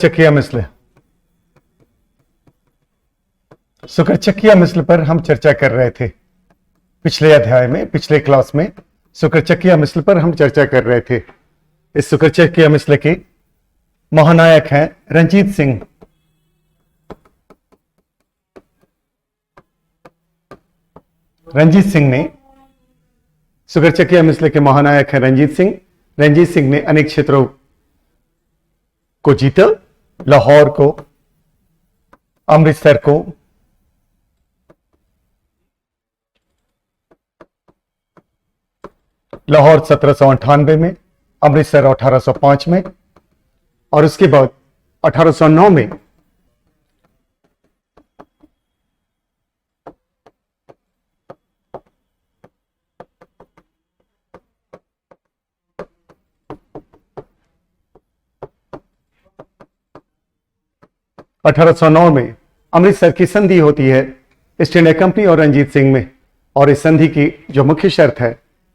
चकिया मिसल। शुक्रचकिया मिसल पर हम चर्चा कर रहे थे पिछले अध्याय में, पिछले क्लास में शुक्रचकिया मिसल पर हम चर्चा कर रहे थे। इस शुक्रचकिया मिसल के महानायक हैं रंजीत सिंह। रंजीत सिंह ने शुक्रचकिया मिसल के महानायक हैं रंजीत सिंह। रंजीत सिंह ने अनेक क्षेत्रों को जीता, लाहौर को, अमृतसर को, लाहौर 1798 में, अमृतसर 1805 में और उसके बाद 1809 में अमृतसर की संधि होती है ईस्ट इंडिया कंपनी और रंजीत सिंह में। और इस संधि की जो मुख्य शर्त है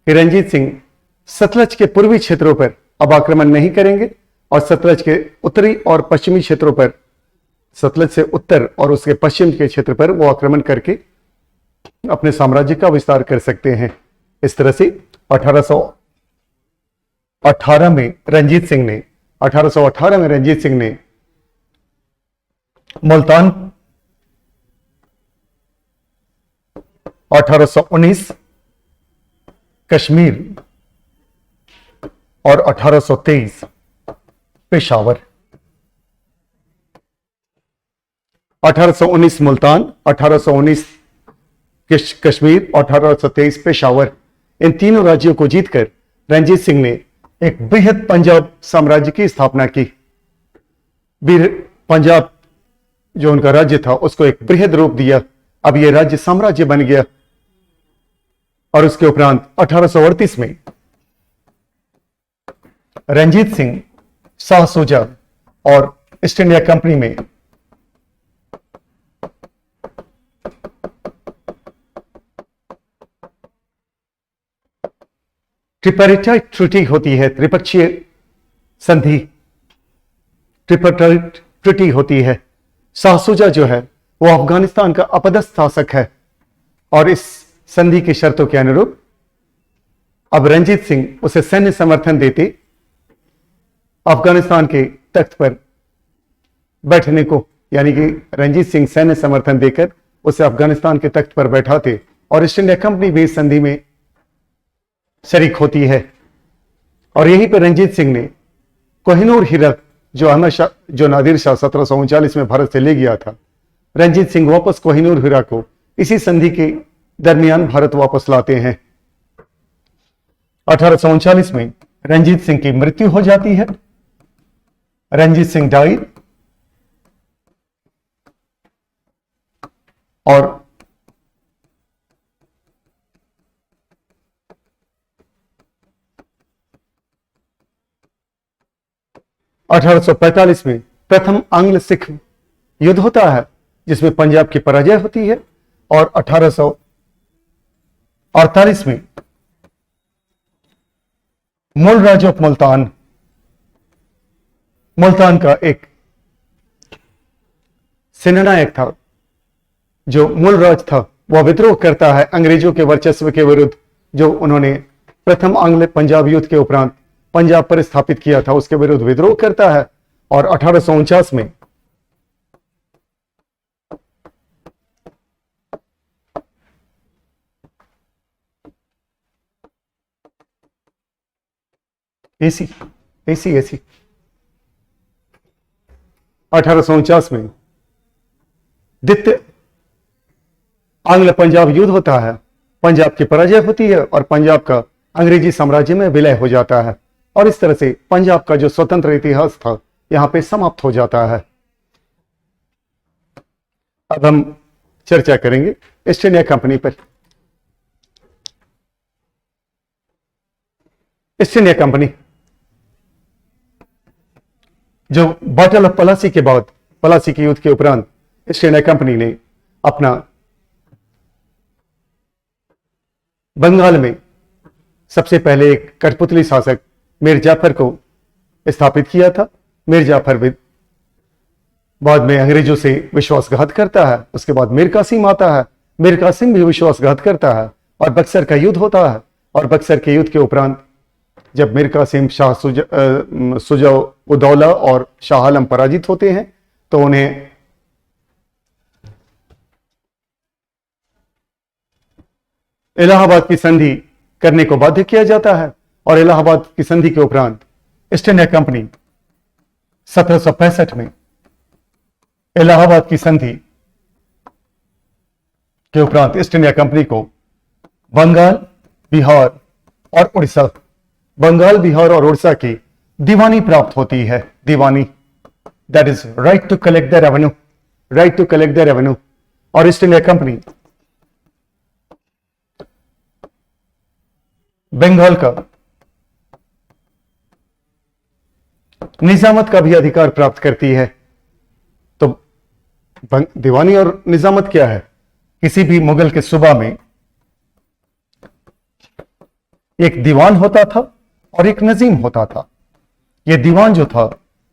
कि रंजीत सिंह सतलज के पूर्वी क्षेत्रों पर अब आक्रमण नहीं करेंगे और सतलज के उत्तरी और पश्चिमी क्षेत्रों पर, सतलज से उत्तर और उसके पश्चिम के क्षेत्र पर वो आक्रमण करके अपने साम्राज्य का विस्तार कर सकते हैं। इस तरह से 1818 में रंजीत सिंह ने मुल्तान, 1819 कश्मीर और 1823 पेशावर। 1819 मुल्तान, 1819 कश्मीर और 1823 पेशावर, इन तीनों राज्यों को जीतकर रंजीत सिंह ने एक बृहद पंजाब साम्राज्य की स्थापना की। पंजाब जो उनका राज्य था उसको एक बृहद रूप दिया। अब यह राज्य साम्राज्य बन गया। और उसके उपरांत 1838 में रंजीत सिंह शाह सूजा और ईस्ट इंडिया कंपनी में ट्रिपरेटाइट ट्रीटी होती है, त्रिपक्षीय संधि, ट्रिपरेटाइट ट्रीटी होती है। शाह सूजा जो है वो अफगानिस्तान का अपदस्थ शासक है और इस संधि की शर्तों के अनुरूप अब रंजीत सिंह उसे सैन्य समर्थन देते अफगानिस्तान के तख्त पर बैठने को, यानी कि रंजीत सिंह सैन्य समर्थन देकर उसे अफगानिस्तान के तख्त पर बैठाते और ईस्ट इंडिया कंपनी भी इस संधि में शरीक होती है। और यहीं पर रंजीत सिंह ने कोहिनूर हीरा जो नादिर शाह 1739 में भारत से ले गया था, रंजीत सिंह वापस कोहिनूर हीरा को इसी संधि के दरमियान भारत वापस लाते हैं। 1839 में रंजीत सिंह की मृत्यु हो जाती है। रंजीत सिंह डाइड और 1845 में प्रथम आंग्ल सिख युद्ध होता है जिसमें पंजाब की पराजय होती है। और 1848 में मूलराज ऑफ मुल्तान का एक सेनानायक था, जो मूलराज था, वह विद्रोह करता है अंग्रेजों के वर्चस्व के विरुद्ध, जो उन्होंने प्रथम आंग्ल पंजाब युद्ध के उपरांत पंजाब पर स्थापित किया था, उसके विरुद्ध विद्रोह करता है। और 1849 में एसी 1849 में द्वितीय आंग्ल पंजाब युद्ध होता है। पंजाब की पराजय होती है और पंजाब का अंग्रेजी साम्राज्य में विलय हो जाता है। और इस तरह से पंजाब का जो स्वतंत्र इतिहास था यहां पे समाप्त हो जाता है। अब हम चर्चा करेंगे ईस्ट इंडिया कंपनी पर। ईस्ट इंडिया कंपनी जो बैटल ऑफ प्लासी के बाद, प्लासी के युद्ध के उपरांत ईस्ट इंडिया कंपनी ने अपना बंगाल में सबसे पहले एक कठपुतली शासक मीर जाफर को स्थापित किया था। मीर जाफर बाद में अंग्रेजों से विश्वासघात करता है, उसके बाद मीर कासिम आता है, मीर कासिम भी विश्वासघात करता है और बक्सर का युद्ध होता है। और बक्सर के युद्ध के उपरांत जब मीर कासिम, शाह सुजा उदौला और शाह आलम पराजित होते हैं तो उन्हें इलाहाबाद की संधि करने को बाध्य किया जाता है। और इलाहाबाद की संधि के उपरांत ईस्ट इंडिया कंपनी 1765 में इलाहाबाद की संधि के उपरांत ईस्ट इंडिया कंपनी को बंगाल, बिहार और उड़ीसा, बंगाल, बिहार और उड़ीसा की दीवानी प्राप्त होती है। दीवानी, that is right to collect the revenue, right to collect the revenue. और ईस्ट इंडिया कंपनी बंगाल का निजामत का भी अधिकार प्राप्त करती है। तो दीवानी और निजामत क्या है? किसी भी मुगल के सूबा में एक दीवान होता था और एक नजीम होता था। यह दीवान जो था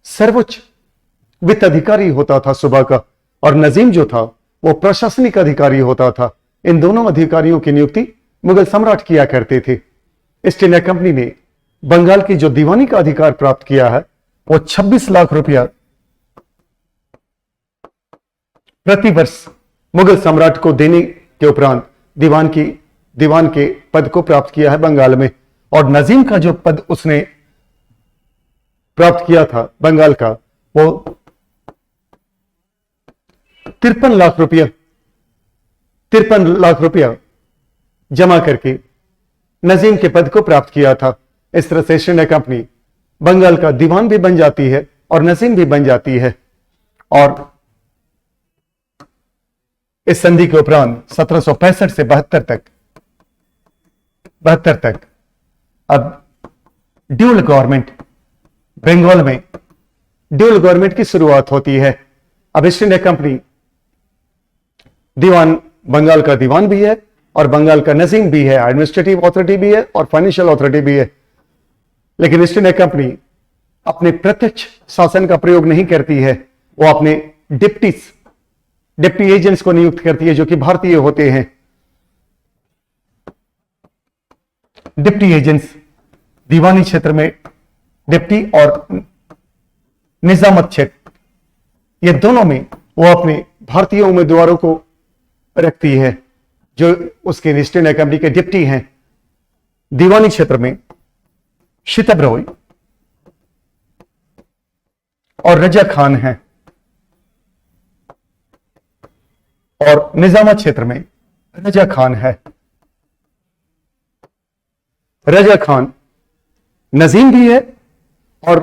सर्वोच्च वित्त अधिकारी होता था सूबा का, और नजीम जो था वो प्रशासनिक अधिकारी होता था। इन दोनों अधिकारियों की नियुक्ति मुगल सम्राट किया करते थे। ईस्ट इंडिया कंपनी ने बंगाल की जो दीवानी का अधिकार प्राप्त किया है वो 26 लाख रुपया प्रतिवर्ष मुगल सम्राट को देने के उपरांत दीवान के पद को प्राप्त किया है बंगाल में। और नजीम का जो पद उसने प्राप्त किया था बंगाल का, वो 53 लाख रुपया जमा करके नजीम के पद को प्राप्त किया था। इस तरह से ईस्ट इंडिया कंपनी बंगाल का दीवान भी बन जाती है और नजीम भी बन जाती है। और इस संधि के उपरांत 1765 से 72 तक अब ड्यूल गवर्नमेंट, बंगाल में ड्यूल गवर्नमेंट की शुरुआत होती है। अब ईस्ट इंडिया कंपनी दीवान, बंगाल का दीवान भी है और बंगाल का नजीम भी है, एडमिनिस्ट्रेटिव अथॉरिटी भी है और फाइनेंशियल अथॉरिटी भी है। लेकिन ईस्ट इंडिया कंपनी अपने प्रत्यक्ष शासन का प्रयोग नहीं करती है, वो अपने डिप्टी एजेंट्स को नियुक्त करती है जो कि भारतीय होते हैं। डिप्टी एजेंट्स दीवानी क्षेत्र में डिप्टी और निजामत क्षेत्र, ये दोनों में वो अपने भारतीय उम्मीदवारों को रखती है जो उसके ईस्ट इंडिया कंपनी के डिप्टी हैं। दीवानी क्षेत्र में शितब रॉय और रजा खान हैं और निजामत क्षेत्र में रजा खान है। रजा खान नजीम भी है और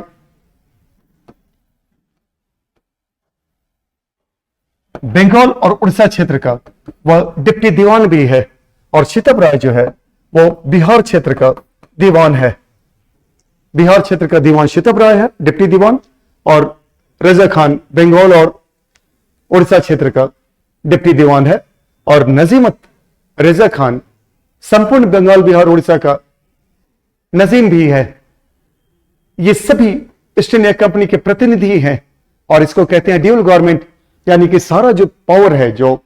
बंगाल और उड़ीसा क्षेत्र का वह डिप्टी दीवान भी है। और शितब राय जो है वो बिहार क्षेत्र का दीवान है। बिहार क्षेत्र का दीवान शितब राय है, डिप्टी दीवान, और रजा खान बंगाल और उड़ीसा क्षेत्र का डिप्टी दीवान है। और नजीमत रजा खान संपूर्ण बंगाल, बिहार, उड़ीसा का नजीम भी है। ये सभी ईस्ट इंडिया कंपनी के प्रतिनिधि हैं और इसको कहते हैं ड्यूल गवर्नमेंट, यानी कि सारा जो पावर है, जो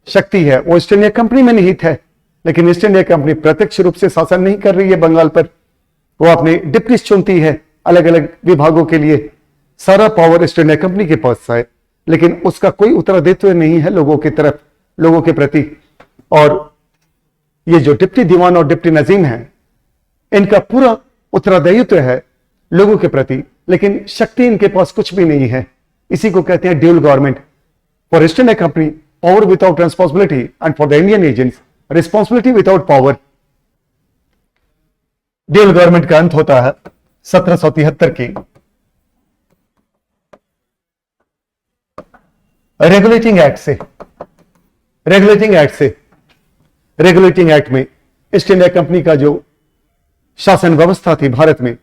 शक्ति है, वो ईस्ट इंडिया कंपनी में निहित है। लेकिन ईस्ट इंडिया कंपनी प्रत्यक्ष रूप से शासन नहीं कर रही है बंगाल पर, वो अपने डिप्टी चुनती है अलग अलग विभागों के लिए। सारा पावर ईस्ट इंडिया कंपनी के पास है, लेकिन उसका कोई उत्तरदायित्व नहीं है लोगों की तरफ, लोगों के प्रति। और ये जो डिप्टी दीवान और डिप्टी नजीम है, इनका पूरा उत्तरदायित्व है लोगों के प्रति, लेकिन शक्ति इनके पास कुछ भी नहीं है। इसी को कहते हैं dual government. For east India company power without responsibility, and for the Indian agents responsibility without power. Dual government का अंत होता है 1773 की रेगुलेटिंग एक्ट से। रेगुलेटिंग एक्ट में ईस्ट इंडिया कंपनी का जो शासन व्यवस्था थी भारत में,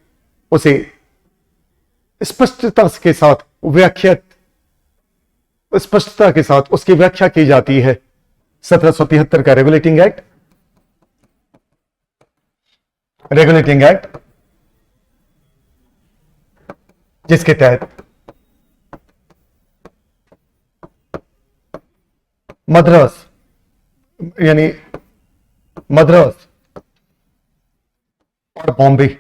उसे स्पष्टता के साथ उसकी व्याख्या की जाती है। 1773 का रेगुलेटिंग एक्ट जिसके तहत मद्रास यानी मद्रास और बॉम्बे।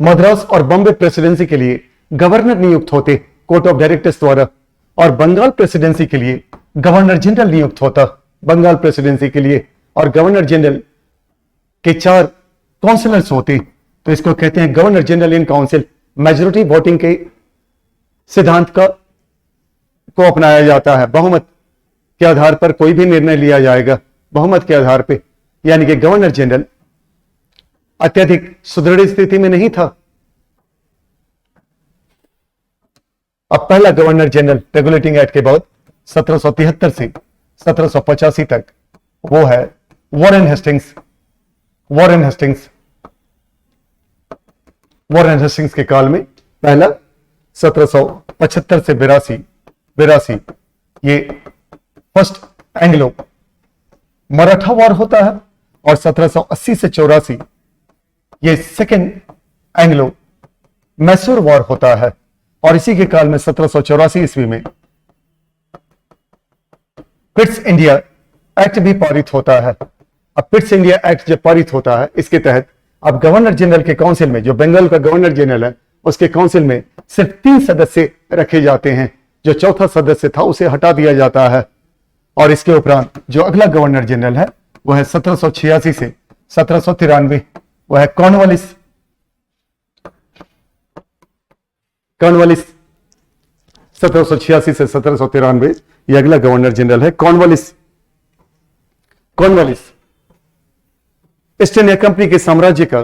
मद्रास और बॉम्बे प्रेसिडेंसी के लिए गवर्नर नियुक्त होते कोर्ट ऑफ डायरेक्टर्स द्वारा, और बंगाल प्रेसिडेंसी के लिए गवर्नर जनरल नियुक्त होता। बंगाल प्रेसिडेंसी के लिए और गवर्नर जनरल के 4 काउंसिलर्स होते, तो इसको कहते हैं governor general in council. Majority voting के सिद्धांत को अपनाया जाता है। बहुमत के आधार पर कोई भी निर्णय लिया जाएगा, बहुमत के आधार पर, यानी कि गवर्नर जनरल अत्यधिक सुदृढ़ स्थिति में नहीं था। अब पहला गवर्नर जनरल रेगुलेटिंग एक्ट के बाद 1773 से 1785 तक वो है वॉरेन हेस्टिंग्स। वॉरेन हेस्टिंग्स के काल में पहला 1775 से 82 ये फर्स्ट एंग्लो मराठा वॉर होता है, और 1780 से 84 ये सेकेंड एंग्लो मैसूर वॉर होता है। और इसी के काल में 1784 ईस्वी में पिट्स इंडिया एक्ट भी पारित होता है। अब पिट्स इंडिया एक्ट जब पारित होता है, इसके तहत अब गवर्नर जनरल के काउंसिल में, जो बंगाल का गवर्नर जनरल है, उसके काउंसिल में सिर्फ 3 सदस्य रखे जाते हैं। जो चौथा सदस्य था उसे हटा दिया जाता है। और इसके उपरांत जो अगला गवर्नर जनरल है वह है 1786 से 1793, वह है कॉर्नवालिस। 1786 से 1793 यह अगला गवर्नर जनरल है, कॉर्नवालिस। ईस्ट इंडिया कंपनी के साम्राज्य का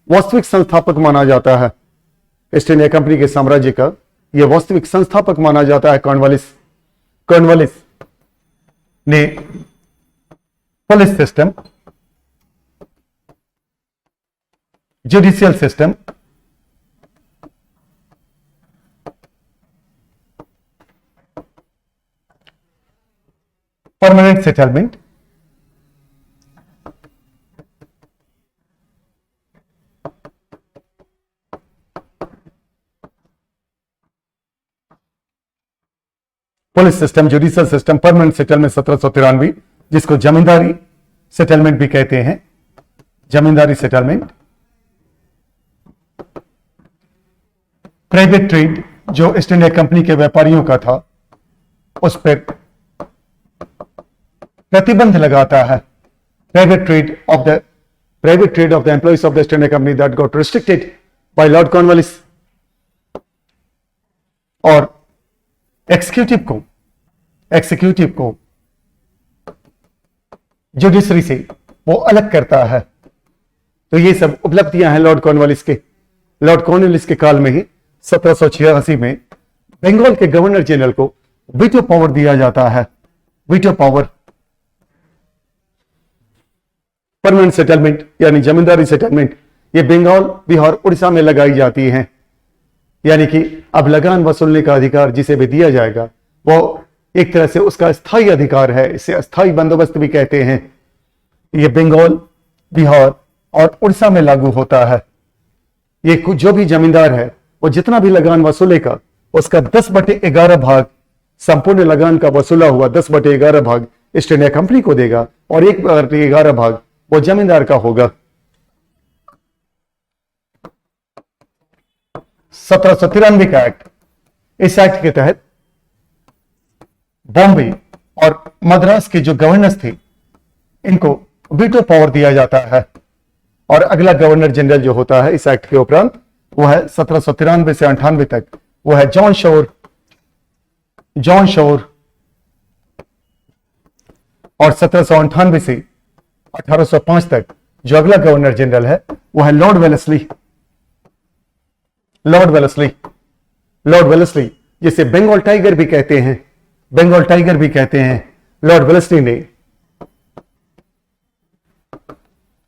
वास्तविक संस्थापक माना जाता है। ईस्ट इंडिया कंपनी के साम्राज्य का यह वास्तविक संस्थापक माना जाता है कॉर्नवालिस ने police system, judicial system, permanent settlement, police system, judicial system, permanent settlement 1793, जिसको जमींदारी सेटलमेंट भी कहते हैं। जमींदारी सेटलमेंट, प्राइवेट ट्रेड जो ईस्ट इंडिया कंपनी के व्यापारियों का था उस पर प्रतिबंध लगाता है। Private trade of the employees of the East India Company that got restricted by Lord Cornwallis. और एग्जीक्यूटिव को जुडिशरी से वो अलग करता है। तो ये सब उपलब्धियां हैं लॉर्ड कॉर्नवालिस के। लॉर्ड कॉर्नवालिस के काल में ही 1786 में बंगाल के गवर्नर जनरल को वीटो पावर दिया जाता है। Veto power. परमानेंट सेटलमेंट यानी जमींदारी सेटलमेंट, ये बंगाल, बिहार, उड़ीसा में लगाई जाती हैं। यानी कि अब लगान वसूलने का अधिकार जिसे भी दिया जाएगा वो एक तरह से उसका स्थायी अधिकार है। इसे अस्थायी बंदोबस्त भी कहते हैं। ये बंगाल, बिहार और उड़ीसा में लागू होता है। ये जो भी जमींदार है वो जितना भी लगान वसूलेगा उसका 10/11 भाग, संपूर्ण लगान का वसूला हुआ 10/11 भाग ईस्ट इंडिया कंपनी को देगा और 1/11 भाग वो जमींदार का होगा। 1793 का एक्ट, इस एक्ट के तहत बॉम्बे और मद्रास के जो गवर्नर्स थे इनको वीटो पावर दिया जाता है। और अगला गवर्नर जनरल जो होता है इस एक्ट के उपरांत वो है 1793 से 98 तक, वो है जॉन शोर। और 1798 से 1805 तक जो अगला गवर्नर जनरल है वो है लॉर्ड वेलेस्ली, जिसे बंगाल टाइगर भी कहते हैं। लॉर्ड वेलेस्ली ने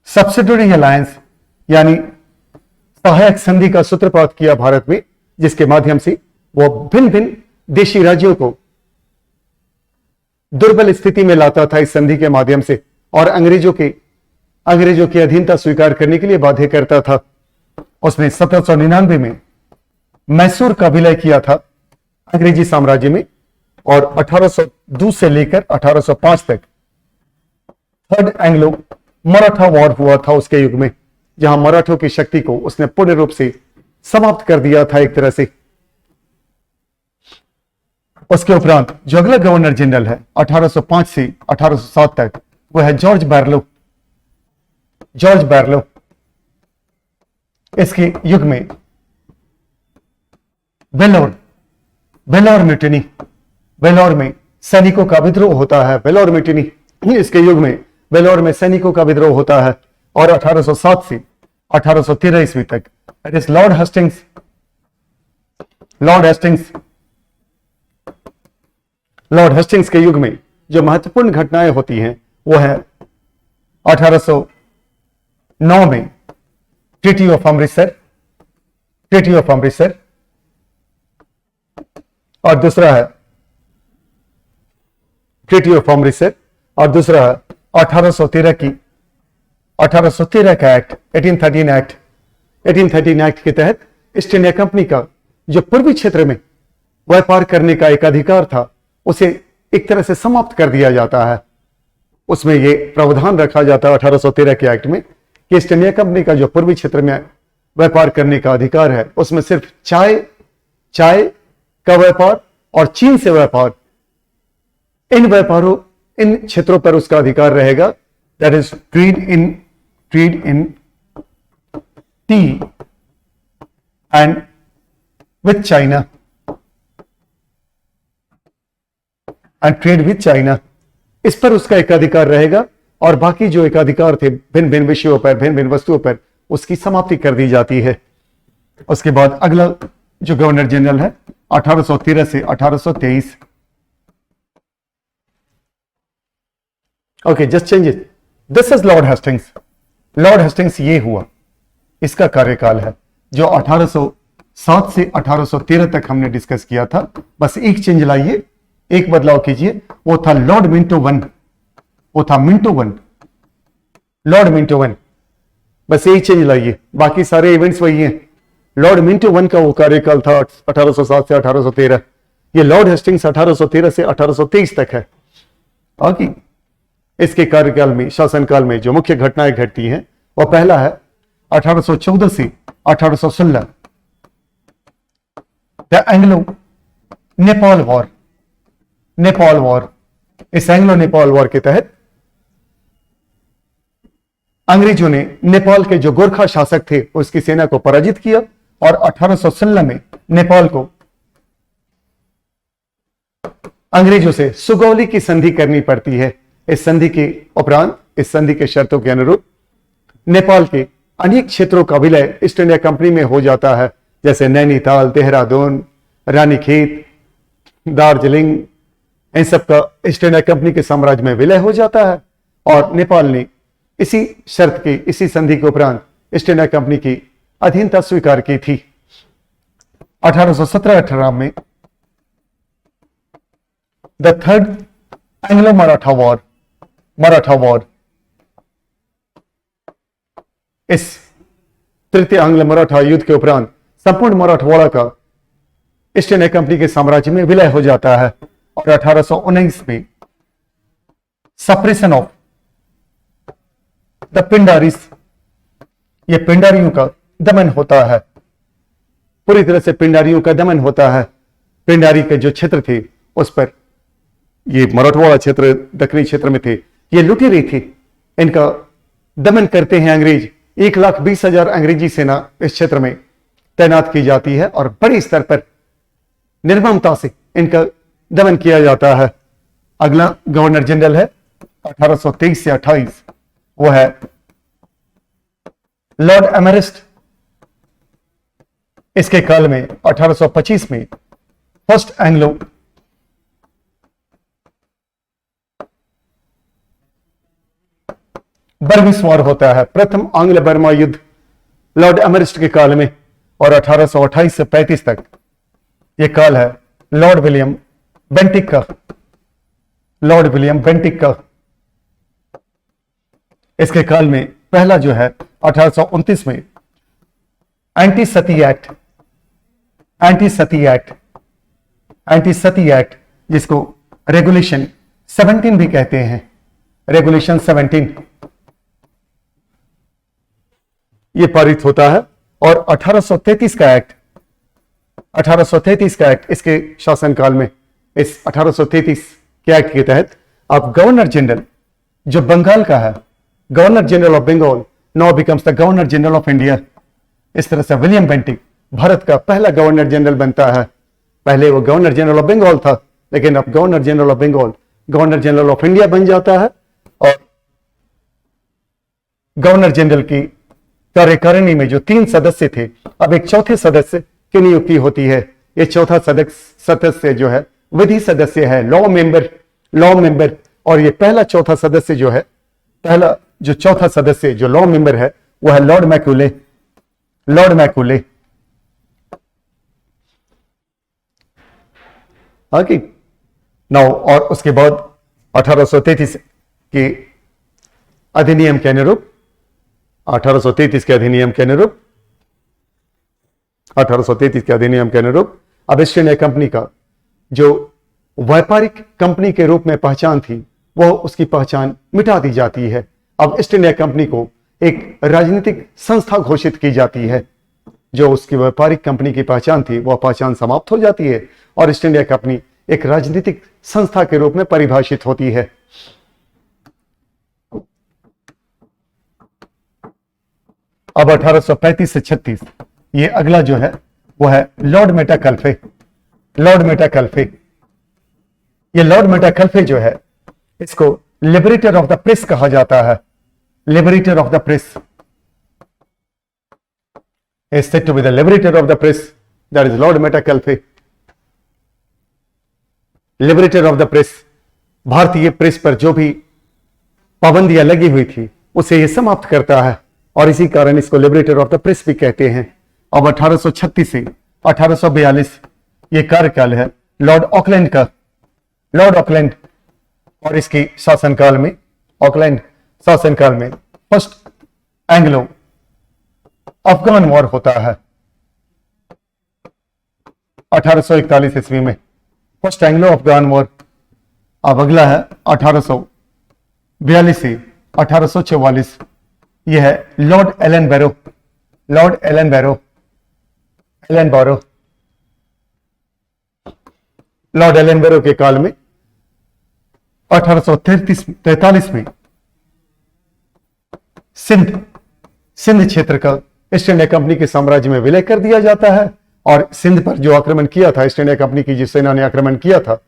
सब्सिडरी अलायंस यानी सहायक संधि का सूत्रपात किया भारत में, जिसके माध्यम से वो भिन्न भिन्न देशी राज्यों को दुर्बल स्थिति में लाता था इस संधि के माध्यम से, और अंग्रेजों की अधीनता स्वीकार करने के लिए बाध्य करता था। उसने 1799 में मैसूर का विलय किया था अंग्रेजी साम्राज्य में, और 1802 से लेकर 1805 तक थर्ड एंग्लो मराठा वॉर हुआ था उसके युग में, जहां मराठों की शक्ति को उसने पूर्ण रूप से समाप्त कर दिया था एक तरह से। उसके उपरांत जो अगला गवर्नर जनरल है 1805 से 1807 तक, वह है जॉर्ज बैरलो। जॉर्ज बैरलो, इसके युग में वेलोर म्यूटिनी, वेलोर में सैनिकों का विद्रोह होता है। वेलोर म्यूटिनी, इसके युग में वेलोर में सैनिकों का विद्रोह होता है, और 1807 से 1813 ईस्वी तक, इट इज लॉर्ड हेस्टिंग्स के युग में जो महत्वपूर्ण घटनाएं होती हैं वो है 1809 में ट्रीटी ऑफ अमृतसर, और दूसरा है ट्रीटी ऑफ अमृतसर, और दूसरा है 1813 का एक्ट, 1813 एक्ट के तहत ईस्ट इंडिया कंपनी का जो पूर्वी क्षेत्र में व्यापार करने का एक अधिकार था, उसे एक तरह से समाप्त कर दिया जाता है। उसमें यह प्रावधान रखा जाता है 1813 के एक्ट में कि ईस्ट इंडिया कंपनी का जो पूर्वी क्षेत्र में व्यापार करने का अधिकार है, उसमें सिर्फ चाय का व्यापार और चीन से व्यापार, इन क्षेत्रों पर उसका अधिकार रहेगा। That is trade in T and with China, trade with China, इस पर उसका एक अधिकार रहेगा, और बाकी जो एक अधिकार थे भिन्न भिन्न विषयों पर, भिन्न भिन्न वस्तुओं पर, उसकी समाप्ति कर दी जाती है। उसके बाद अगला जो गवर्नर जनरल है 1813 से 1823। Okay, just change it. This is Lord Hastings. Lord Hastings ये हुआ, इसका कार्यकाल है जो 1807 से 1813 तक हमने डिस्कस किया था। बस एक चेंज लाइए, एक बदलाव कीजिए, वो था Lord Minto one, Lord Minto one, बस यही चेंज लाइए, बाकी सारे इवेंट्स वही हैं। लॉर्ड मिंटो वन का वो कार्यकाल था 1807 से 1813, ये लॉर्ड हेस्टिंग्स 1813 से 1823 तक है। बाकी इसके कार्यकाल में, शासनकाल में जो मुख्य घटनाएं घटती हैं, वो पहला है 1814 से 1816 द एंग्लो नेपाल वॉर। इस एंग्लो नेपाल वॉर के तहत अंग्रेजों ने नेपाल के जो गोरखा शासक थे उसकी सेना को पराजित किया, और 1816 में नेपाल को अंग्रेजों से सुगौली की संधि करनी पड़ती है। इस संधि के उपरांत, इस संधि के शर्तों के अनुरूप नेपाल के अनेक क्षेत्रों का विलय ईस्ट इंडिया कंपनी में हो जाता है, जैसे नैनीताल, देहरादून, रानीखेत, दार्जिलिंग, इन सब का ईस्ट इंडिया कंपनी के साम्राज्य में विलय हो जाता है। और नेपाल ने इसी शर्त के, इसी संधि के उपरांत ईस्ट इंडिया कंपनी की अधीनता स्वीकार की थी। 1817-18 में the third Anglo Maratha war, इस तृतीय आंग्ल मराठा युद्ध के उपरांत संपूर्ण मराठवाड़ा का ईस्ट इंडिया कंपनी के साम्राज्य में विलय हो जाता है, और 1819 में सप्रेशन ऑफ द पिंडारीज, ये पिंडारियों का दमन होता है, पूरी तरह से पिंडारियों का दमन होता है। पिंडारी के जो क्षेत्र थे उस पर, ये मराठवाड़ा क्षेत्र दक्षिणी क्षेत्र में थे, ये लुटेरे थे, इनका दमन करते हैं अंग्रेज। 1,20,000 अंग्रेजी सेना इस क्षेत्र में तैनात की जाती है, और बड़ी स्तर पर निर्ममता से इनका दमन किया जाता है। अगला गवर्नर जनरल है 1823 से 28, वो है लॉर्ड एमरिस्ट। इसके काल में 1825 में फर्स्ट एंग्लो बर्मिस वॉर होता है, प्रथम आंग्ल बर्मा युद्ध लॉर्ड एमरिस्ट के काल में, और 1828 से 35 तक यह काल है लॉर्ड विलियम बेंटिक का। इसके काल में पहला जो है 1829 में एंटी सती एक्ट एंटी सती एक्ट, जिसको रेगुलेशन 17 भी कहते हैं, रेगुलेशन 17, ये पारित होता है। और 1833 का एक्ट, 1833 का एक्ट, इसके शासनकाल में, इस 1833 के एक्ट के तहत अब गवर्नर जनरल जो बंगाल का है, governor general of Bengal now becomes the governor general of India. इस तरह से विलियम बेंटिक भारत का पहला गवर्नर जनरल बनता है। पहले वो गवर्नर जनरल ऑफ बंगाल था, लेकिन अब governor general of Bengal governor general of India बन जाता है। और गवर्नर जनरल की कार्यकारिणी में जो 3 सदस्य थे, अब एक चौथे सदस्य की नियुक्ति होती है। ये चौथा सदस्य जो है विधि सदस्य है, लॉ मेंबर। और ये पहला चौथा सदस्य जो है, पहला जो चौथा सदस्य जो लॉ मेंबर है, वो है लॉर्ड मैकूले। आगे नाउ, और उसके बाद 1833 के अधिनियम के अनुरूप, 1833 के अधिनियम के अनुरूप, 1833 के अधिनियम के अनुरूप अब ईस्ट इंडिया कंपनी का जो व्यापारिक कंपनी के रूप में पहचान थी, वो उसकी पहचान मिटा दी जाती है। अब ईस्ट इंडिया कंपनी को एक राजनीतिक संस्था घोषित की जाती है। जो उसकी व्यापारिक कंपनी की पहचान थी, वह पहचान समाप्त हो जाती है और ईस्ट इंडिया कंपनी एक राजनीतिक संस्था के रूप में परिभाषित होती है। अब 1835 से 36, ये अगला जो है वो है लॉर्ड मेटाकल्फे। ये लॉर्ड मेटाकल्फे जो है, इसको लिबरेटर ऑफ द प्रेस कहा जाता है। Liberator of the press is said to be the liberator of the press, that is Lord Metcalfe. Liberator of the press, भारतीय प्रेस पर जो भी पाबंदियां लगी हुई थी उसे यह समाप्त करता है और इसी कारण इसको लिबरेटर ऑफ द प्रेस भी कहते हैं। अब 1836 से 1842 ये कार्यकाल है लॉर्ड ऑकलैंड का। लॉर्ड ऑकलैंड और इसकी शासनकाल में, ऑकलैंड शासनकाल में फर्स्ट एंग्लो अफगान वॉर होता है 1841 ईस्वी में, फर्स्ट एंग्लो अफगान वॉर। अब अगला है 1842 से 1844, यह है लॉर्ड एलन बैरो। लॉर्ड एलन बैरो के काल में 1843 में सिंध क्षेत्र का ईस्ट इंडिया कंपनी के साम्राज्य में विलय कर दिया जाता है। और सिंध पर जो आक्रमण किया था, ईस्ट इंडिया कंपनी की जिस सेना ने आक्रमण किया था,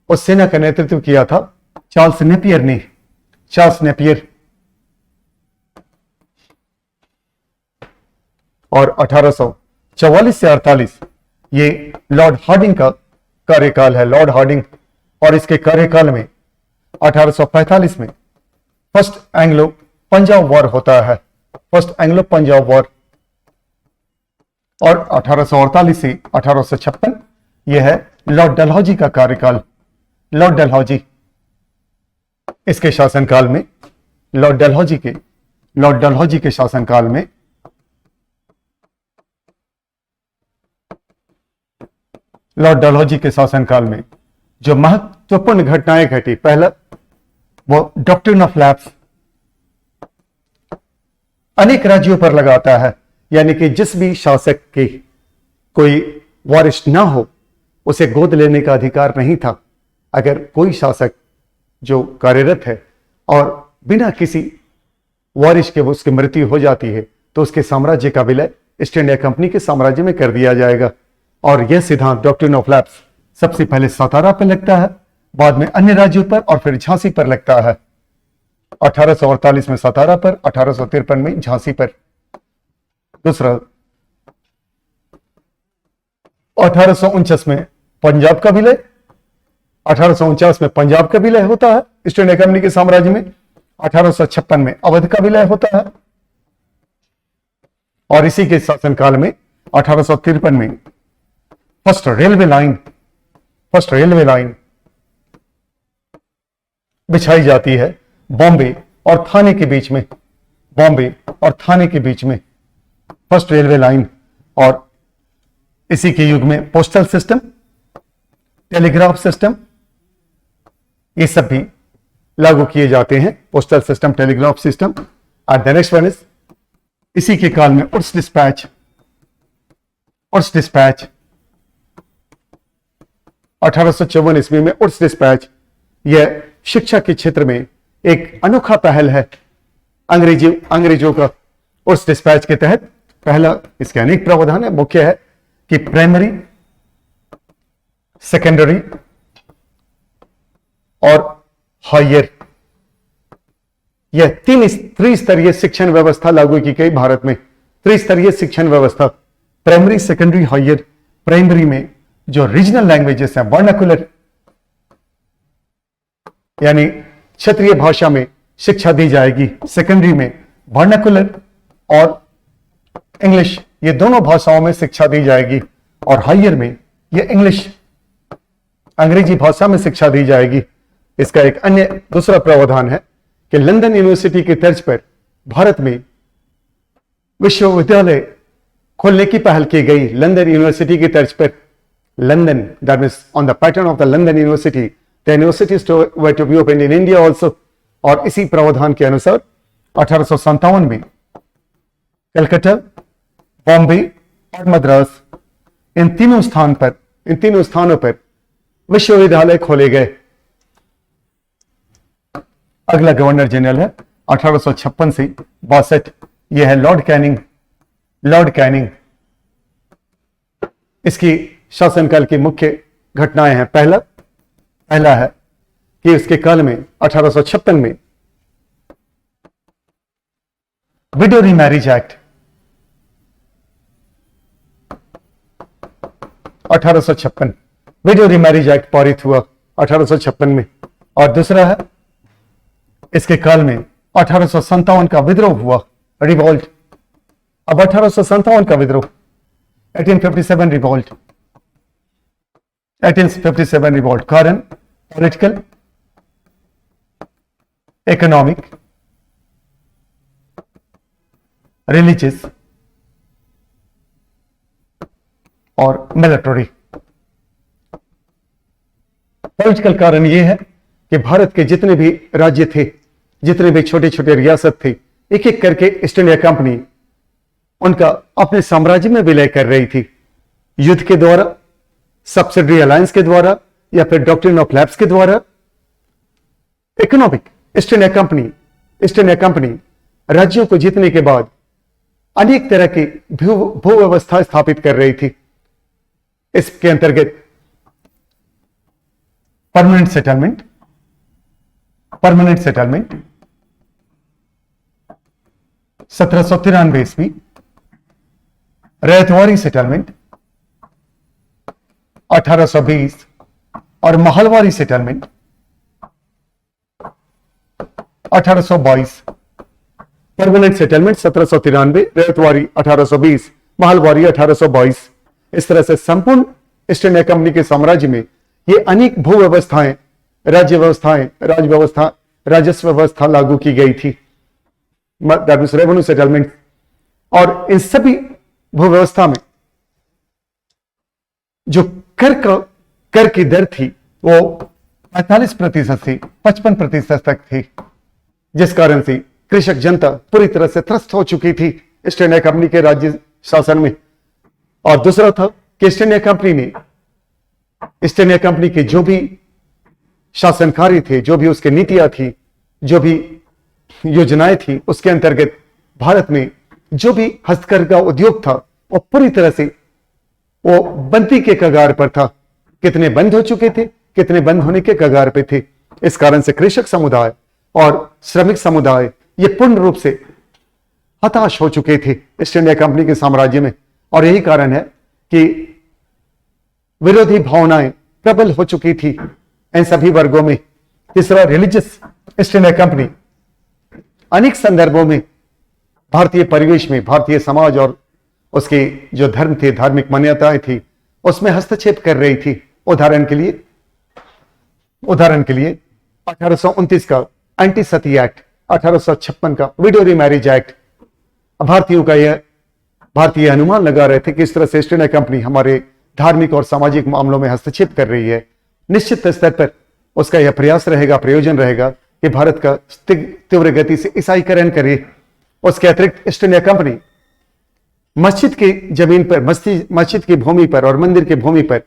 उस सेना का नेतृत्व किया था चार्ल्स नेपियर ने। और 1844 से 48 ये लॉर्ड हार्डिंग का कार्यकाल है, लॉर्ड हार्डिंग। और इसके कार्यकाल में 1845 में फर्स्ट एंग्लो पंजाब वॉर होता है, फर्स्ट एंग्लो पंजाब वॉर। और 1848 से 1856 यह है लॉर्ड डलहौजी का कार्यकाल। लॉर्ड डलहौजी, इसके शासनकाल में, लॉर्ड डलहौजी के शासनकाल में जो महत्वपूर्ण घटनाएं घटी, पहला वो डॉक्ट्रिन ऑफ लैप्स अनेक राज्यों पर लगाता है, यानी कि जिस भी शासक के कोई वारिस ना हो उसे गोद लेने का अधिकार नहीं था। अगर कोई शासक जो कार्यरत है और बिना किसी वारिस के उसकी मृत्यु हो जाती है तो उसके साम्राज्य का विलय ईस्ट इंडिया कंपनी के साम्राज्य में कर दिया जाएगा। और यह सिद्धांत डॉक्ट्रिन ऑफ लैप्स सबसे पहले सातारा पर लगता है, बाद में अन्य राज्यों पर और फिर झांसी पर लगता है। 1848 में सातारा पर, 1853 में झांसी पर। दूसरा 1849 में पंजाब का विलय, 1849 में पंजाब का विलय होता है ईस्ट इंडिया कंपनी के साम्राज्य में। 1856 में अवध का विलय होता है और इसी के शासनकाल में 1853 में फर्स्ट रेलवे लाइन बिछाई जाती है बॉम्बे और थाने के बीच में, फर्स्ट रेलवे लाइन। और इसी के युग में पोस्टल सिस्टम टेलीग्राफ सिस्टम, ये सब भी लागू किए जाते हैं, पोस्टल सिस्टम, टेलीग्राफ सिस्टम। और द नेक्स्ट वन इज, इसी के काल में उर्स डिस्पैच, 1854 ईस्वी में उर्स डिस्पैच, यह शिक्षा के क्षेत्र में एक अनोखा पहल है अंग्रेजों का। उर्स डिस्पैच के तहत पहला, इसके अनेक प्रावधान है, मुख्य है कि प्राइमरी, सेकेंडरी और हायर, यह त्रिस्तरीय शिक्षण व्यवस्था लागू की गई भारत में। त्रिस्तरीय शिक्षण व्यवस्था, प्राइमरी, सेकेंडरी, हायर। प्राइमरी में जो रीजनल लैंग्वेजेस हैं, वर्नाकुलर यानी क्षेत्रीय भाषा में शिक्षा दी जाएगी। सेकेंडरी में वर्नाकुलर और इंग्लिश, ये दोनों भाषाओं में शिक्षा दी जाएगी। और हायर में ये इंग्लिश, अंग्रेजी भाषा में शिक्षा दी जाएगी। इसका एक अन्य दूसरा प्रावधान है कि लंदन यूनिवर्सिटी की तर्ज पर भारत में विश्वविद्यालय खोलने की पहल की गई। लंदन यूनिवर्सिटी की तर्ज पर, London, that means on the pattern of the London university, the universities were to be open in India also. और इसी प्रावधान के अनुसार 1857 में कलकत्ता, बॉम्बे और मद्रास, इन तीनों स्थानों पर विश्वविद्यालय खोले गए। अगला गवर्नर जनरल है 1856 से 62, यह है लॉर्ड कैनिंग। इसकी शासनकाल की मुख्य घटनाएं हैं। पहला है कि इसके काल में 1856 में window remarriage act 1856, window remarriage act पारित हुआ 1856 में। और दूसरा है, इसके काल में 1857 का विद्रोह हुआ, रिवॉल्ट। अब 1857 का विद्रोह, 1857 रिवॉल्ट, कारण पॉलिटिकल, इकोनॉमिक, रिलीजियस और मिलिट्री। पॉलिटिकल कारण यह है कि भारत के जितने भी राज्य थे, जितने भी छोटे छोटे रियासत थे, एक एक करके ईस्ट इंडिया कंपनी उनका अपने साम्राज्य में विलय कर रही थी। युद्ध के द्वारा, सब्सिडरी अलायंस के द्वारा, या फिर डॉक्ट्रिन ऑफ लैप्स के द्वारा। इकोनॉमिक, ईस्ट इंडिया कंपनी राज्यों को जीतने के बाद अनेक तरह की भू व्यवस्था स्थापित कर रही थी। इसके अंतर्गत परमानेंट सेटलमेंट, 1793 ईस्वी, रैयतवारी सेटलमेंट 1820 और Mahalwari settlement 1822। Permanent settlement 1793, ryotwari 1820, Mahalwari 1822। इस तरह से संपूर्ण ईस्ट इंडिया कंपनी के साम्राज्य में ये अनेक भू व्यवस्थाएं, राज्य व्यवस्थाएं, राजस्व व्यवस्था लागू की गई थी, रेवेन्यू सेटलमेंट। और इन सभी भू व्यवस्था में जो कर की दर थी वो 45% से 55% तक थी, जिस कारण से कृषक जनता पूरी तरह से त्रस्त हो चुकी थी ईस्ट इंडिया कंपनी के राज्य शासन में। और दूसरा था कि ईस्ट इंडिया कंपनी के जो भी शासन कार्य थे, जो भी उसके नीतियां थी, जो भी योजनाएं थी, उसके अंतर्गत भारत में जो भी हस्तकरघा उद्योग था वो पूरी तरह से वो बंदी के कगार पर था। कितने बंद हो चुके थे, कितने बंद होने के कगार पे थे। इस कारण से कृषक समुदाय और श्रमिक समुदाय ये पूर्ण रूप से हताश हो चुके थे ईस्ट इंडिया कंपनी के साम्राज्य में। और यही कारण है कि विरोधी भावनाएं प्रबल हो चुकी थी इन सभी वर्गों में। तीसरा, रिलीजियस, ईस्ट इंडिया कंपनी अनेक संदर्भों में भारतीय परिवेश में, भारतीय समाज और उसके जो धर्म थे, धार्मिक मान्यताएं थी, उसमें हस्तक्षेप कर रही थी। उदाहरण के लिए 1829 का एंटी सती एक्ट, 1856 का विडो रीमैरिज एक्ट। भारतीय अनुमान लगा रहे थे कि इस तरह से ईस्ट इंडिया कंपनी हमारे धार्मिक और सामाजिक मामलों में हस्तक्षेप कर रही है निश्चित स्तर पर उसका यह प्रयास रहेगा, प्रयोजन रहेगा कि भारत का तीव्र गति से ईसाईकरण करे। उसके अतिरिक्त ईस्ट इंडिया कंपनी मस्जिद की जमीन पर, मस्जिद की भूमि पर और मंदिर की भूमि पर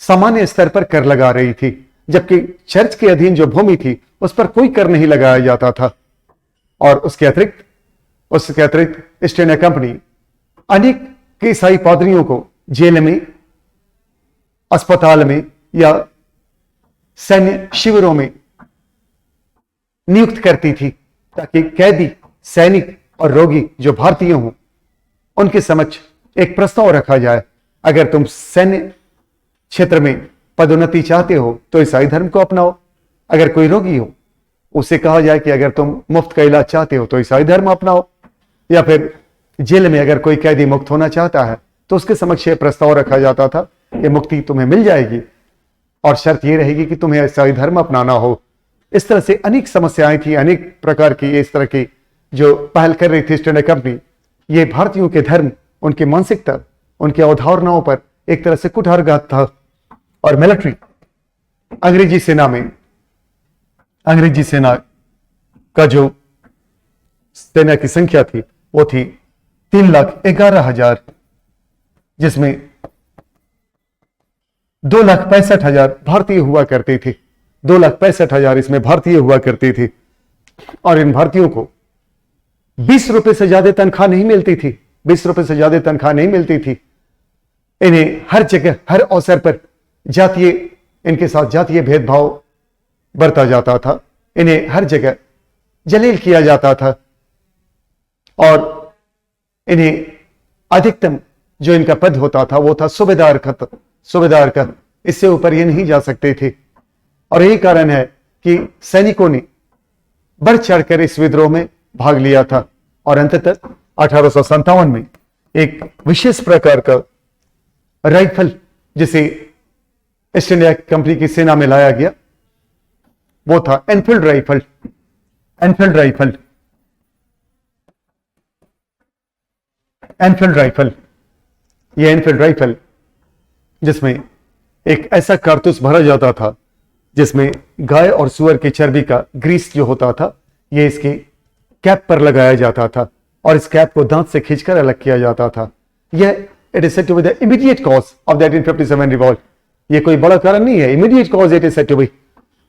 सामान्य स्तर पर कर लगा रही थी, जबकि चर्च के अधीन जो भूमि थी उस पर कोई कर नहीं लगाया जाता था। और उसके अतिरिक्त ईस्ट इंडिया कंपनी अनेक ईसाई पादरियों को जेल में, अस्पताल में या सैन्य शिविरों में नियुक्त करती थी, ताकि कैदी, सैनिक और रोगी जो भारतीय हों उनके समक्ष एक प्रस्ताव रखा जाए, अगर तुम सैन्य क्षेत्र में पदोन्नति चाहते हो तो ईसाई धर्म को अपनाओ। अगर कोई रोगी हो उसे कहा जाए कि अगर तुम मुफ्त का इलाज चाहते हो तो ईसाई धर्म अपनाओ। या फिर जेल में अगर कोई कैदी मुक्त होना चाहता है तो उसके समक्ष यह प्रस्ताव रखा जाता था कि मुक्ति तुम्हें मिल जाएगी और शर्त यह रहेगी कि तुम्हें ईसाई धर्म अपनाना हो। इस तरह से अनेक समस्याएं थी, अनेक प्रकार की इस तरह की जो पहल कर रही थी ईस्ट इंडिया कंपनी। ये भारतीयों के धर्म, उनकी मानसिकता, उनकी अवधारणाओं पर एक तरह से कुठारघात था। और मिलिट्री, अंग्रेजी सेना का जो सेना की संख्या थी वो थी 3,11,000, जिसमें 2,65,000 भारतीय हुआ करते थे। 2,65,000 इसमें भारतीय हुआ करते थे और इन भारतीयों को 20 रुपए से ज्यादा तनख्वाह नहीं मिलती थी। 20 रुपए से ज्यादा तनख्वाह नहीं मिलती थी। इन्हें हर जगह, हर अवसर पर इनके साथ जातीय भेदभाव बरता जाता था। इन्हें हर जगह जलील किया जाता था और इन्हें अधिकतम जो इनका पद होता था वो था सूबेदार का। इससे ऊपर ये नहीं जा सकते थे। और यही कारण है कि सैनिकों ने बढ़ चढ़कर इस विद्रोह में भाग लिया था और अंततः 1857 में एक विशेष प्रकार का राइफल जिसे ईस्ट इंडिया कंपनी की सेना में लाया गया वो था एनफील्ड राइफल। एनफील्ड राइफल जिसमें एक ऐसा कारतूस भरा जाता था जिसमें गाय और सुअर की चर्बी का ग्रीस जो होता था ये इसके कैप पर लगाया जाता था और इस कैप को दांत से खींचकर अलग किया जाता था। यह it is said to be the immediate cause of the 1857 revolt. ये कोई बड़ा कारण नहीं है, immediate cause it is said to be.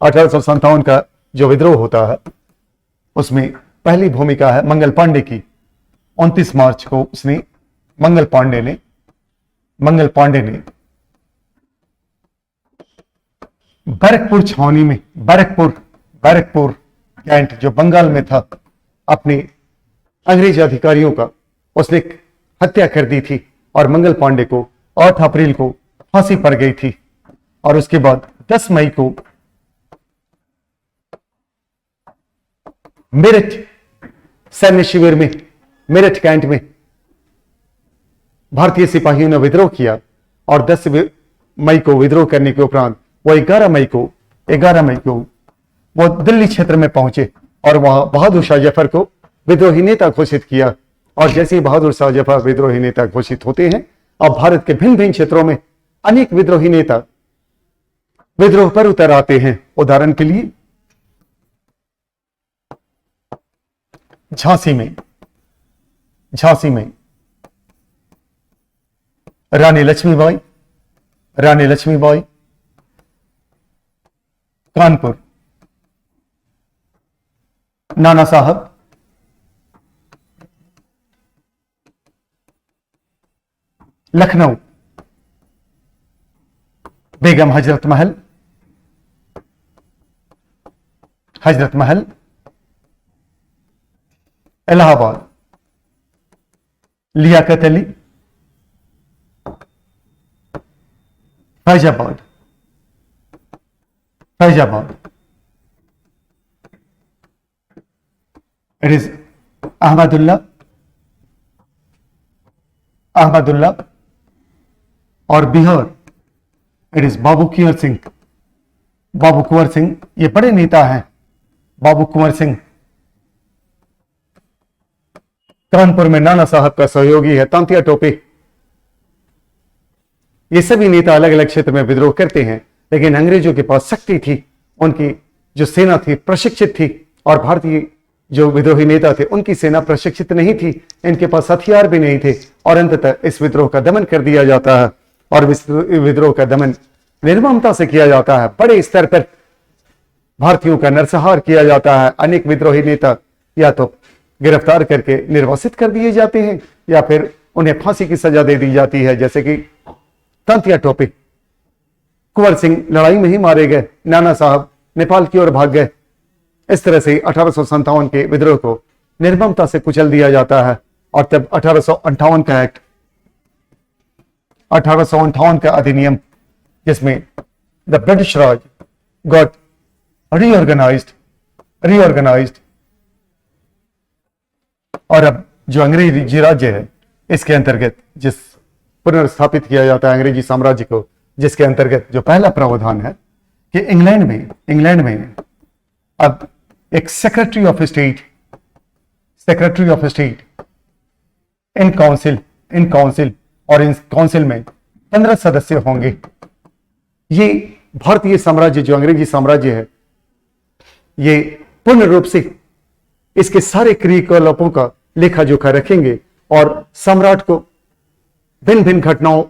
1857 का जो विद्रोह होता है उसमें पहली भूमिका है मंगल पांडे की। 29 मार्च को उसने मंगल पांडे ने बैरकपुर छावनी में, बैरकपुर कैंट जो बंगाल में था, अपने अंग्रेज अधिकारियों का उसने हत्या कर दी थी और मंगल पांडे को 8 अप्रैल को फांसी पड़ गई थी। और उसके बाद 10 मई को मेरठ सैन्य शिविर में, मेरठ कैंट में भारतीय सिपाहियों ने विद्रोह किया और 10 मई को विद्रोह करने के उपरांत वो 11 मई को वो दिल्ली क्षेत्र में पहुंचे और वहां बहादुर शाह जफर को विद्रोही नेता घोषित किया। और जैसे ही बहादुर शाह जफर विद्रोही नेता घोषित होते हैं, अब भारत के भिन्न भिन्न क्षेत्रों में अनेक विद्रोही नेता विद्रोह पर उतर आते हैं। उदाहरण के लिए झांसी में रानी लक्ष्मीबाई, कानपुर नाना साहब, लखनऊ बेगम हजरत महल, इलाहाबाद लियाकत अली, फैजाबाद इट इज अहमदुल्ला और बिहार इट इज बाबू कुंवर सिंह। ये बड़े नेता हैं। बाबू कुंवर सिंह कानपुर में नाना साहब का सहयोगी है, तांतिया टोपे। ये सभी नेता अलग अलग क्षेत्र में विद्रोह करते हैं लेकिन अंग्रेजों के पास शक्ति थी, उनकी जो सेना थी प्रशिक्षित थी, और भारतीय जो विद्रोही नेता थे उनकी सेना प्रशिक्षित नहीं थी, इनके पास हथियार भी नहीं थे, और अंततः इस विद्रोह का दमन कर दिया जाता है। और विद्रोह का दमन निर्ममता से किया जाता है, बड़े स्तर पर भारतीयों का नरसंहार किया जाता है। अनेक विद्रोही नेता या तो गिरफ्तार करके निर्वासित कर दिए जाते हैं या फिर उन्हें फांसी की सजा दे दी जाती है, जैसे कि तांतिया टोपे, कुंवर सिंह लड़ाई में ही मारे गए, नाना साहब नेपाल की ओर भाग गए। इस तरह से 1857 के विद्रोह को निर्ममता से कुचल दिया जाता है। और तब 1858 का एक्ट, 1858 का अधिनियम, जिसमें द ब्रिटिश राज गॉट रीऑर्गेनाइज्ड, और अब जो अंग्रेजी राज्य है इसके अंतर्गत जिस पुनर्स्थापित किया जाता है अंग्रेजी साम्राज्य को, जिसके अंतर्गत जो पहला प्रावधान है कि इंग्लैंड में अब एक secretary of state in council, और इन काउंसिल में 15 सदस्य होंगे। ये भारतीय साम्राज्य जो अंग्रेजी साम्राज्य है, ये पूर्ण रूप से इसके सारे क्रियाकलापों का लेखा जोखा रखेंगे और सम्राट को भिन्न भिन्न घटनाओं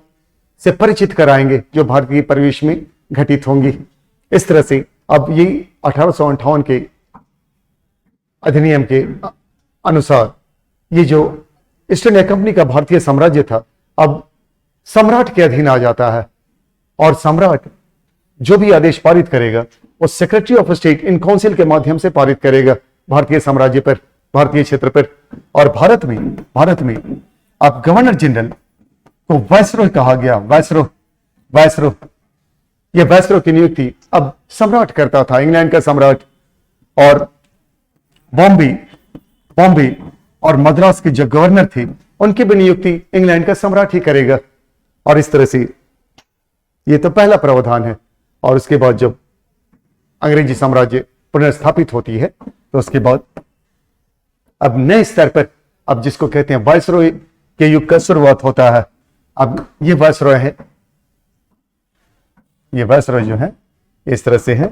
से परिचित कराएंगे जो भारतीय परिवेश में घटित होंगी। इस तरह से अब ये 1858 के अधिनियम के अनुसार ये जो ईस्ट इंडिया कंपनी का भारतीय साम्राज्य था अब सम्राट के अधीन आ जाता है, और सम्राट जो भी आदेश पारित करेगा वो secretary of state in council के माध्यम से पारित करेगा भारतीय साम्राज्य पर, भारतीय क्षेत्र पर। और भारत में अब गवर्नर जनरल को वायसरॉय कहा गया। वायसरॉय, यह वायसरॉय की नियुक्ति अब सम्राट करता था, इंग्लैंड का सम्राट। और बॉम्बे और मद्रास के जो गवर्नर थे उनकी भी नियुक्ति इंग्लैंड का सम्राट ही करेगा। और इस तरह से यह तो पहला प्रावधान है। और उसके बाद जब अंग्रेजी साम्राज्य पुनर्स्थापित होती है तो उसके बाद अब नए स्तर पर, अब जिसको कहते हैं वायसरॉय के युग का शुरुआत होता है। अब ये वायसरॉय है, ये वायसरॉय जो है इस तरह से है।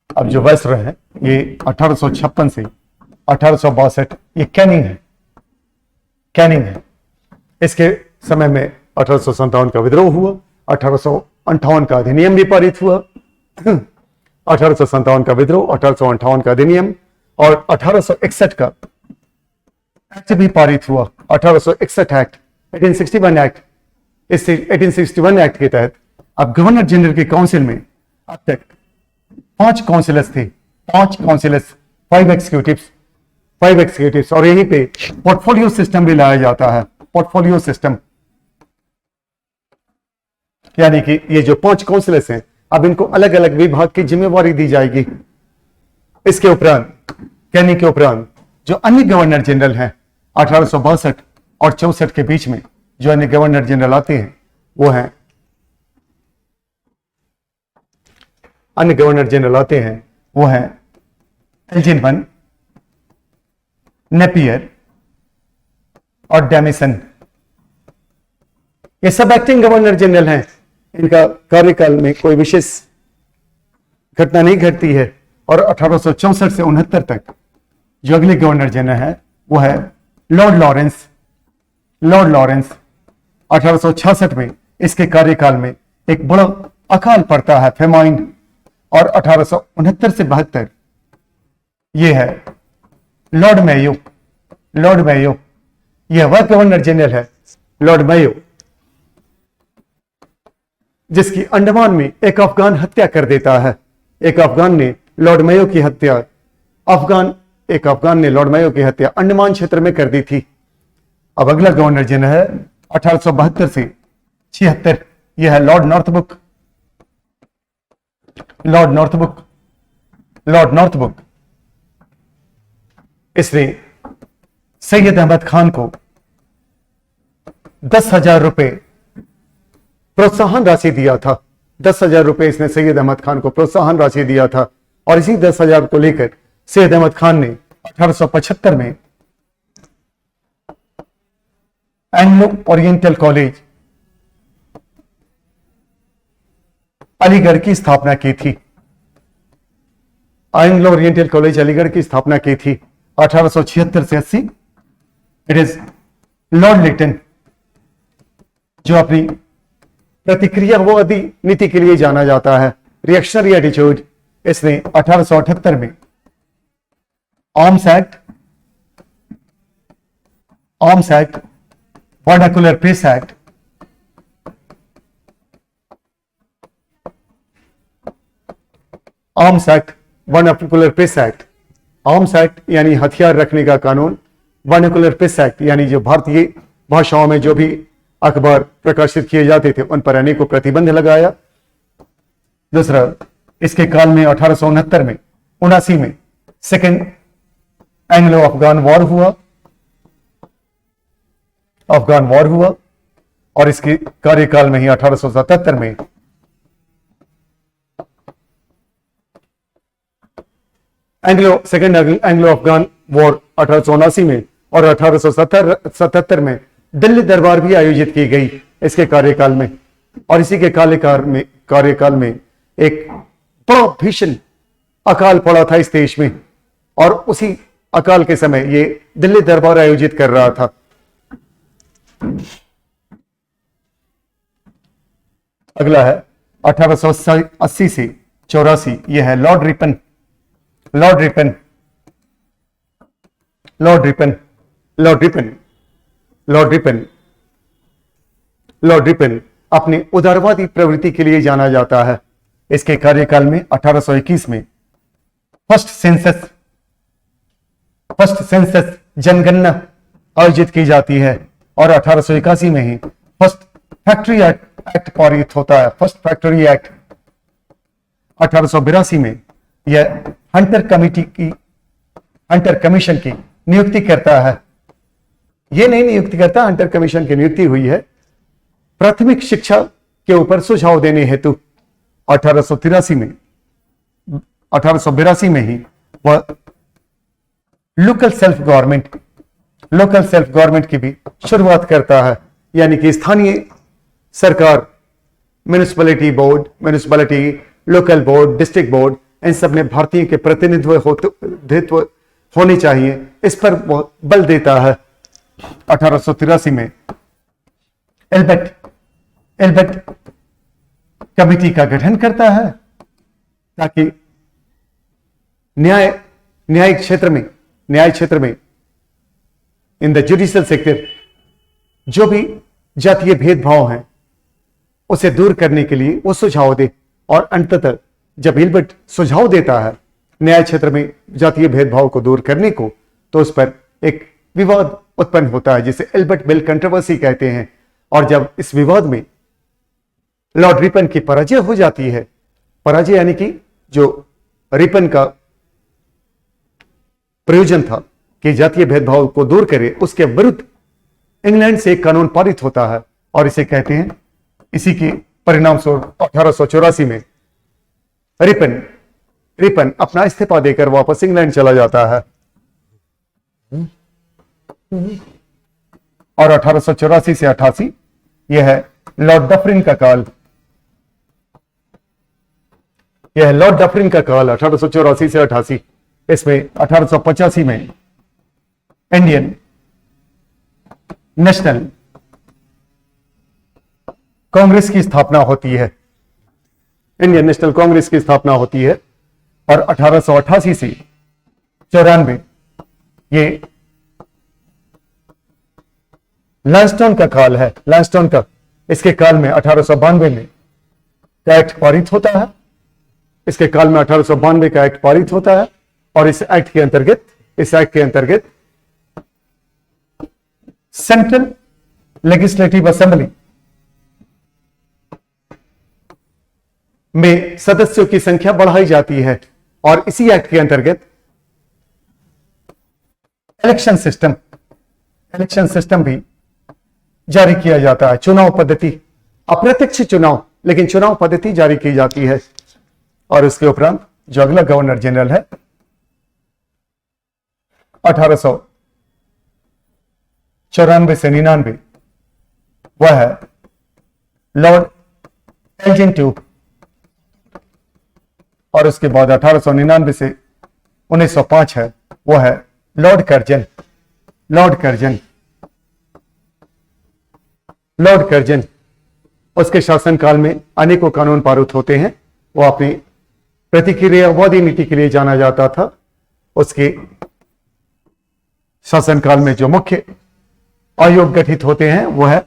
अब जो वायसरॉय है ये 1856 से 1862, ये कैनिंग है। इसके समय में 1857 का विद्रोह हुआ, 1858 का अधिनियम भी पारित हुआ। 1857 का विद्रोह, 1858 का अधिनियम और 1861 का एक्ट भी पारित हुआ। 1861 एक्ट, 1861 एक्ट। इस 1861 एक्ट के तहत अब गवर्नर जनरल के काउंसिल में अब तक 5 काउंसिलर्स थे, 5 एग्जीक्यूटिव्स, और यहीं पे पोर्टफोलियो सिस्टम भी लाया जाता है। पोर्टफोलियो सिस्टम यानी कि ये जो 5 काउंसिलर्स हैं अब इनको अलग अलग विभाग की जिम्मेवारी दी जाएगी। इसके उपरांत, कैनी के उपरांत जो अन्य गवर्नर जनरल हैं 1862 और 64 के बीच में जो अन्य गवर्नर जनरल आते हैं वो हैं, अन्य गवर्नर जनरल आते हैं वो हैं एल्जिनबर्ग, नेपियर और डेमिसन। ये सब एक्टिंग गवर्नर जनरल हैं। इनका कार्यकाल में कोई विशेष घटना नहीं घटती है। और 1864 से 69 तक जो अगले गवर्नर जनरल है वो है लॉर्ड लॉरेंस। 1866 में इसके कार्यकाल में एक बड़ा अकाल पड़ता है, फेमाइन। और 1869 से 72 ये है लॉर्ड मेयो। यह वह गवर्नर जनरल है, लॉर्ड मेयो, जिसकी अंडमान में एक अफगान हत्या कर देता है। एक अफगान ने लॉर्ड मेयो की हत्या अंडमान क्षेत्र में कर दी थी। अब अगला गवर्नर जनरल है 1872 से 76, यह है लॉर्ड नॉर्थबुक। इसने सैयद अहमद खान को 10,000 रुपए प्रोत्साहन राशि दिया था। 10,000 रुपए इसने सैयद अहमद खान को प्रोत्साहन राशि दिया था। और इसी 10,000 को लेकर सैयद अहमद खान ने 1875 में एंग्लो ओरिएंटल कॉलेज अलीगढ़ की स्थापना की थी। एंग्लो ओरिएंटल कॉलेज अलीगढ़ की स्थापना की थी 1876 से 80। इट इज लॉर्ड लिटन, जो अपनी प्रतिक्रियावादी नीति के लिए जाना जाता है, रिएक्शनरी एटीट्यूड। इसने 1878 में arms act, vernacular press act, arms act, vernacular press act, arms act यानी हथियार रखने का कानून, वर्नाकुलर प्रेस एक्ट यानी जो भारतीय भाषाओं में जो भी अखबार प्रकाशित किए जाते थे उन पर अनेकों प्रतिबंध लगाया। दूसरा, इसके काल में 1869 में 79 में सेकेंड एंग्लो अफगान वॉर हुआ और इसके कार्यकाल में ही 1877 में सेकेंड एंग्लो अफगान वॉर 1879 में और 1877 में दिल्ली दरबार भी आयोजित की गई इसके कार्यकाल में। और इसी के कार्यकाल में एक बड़ा भीषण अकाल पड़ा था इस देश में, और उसी अकाल के समय ये दिल्ली दरबार आयोजित कर रहा था। अगला है 1880 से 84, यह है लॉर्ड रिपन अपनी उदारवादी प्रवृत्ति के लिए जाना जाता है। इसके कार्यकाल में 1821 में फर्स्ट सेंसस जनगणना आयोजित की जाती है और 1881 में ही फर्स्ट फैक्ट्री एक्ट पारित होता है। फर्स्ट फैक्ट्री एक्ट 1882 में यह हंटर कमीशन की नियुक्ति करता है। यह नहीं नियुक्ति करता, हंटर कमीशन की नियुक्ति हुई है प्राथमिक शिक्षा के ऊपर सुझाव देने हेतु। 1882 में ही वह लोकल सेल्फ गवर्नमेंट की भी शुरुआत करता है, यानी कि स्थानीय सरकार, municipality, local board, district board, इन सब में भारतीय के प्रतिनिधित्व होने चाहिए, इस पर बहुत बल देता है। 1883 में एल्बर्ट कमिटी का गठन करता है ताकि न्याय क्षेत्र में इन द जुडिशियल सेक्टर जो भी जातीय भेदभाव हैं उसे दूर करने के लिए वो सुझाव दे। और अंततः जब एल्बर्ट सुझाव देता है न्याय क्षेत्र में जातीय भेदभाव को दूर करने को, तो उस पर एक विवाद उत्पन्न होता है जिसे एल्बर्ट बेल कंट्रोवर्सी कहते हैं। और जब इस विवाद में लॉर्ड रिपन की पराजय हो जाती है, पराजय यानी कि जो रिपन का प्रयोजन था कि जातीय भेदभाव को दूर करे, उसके विरुद्ध इंग्लैंड से एक कानून पारित होता है और इसे कहते हैं, इसी के परिणाम स्वरूप 1884 में रिपन अपना इस्तीफा देकर वापस इंग्लैंड चला जाता है। और 1884 से 88 यह है लॉर्ड डफरिन का काल। 1884 से 88। इसमें 1885 में इंडियन नेशनल कांग्रेस की स्थापना होती है। और 1888 से 94 ये लैंसडॉन का काल है। इसके काल में 1892 में एक्ट पारित होता है। और इस एक्ट के अंतर्गत सेंट्रल लेजिस्लेटिव असेंबली में सदस्यों की संख्या बढ़ाई जाती है और इसी एक्ट के अंतर्गत इलेक्शन सिस्टम भी जारी किया जाता है। चुनाव पद्धति, अप्रत्यक्ष चुनाव, लेकिन चुनाव पद्धति जारी की जाती है। और इसके उपरांत जो अगला गवर्नर जनरल है 1894 से 99 वह है लॉर्ड एल्जिन ट्यूब, और उसके बाद 1899 से 1905 है वो है लॉर्ड कर्जन। उसके शासनकाल में अनेकों कानून पारित होते हैं। वो अपनी प्रतिक्रियावादी नीति के लिए जाना जाता था। उसके शासनकाल में जो मुख्य आयोग गठित होते हैं वो है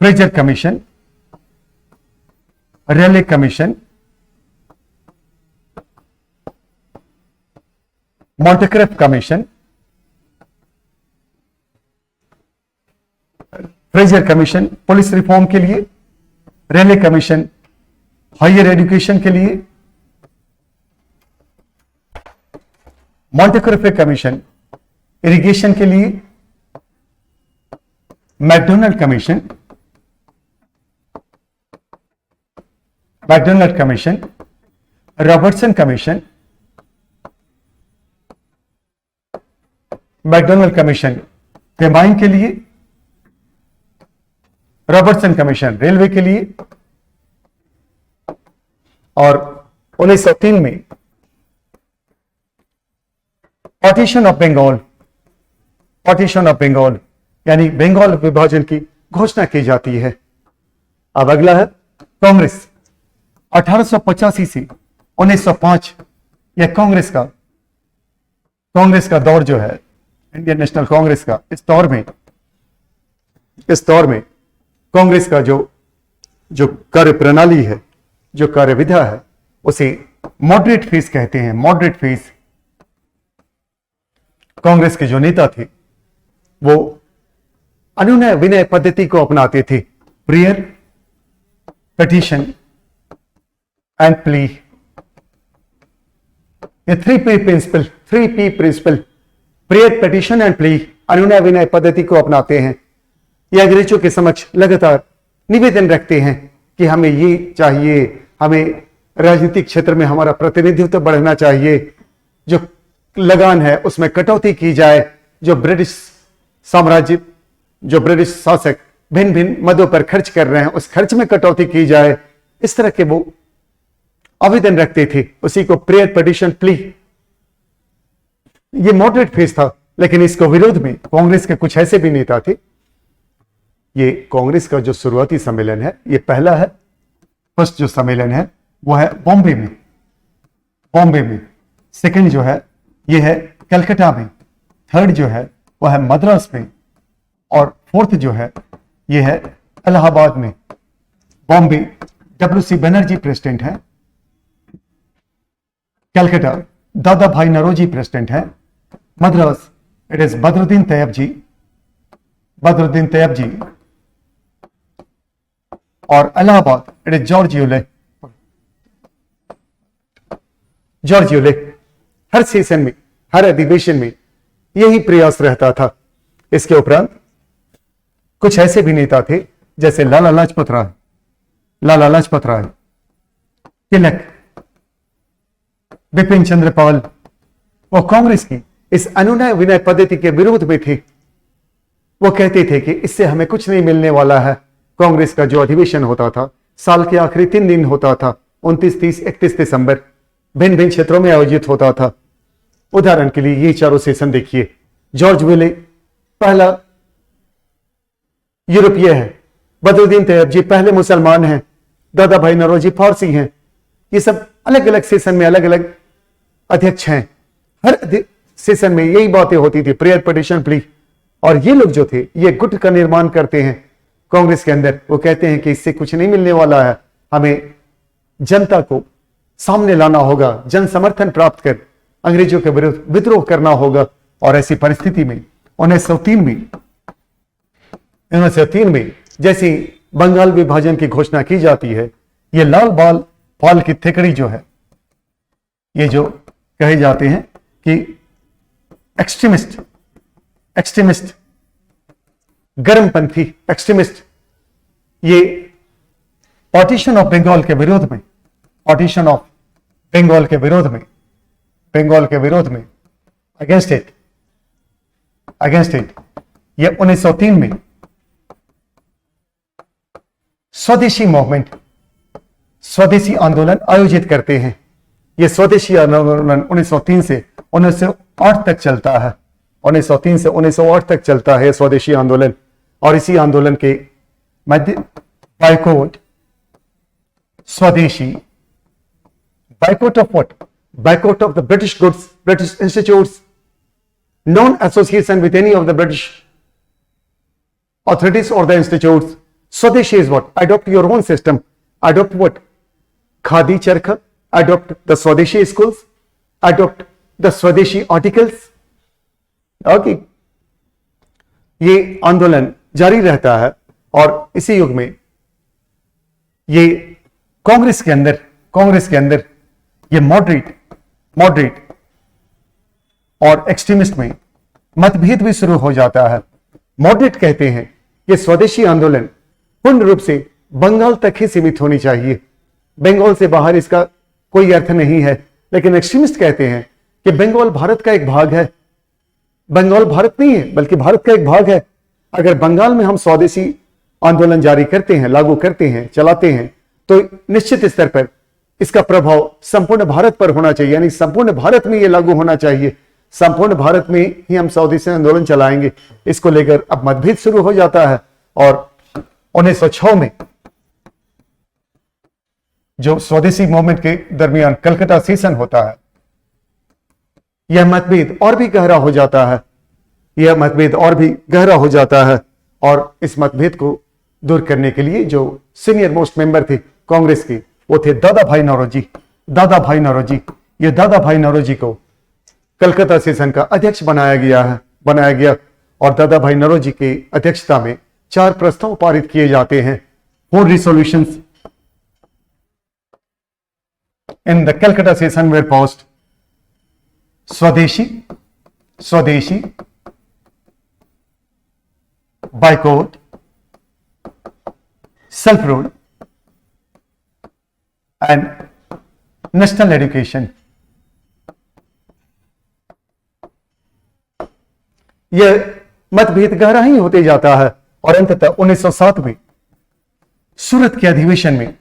Fraser commission, Raleigh commission, Moncrieff commission. Fraser commission police reform के लिए, रेले कमीशन हायर एजुकेशन के लिए, मॉन्टेक्रेफ्ट कमीशन इरिगेशन के लिए, MacDonnell commission, Robertson commission, MacDonnell commission famine के लिए, रॉबर्टसन कमीशन रेलवे के लिए, और 1903 में पार्टीशन ऑफ बंगाल यानी बंगाल विभाजन की घोषणा की जाती है। अब अगला है कांग्रेस। 1885 से 1905 यह कांग्रेस का दौर जो है, इंडियन नेशनल कांग्रेस का, इस दौर में कांग्रेस का जो कार्य प्रणाली है, जो कार्य विधा है, उसे मॉडरेट फेज कहते हैं। Moderate phase. कांग्रेस के जो नेता थे वो अनुनय विनय पद्धति को अपनाते थे। प्रेयर, पिटीशन एंड प्ली, ये 3P principle, prayer, petition and plea, अनुनय विनय पद्धति को अपनाते हैं। ये अंग्रेजों के समक्ष लगातार निवेदन रखते हैं कि हमें ये चाहिए, हमें राजनीतिक क्षेत्र में हमारा प्रतिनिधित्व बढ़ना चाहिए, जो लगान है उसमें कटौती की जाए, जो ब्रिटिश शासक भिन्न भिन्न मदों पर खर्च कर रहे हैं उस खर्च में कटौती की जाए, इस तरह के वो आवेदन रखते थे। उसी को प्रेयर, पिटीशन, प्ली, ये मॉडरेट फेज था। लेकिन इसको विरोध में कांग्रेस के कुछ ऐसे भी नेता थे। ये कांग्रेस का जो शुरुआती सम्मेलन है, ये पहला है, फर्स्ट जो सम्मेलन है वो है बॉम्बे में। सेकंड जो है ये है कलकत्ता में। थर्ड जो है वो है मद्रास में, और फोर्थ जो है ये है इलाहाबाद में। बॉम्बे WC बनर्जी प्रेसिडेंट है, कलकत्ता दादा भाई नौरोजी प्रेसिडेंट है, मद्रास इट इज बदरुद्दीन तैयब जी, और Allahabad it is George Yule. Her session में, हर अधिवेशन में यही प्रयास रहता था। इसके उपरांत कुछ ऐसे भी नेता थे जैसे लाला लाजपत राय, तिलक, बिपिन चंद्र पाल। वो कांग्रेस की इस अनुनय विनय पद्धति के विरोध में थे। वो कहते थे कि इससे हमें कुछ नहीं मिलने वाला है। कांग्रेस का जो अधिवेशन होता था साल के आखिरी 3 दिन होता था, 29, 30, 31 दिसंबर, भिन्न भिन्न क्षेत्रों में आयोजित होता था। उदाहरण के लिए ये चारों सेशन देखिए। जॉर्ज विले पहला यूरोपीय है, बदरुद्दीन तैयब जी पहले मुसलमान हैं, दादा भाई नौरोजी फारसी हैं। ये सब अलग अलग सेशन में अलग अलग अध्यक्ष हैं। हर सेशन में यही बातें होती थी, प्रेयर, पिटीशन, प्ली। और ये लोग जो थे ये गुट का निर्माण करते हैं कांग्रेस के अंदर। वो कहते हैं कि इससे कुछ नहीं मिलने वाला है, हमें जनता को सामने लाना होगा, जन समर्थन प्राप्त कर अंग्रेजों के विरुद्ध विद्रोह करना होगा। और ऐसी परिस्थिति में 1903 में जैसी बंगाल विभाजन की घोषणा की जाती है, ये लाल बाल पाल की थिकड़ी जो है, ये जो कहे जाते हैं कि एक्सट्रीमिस्ट, गर्मपंथी एक्सट्रीमिस्ट, ये पार्टीशन ऑफ बंगाल के विरोध में, पार्टीशन ऑफ बंगाल के विरोध में, बंगाल के विरोध में, अगेंस्ट इट ये 1903 में स्वदेशी मूवमेंट, स्वदेशी आंदोलन आयोजित करते हैं। यह स्वदेशी आंदोलन 1903 से 1908 तक चलता है, 1903 से 1908 तक चलता है स्वदेशी आंदोलन। और इसी आंदोलन के मध्य बाइकआउट, स्वदेशी, boycott of what? Boycott of the British goods, British institutes, non association with any of the British authorities or the institutes. Swadeshi is what? Adopt your own system. Adopt what? Khadi charkha. Adopt the Swadeshi schools. Adopt the Swadeshi articles. Okay. ये आंदोलन जारी रहता है और इसी युग में ये कांग्रेस के अंदर ये मॉडरेट और एक्सट्रीमिस्ट में मतभेद भी शुरू हो जाता है। मॉडरेट कहते हैं कि स्वदेशी आंदोलन पूर्ण रूप से बंगाल तक ही सीमित होनी चाहिए, बंगाल से बाहर इसका कोई अर्थ नहीं है। लेकिन एक्सट्रीमिस्ट कहते हैं कि बंगाल भारत का एक भाग है। बंगाल भारत नहीं है बल्कि भारत का एक भाग है। अगर बंगाल में हम स्वदेशी आंदोलन जारी करते हैं, लागू करते हैं, चलाते हैं, तो निश्चित स्तर पर इसका प्रभाव संपूर्ण भारत पर होना चाहिए, यानी संपूर्ण भारत में यह लागू होना चाहिए। संपूर्ण भारत में ही हम स्वदेशी आंदोलन चलाएंगे। इसको लेकर अब मतभेद शुरू हो जाता है और 1906 में जो स्वदेशी मूवमेंट के दरमियान कलकत्ता सेशन होता है, यह मतभेद और भी गहरा हो जाता है। और इस मतभेद को दूर करने के लिए जो सीनियर मोस्ट मेंबर थे कांग्रेस के, वो थे दादा भाई नौरोजी। ये दादा भाई नौरोजी को कलकत्ता सेशन का अध्यक्ष बनाया गया और दादा भाई नौरोजी की अध्यक्षता में 4 प्रस्ताव पारित किए जाते हैं। 4 resolutions in the Calcutta session were passed. स्वदेशी, boycott, self rule and national education. यह मतभेद गहरा ही होते जाता है और अंततः 1907 में सूरत के अधिवेशन में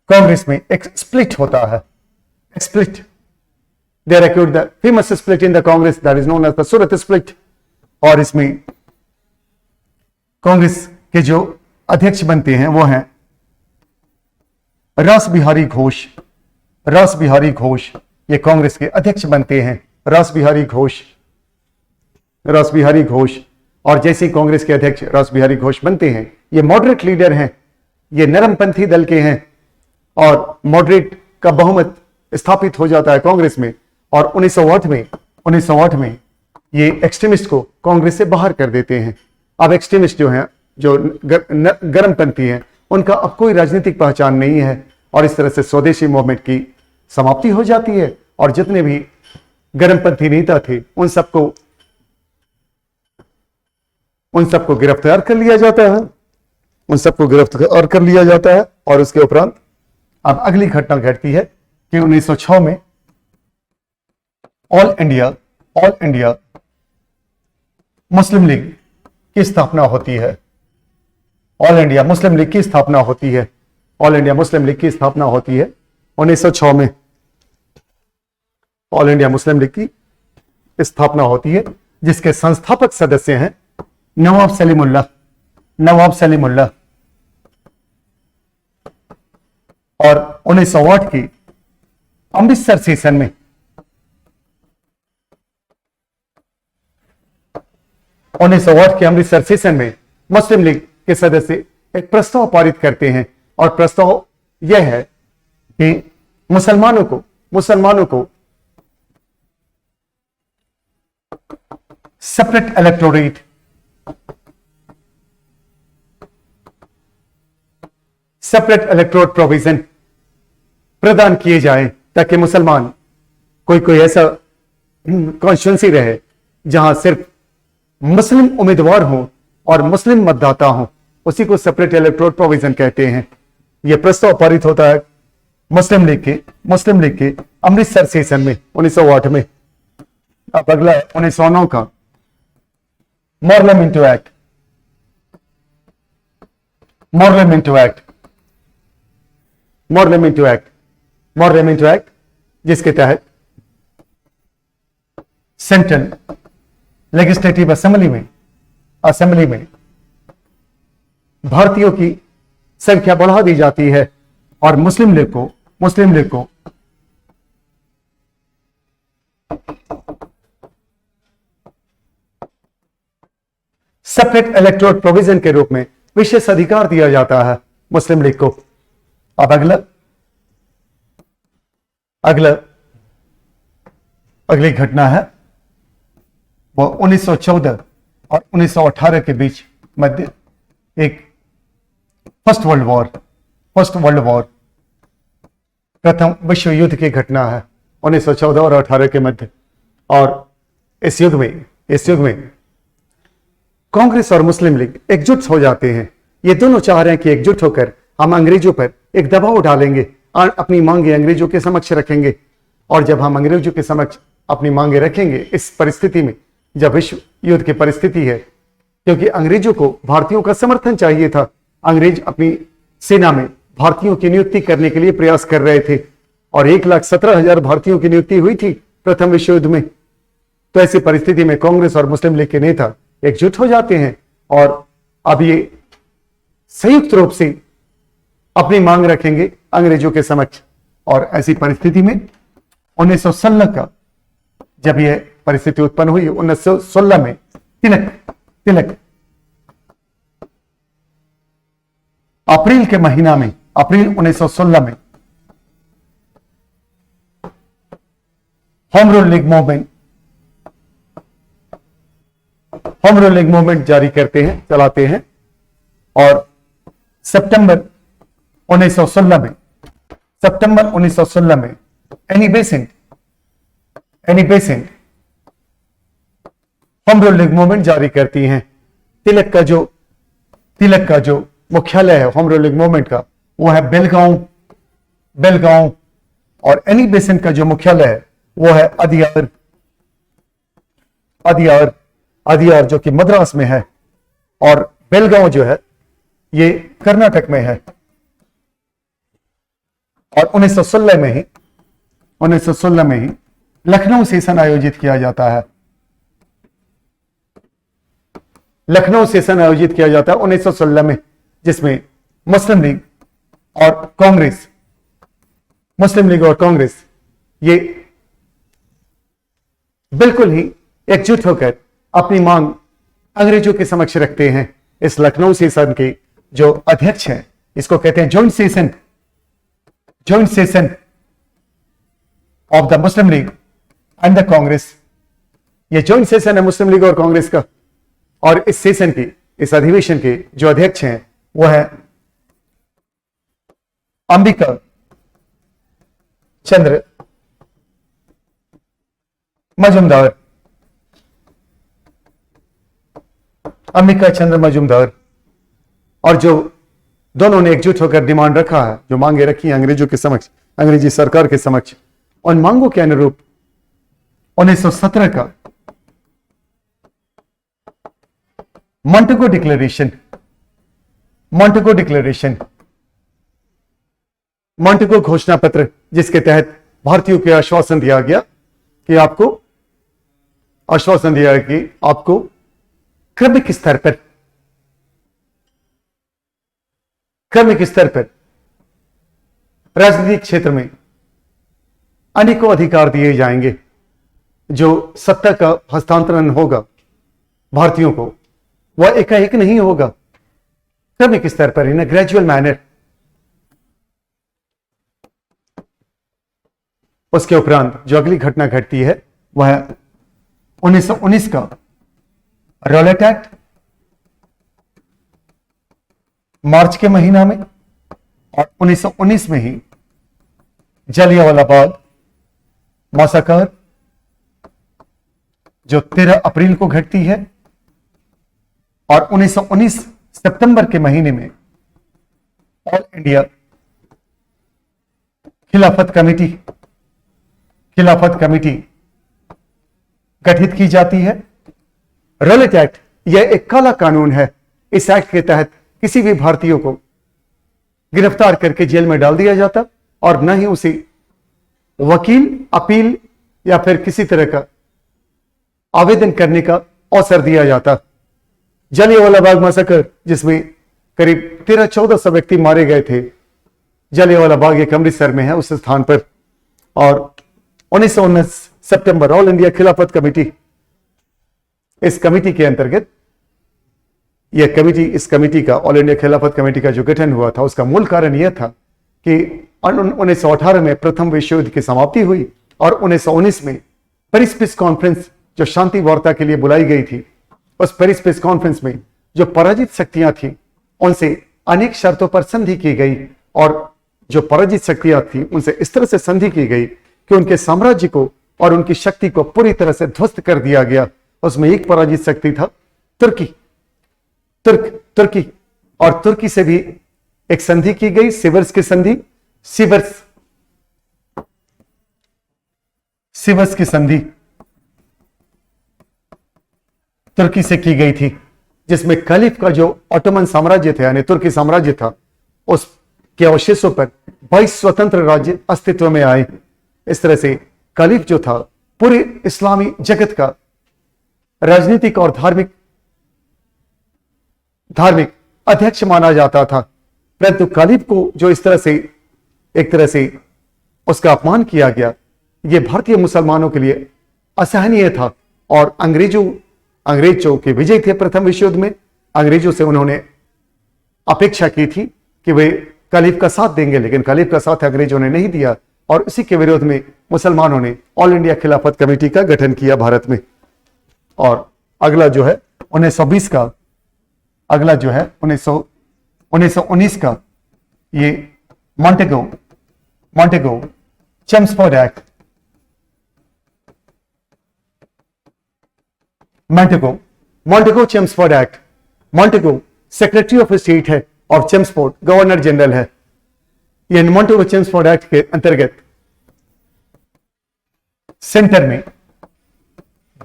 कांग्रेस में एक स्प्लिट होता है। Split, they accused the famous split in the Congress that is known as the Surat split। और इसमें कांग्रेस के जो अध्यक्ष बनते हैं वो हैं रास बिहारी घोष। ये कांग्रेस के अध्यक्ष बनते हैं, रास बिहारी घोष। और जैसे ही कांग्रेस के अध्यक्ष रास बिहारी घोष बनते हैं, ये मॉडरेट लीडर हैं, ये नरमपंथी दल के हैं और मॉडरेट का बहुमत स्थापित हो जाता है कांग्रेस में। और 1908 में ये एक्सट्रीमिस्ट को कांग्रेस से बाहर कर देते हैं। अब एक्सट्रीमिस्ट जो हैं, जो गर्मपंथी हैं, उनका अब कोई राजनीतिक पहचान नहीं है और इस तरह से स्वदेशी मूवमेंट की समाप्ति हो जाती है। और जितने भी गर्मपंथी नेता थे उन सबको गिरफ्तार कर लिया जाता है। और उसके उपरांत अब अगली घटना घटती है कि 1906 में ऑल इंडिया मुस्लिम लीग की स्थापना होती है। ऑल इंडिया मुस्लिम लीग की स्थापना होती है 1906 में। ऑल इंडिया मुस्लिम लीग की स्थापना होती है, जिसके संस्थापक सदस्य हैं नवाब सलीमुल्लाह। और 1908 की अमृतसर सेशन में मुस्लिम लीग के सदस्य एक प्रस्ताव पारित करते हैं और प्रस्ताव यह है कि मुसलमानों को सेपरेट इलेक्टोरेट प्रोविजन प्रदान किए जाए, ताकि मुसलमान कोई ऐसा कॉन्स्टिट्यूंसी रहे जहां सिर्फ मुस्लिम उम्मीदवार हों और मुस्लिम मतदाता हों। उसी को सेपरेट इलेक्टोरल प्रोविजन कहते हैं। यह प्रस्ताव पारित होता है मुस्लिम लीग के अमृतसर सेशन में 1908 में। अब अगला है 1909 का मॉर्लेमेंटो एक्ट। मॉर्लेमेंटो एक्ट जिसके तहत सेंट्रल लेजिस्लेटिव असेंबली में भारतीयों की संख्या बढ़ा दी जाती है और मुस्लिम लीग को सेपरेट इलेक्टोरल प्रोविजन के रूप में विशेष अधिकार दिया जाता है मुस्लिम लीग को। अब अगली घटना है वो 1914 और 1918 के बीच मध्य एक फर्स्ट वर्ल्ड वॉर प्रथम विश्व युद्ध की घटना है 1914 और 18 के मध्य। और इस युद्ध में कांग्रेस और मुस्लिम लीग एकजुट हो जाते हैं। ये दोनों चाह रहे हैं कि एकजुट होकर हम अंग्रेजों पर एक दबाव डालेंगे और अपनी मांगे अंग्रेजों के समक्ष रखेंगे। और जब हम अंग्रेजों के समक्ष अपनी मांगे रखेंगे इस परिस्थिति में, जब विश्व युद्ध की परिस्थिति है, क्योंकि अंग्रेजों को भारतीयों का समर्थन चाहिए था। अंग्रेज अपनी सेना में भारतीयों की नियुक्ति करने के लिए प्रयास कर रहे थे और 1,17,000 भारतीयों की नियुक्ति हुई थी प्रथम विश्व युद्ध में। तो ऐसी परिस्थिति में कांग्रेस और मुस्लिम लीग के नेता एकजुट हो जाते हैं और अब ये संयुक्त रूप से अपनी मांग रखेंगे अंग्रेजों के समक्ष। और ऐसी परिस्थिति में 1916 का जब यह परिस्थिति उत्पन्न हुई 1916 में तिलक अप्रैल के महीना में, अप्रैल 1916 में होम रूल लीग मूवमेंट जारी चलाते हैं और सितंबर 1916 में Annie Besant home rule league movement जारी करती हैं। तिलक का जो मुख्यालय है होम रूल लीग मूवमेंट का वो है बेलगांव और एनी बेसेंट का जो मुख्यालय है वो है अदियार जो कि मद्रास में है और बेलगांव जो है ये कर्नाटक में है। और 1916 में ही लखनऊ सेशन आयोजित किया जाता है। 1916 में, जिसमें मुस्लिम लीग और कांग्रेस ये बिल्कुल ही एकजुट होकर अपनी मांग अंग्रेजों के समक्ष रखते हैं। इस लखनऊ सेशन के जो अध्यक्ष हैं इसको कहते हैं joint session of the Muslim league and the Congress. ये जॉइंट सेशन है मुस्लिम लीग और कांग्रेस का। और इस अधिवेशन के जो अध्यक्ष हैं वो है अंबिका चंद्र मजूमदार। और जो दोनों ने एकजुट होकर डिमांड रखा है, जो मांगे रखी हैं अंग्रेजों के समक्ष, अंग्रेजी सरकार के समक्ष, उन मांगों के अनुरूप 1917 का मॉन्टेगो घोषणा पत्र, जिसके तहत भारतीयों को आश्वासन दिया गया कि आपको क्रमिक स्तर पर राजनीतिक क्षेत्र में अनेकों अधिकार दिए जाएंगे। जो सत्ता का हस्तांतरण होगा भारतीयों को वह एकाएक नहीं होगा, क्रमिक स्तर पर, इन ग्रेजुअल मैनर। उसके उपरांत जो अगली घटना घटती है वह 1919 का रॉलेट एक्ट, मार्च के महीना में। और 1919 में ही जलियांवाला बाग मैसाकर जो 13 अप्रैल को घटती है। और 1919 सितंबर के महीने में ऑल इंडिया खिलाफत कमेटी गठित की जाती है। रॉलेट एक्ट यह एक काला कानून है। इस एक्ट के तहत किसी भी भारतीय को गिरफ्तार करके जेल में डाल दिया जाता और न ही उसे वकील, अपील या फिर किसी तरह का आवेदन करने का अवसर दिया जाता। जलियांवाला बाग मैसेकर, जिसमें करीब 1300-1400 व्यक्ति मारे गए थे, जलियांवाला बाग एक अमृतसर में है, उस स्थान पर। और 1919 सितंबर ऑल इंडिया खिलाफत कमेटी, इस कमेटी के अंतर्गत इस कमेटी का, ऑल इंडिया खिलाफत कमेटी का जो गठन हुआ था, उसका मूल कारण यह था कि 1918 में प्रथम विश्व युद्ध की समाप्ति हुई और 1919 में पेरिस पीस कॉन्फ्रेंस जो शांति वार्ता के लिए बुलाई गई थी, उस पेरिस पीस कॉन्फ्रेंस में जो पराजित शक्तियां थी उनसे अनेक शर्तों पर संधि की गई और जो पराजित शक्तियां थी उनसे इस तरह से संधि की गई कि उनके साम्राज्य को और उनकी शक्ति को पूरी तरह से ध्वस्त कर दिया गया। उसमें एक पराजित शक्ति था तुर्की और तुर्की से भी एक संधि की गई, सिवर्स की संधि। सिवर्स की संधि तुर्की से की गई थी, जिसमें खलीफ का जो ऑटोमन साम्राज्य था यानी तुर्की साम्राज्य था, उसके अवशेषों पर 22 स्वतंत्र राज्य अस्तित्व में आए। इस तरह से खलीफ जो था पूरे इस्लामी जगत का राजनीतिक और धार्मिक अध्यक्ष माना जाता था। परंतु खलीफ को जो इस तरह से एक तरह से उसका अपमान किया गया, यह भारतीय मुसलमानों के लिए असहनीय था। और अंग्रेज जो के विजय थे प्रथम विश्व युद्ध में, अंग्रेजों से उन्होंने अपेक्षा की थी कि वे खलीफ का साथ देंगे, लेकिन खलीफ का साथ अंग्रेजों ने नहीं दिया और इसी के विरोध में मुसलमानों ने ऑल इंडिया खिलाफत कमेटी का गठन किया भारत में। और अगला जो है 1920 का, अगला जो है 1919 का, ये मॉन्टेगो Chelmsford act, मॉन्टेगो Chelmsford act. मॉन्टेगो secretary of state है और चेम्सफोर्ड गवर्नर जनरल है। यह मॉन्टेगो चेम्सफोर्ड एक्ट के अंतर्गत सेंटर में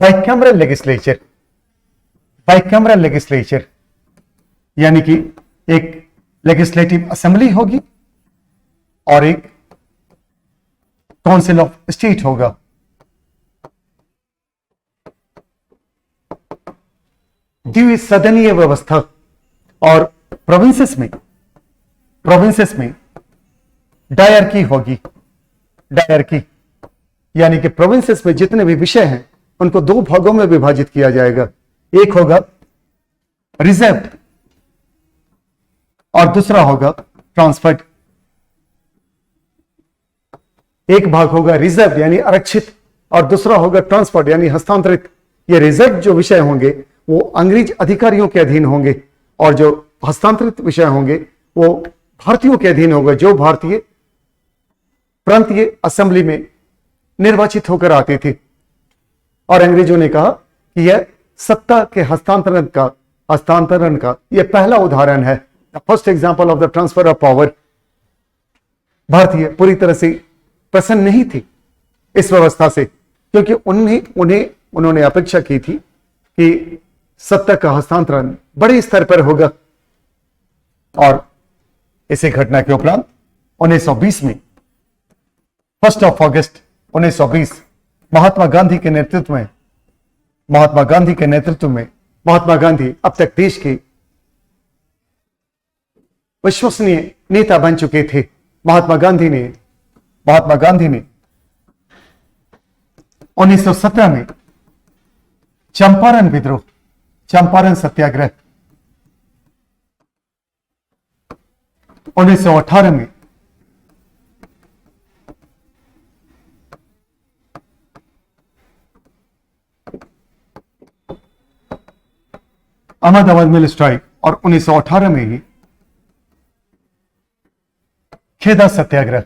बाइकैमरल लेजिस्लेचर यानी कि एक लेजिस्लेटिव असेंबली होगी और एक काउंसिल ऑफ स्टेट होगा। द्विसदनीय व्यवस्था और प्रोविंसेस में डायरकी होगी। डायरकी यानी कि प्रोविंसेस में जितने भी विषय हैं उनको दो भागों में विभाजित किया जाएगा। एक होगा रिजर्व्ड और दूसरा होगा ट्रांसफर्ड। एक भाग होगा रिजर्व यानी आरक्षित और दूसरा होगा ट्रांसफर्ड यानी हस्तांतरित। ये रिजर्व जो विषय होंगे वो अंग्रेज अधिकारियों के अधीन होंगे और जो हस्तांतरित विषय होंगे वो भारतीयों के अधीन होंगे, जो भारतीय प्रांतीय असेंबली में निर्वाचित होकर आते थे। और अंग्रेजों ने कहा कि यह सत्ता के हस्तांतरण का यह पहला उदाहरण है, first example of the transfer of power. भारतीय पूरी तरह से प्रसन्न नहीं थी इस व्यवस्था से, क्योंकि उन्होंने अपेक्षा की थी कि सत्ता का हस्तांतरण बड़े स्तर पर होगा। और इसी घटना के उपरांत 1920 में 1 अगस्त 1920 महात्मा गांधी के नेतृत्व में महात्मा गांधी अब तक देश के विश्वसनीय नेता बन चुके थे। महात्मा गांधी ने 1917 में चंपारण विद्रोह, चंपारण सत्याग्रह, 1918 में अहमदाबाद मिल स्ट्राइक और 1918 में ही खेदा सत्याग्रह।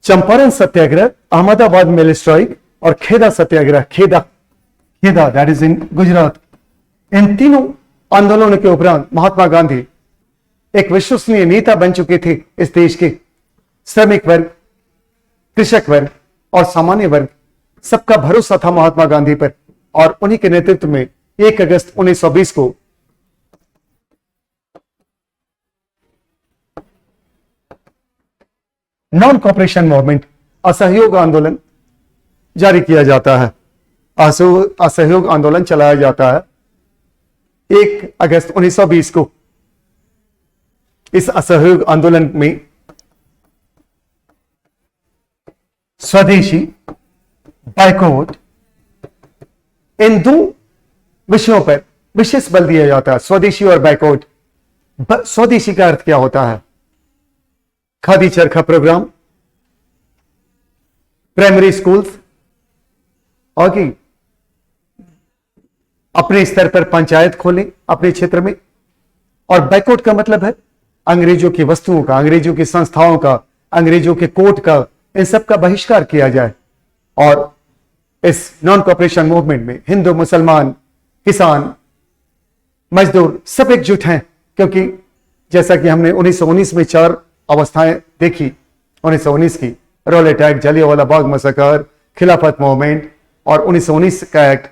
चंपारण सत्याग्रह, अहमदाबाद मिल स्ट्राइक और खेदा सत्याग्रह, खेदा दैट इज इन गुजरात। इन तीनों आंदोलनों के उपरांत महात्मा गांधी एक विश्वसनीय नेता बन चुके थे इस देश के। श्रमिक वर्ग, कृषक वर्ग और सामान्य वर्ग, सबका भरोसा था महात्मा गांधी पर, और उन्हीं के नेतृत्व में 1 अगस्त 1920 को नॉन कॉपरेशन मूवमेंट, असहयोग आंदोलन जारी किया जाता है, असहयोग आंदोलन चलाया जाता है 1 अगस्त 1920 को। इस असहयोग आंदोलन में स्वदेशी, बायकॉट, इन 2 विषयों पर विशेष बल दिया जाता है। स्वदेशी और बायकॉट। स्वदेशी का अर्थ क्या होता है? खादी चरखा प्रोग्राम, प्राइमरी स्कूल्स, और कि अपने स्तर पर पंचायत खोलें अपने क्षेत्र में। और बायकॉट का मतलब है अंग्रेजों की वस्तुओं का, अंग्रेजों की संस्थाओं का, अंग्रेजों के कोर्ट का, इन सब का बहिष्कार किया जाए। और इस नॉन कॉपरेशन मूवमेंट में हिंदू, मुसलमान, किसान, मजदूर सब एकजुट हैं, क्योंकि जैसा कि हमने 1919 में 4 अवस्थाएं देखी, 1919 की रोल अटैक, जलियांवाला बाग मसकर, खिलाफत मूवमेंट और 1919 का एक्ट,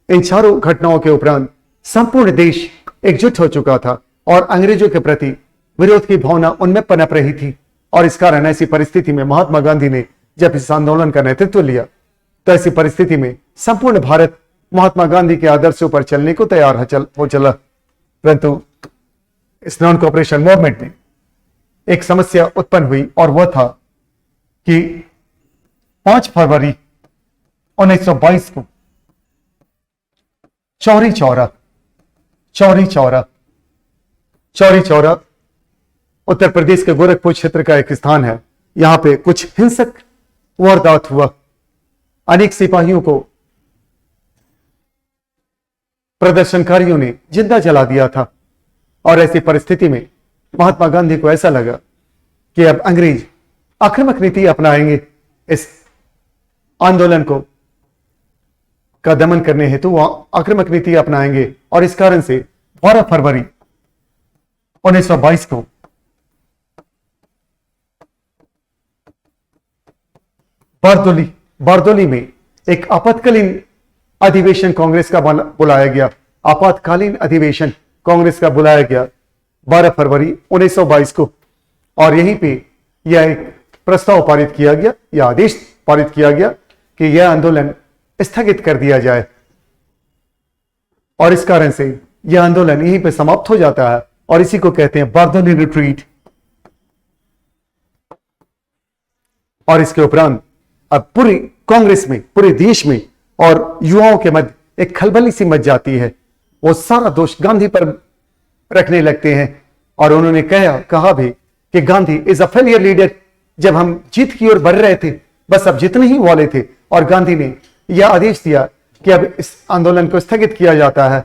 इन चारों घटनाओं के उपरांत संपूर्ण देश एकजुट हो चुका था और अंग्रेजों के प्रति विरोध की भावना उनमें पनप रही थी। और इस कारण ऐसी परिस्थिति में महात्मा गांधी ने जब इस आंदोलन का नेतृत्व लिया, तो ऐसी परिस्थिति में संपूर्ण भारत महात्मा गांधी के आदर्शों पर चलने को तैयार हो चला। परंतु इस नॉन कॉपरेशन मूवमेंट में एक समस्या उत्पन्न हुई, और वह था कि 5 फरवरी 1922 को चौरी चौरा उत्तर प्रदेश के गोरखपुर क्षेत्र का एक स्थान है। यहां पे कुछ हिंसक वारदात हुआ, अनेक सिपाहियों को प्रदर्शनकारियों ने जिंदा जला दिया था। और ऐसी परिस्थिति में महात्मा गांधी को ऐसा लगा कि अब अंग्रेज आक्रामक नीति अपनाएंगे, इस आंदोलन को का दमन करने हेतु वो आक्रामक नीति अपनाएंगे। और इस कारण से 12 फरवरी 1922 को बारदोली में एक आपातकालीन अधिवेशन कांग्रेस का बुलाया गया। आपातकालीन अधिवेशन कांग्रेस का बुलाया गया 12 फरवरी 1922 को। और यहीं पे यह एक प्रस्ताव पारित किया गया, यह आदेश पारित किया गया कि यह आंदोलन स्थगित कर दिया जाए। और इस कारण से यह आंदोलन यहीं पे समाप्त हो जाता है, और इसी को कहते हैं बारदोली रिट्रीट। और इसके उपरांत अब पूरी कांग्रेस में, पूरे देश में और युवाओं के मध्य एक खलबली सी मच जाती है। वो सारा दोष गांधी पर रखने लगते हैं, और उन्होंने कहा भी कि Gandhi is a failure leader. जब हम जीत की ओर बढ़ रहे थे, बस अब जीतने ही वाले थे, और गांधी ने यह आदेश दिया कि अब इस आंदोलन को स्थगित किया जाता है।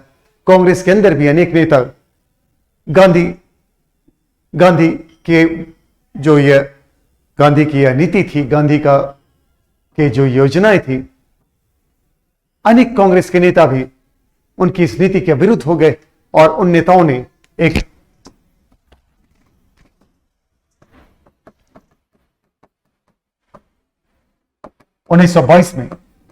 कांग्रेस के अंदर भी अनेक नेता गांधी के जो यह गांधी की यह नीति थी, गांधी का के जो योजनाएं थी, अनेक कांग्रेस के नेता भी उनकी इस नीति के विरुद्ध हो गए। और उन नेताओं ने एक 1922 में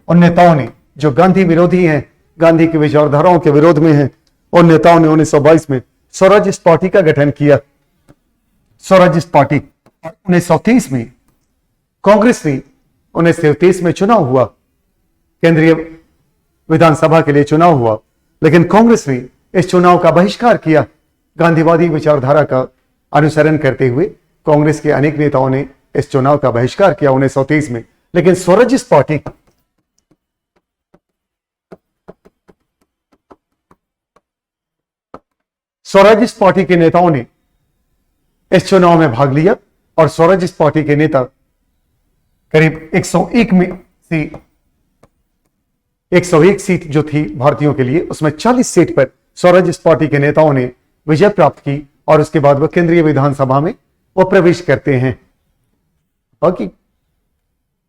उन नेताओं ने, जो गांधी विरोधी हैं, गांधी की विचारधाराओं के विरोध में हैं, उन नेताओं ने 1922 में स्वराज्यिस्ट पार्टी का गठन किया, स्वराज्यिस्ट पार्टी। 1923 में कांग्रेस ने 1923 में चुनाव हुआ, केंद्रीय विधानसभा के लिए चुनाव हुआ, लेकिन कांग्रेस ने इस चुनाव का बहिष्कार किया। गांधीवादी विचारधारा का अनुसरण करते हुए कांग्रेस के अनेक नेताओं ने इस चुनाव का बहिष्कार किया 1923 में। लेकिन स्वराज्यिस्ट पार्टी के नेताओं ने इस चुनाव में भाग लिया, और स्वराज्यिस्ट पार्टी के नेता करीब 101 में से 101 सीट जो थी भारतीयों के लिए, उसमें 40 सीट पर स्वराज्यिस्ट पार्टी के नेताओं ने विजय प्राप्त की, और उसके बाद वह केंद्रीय विधानसभा में वो प्रवेश करते हैं। बाकी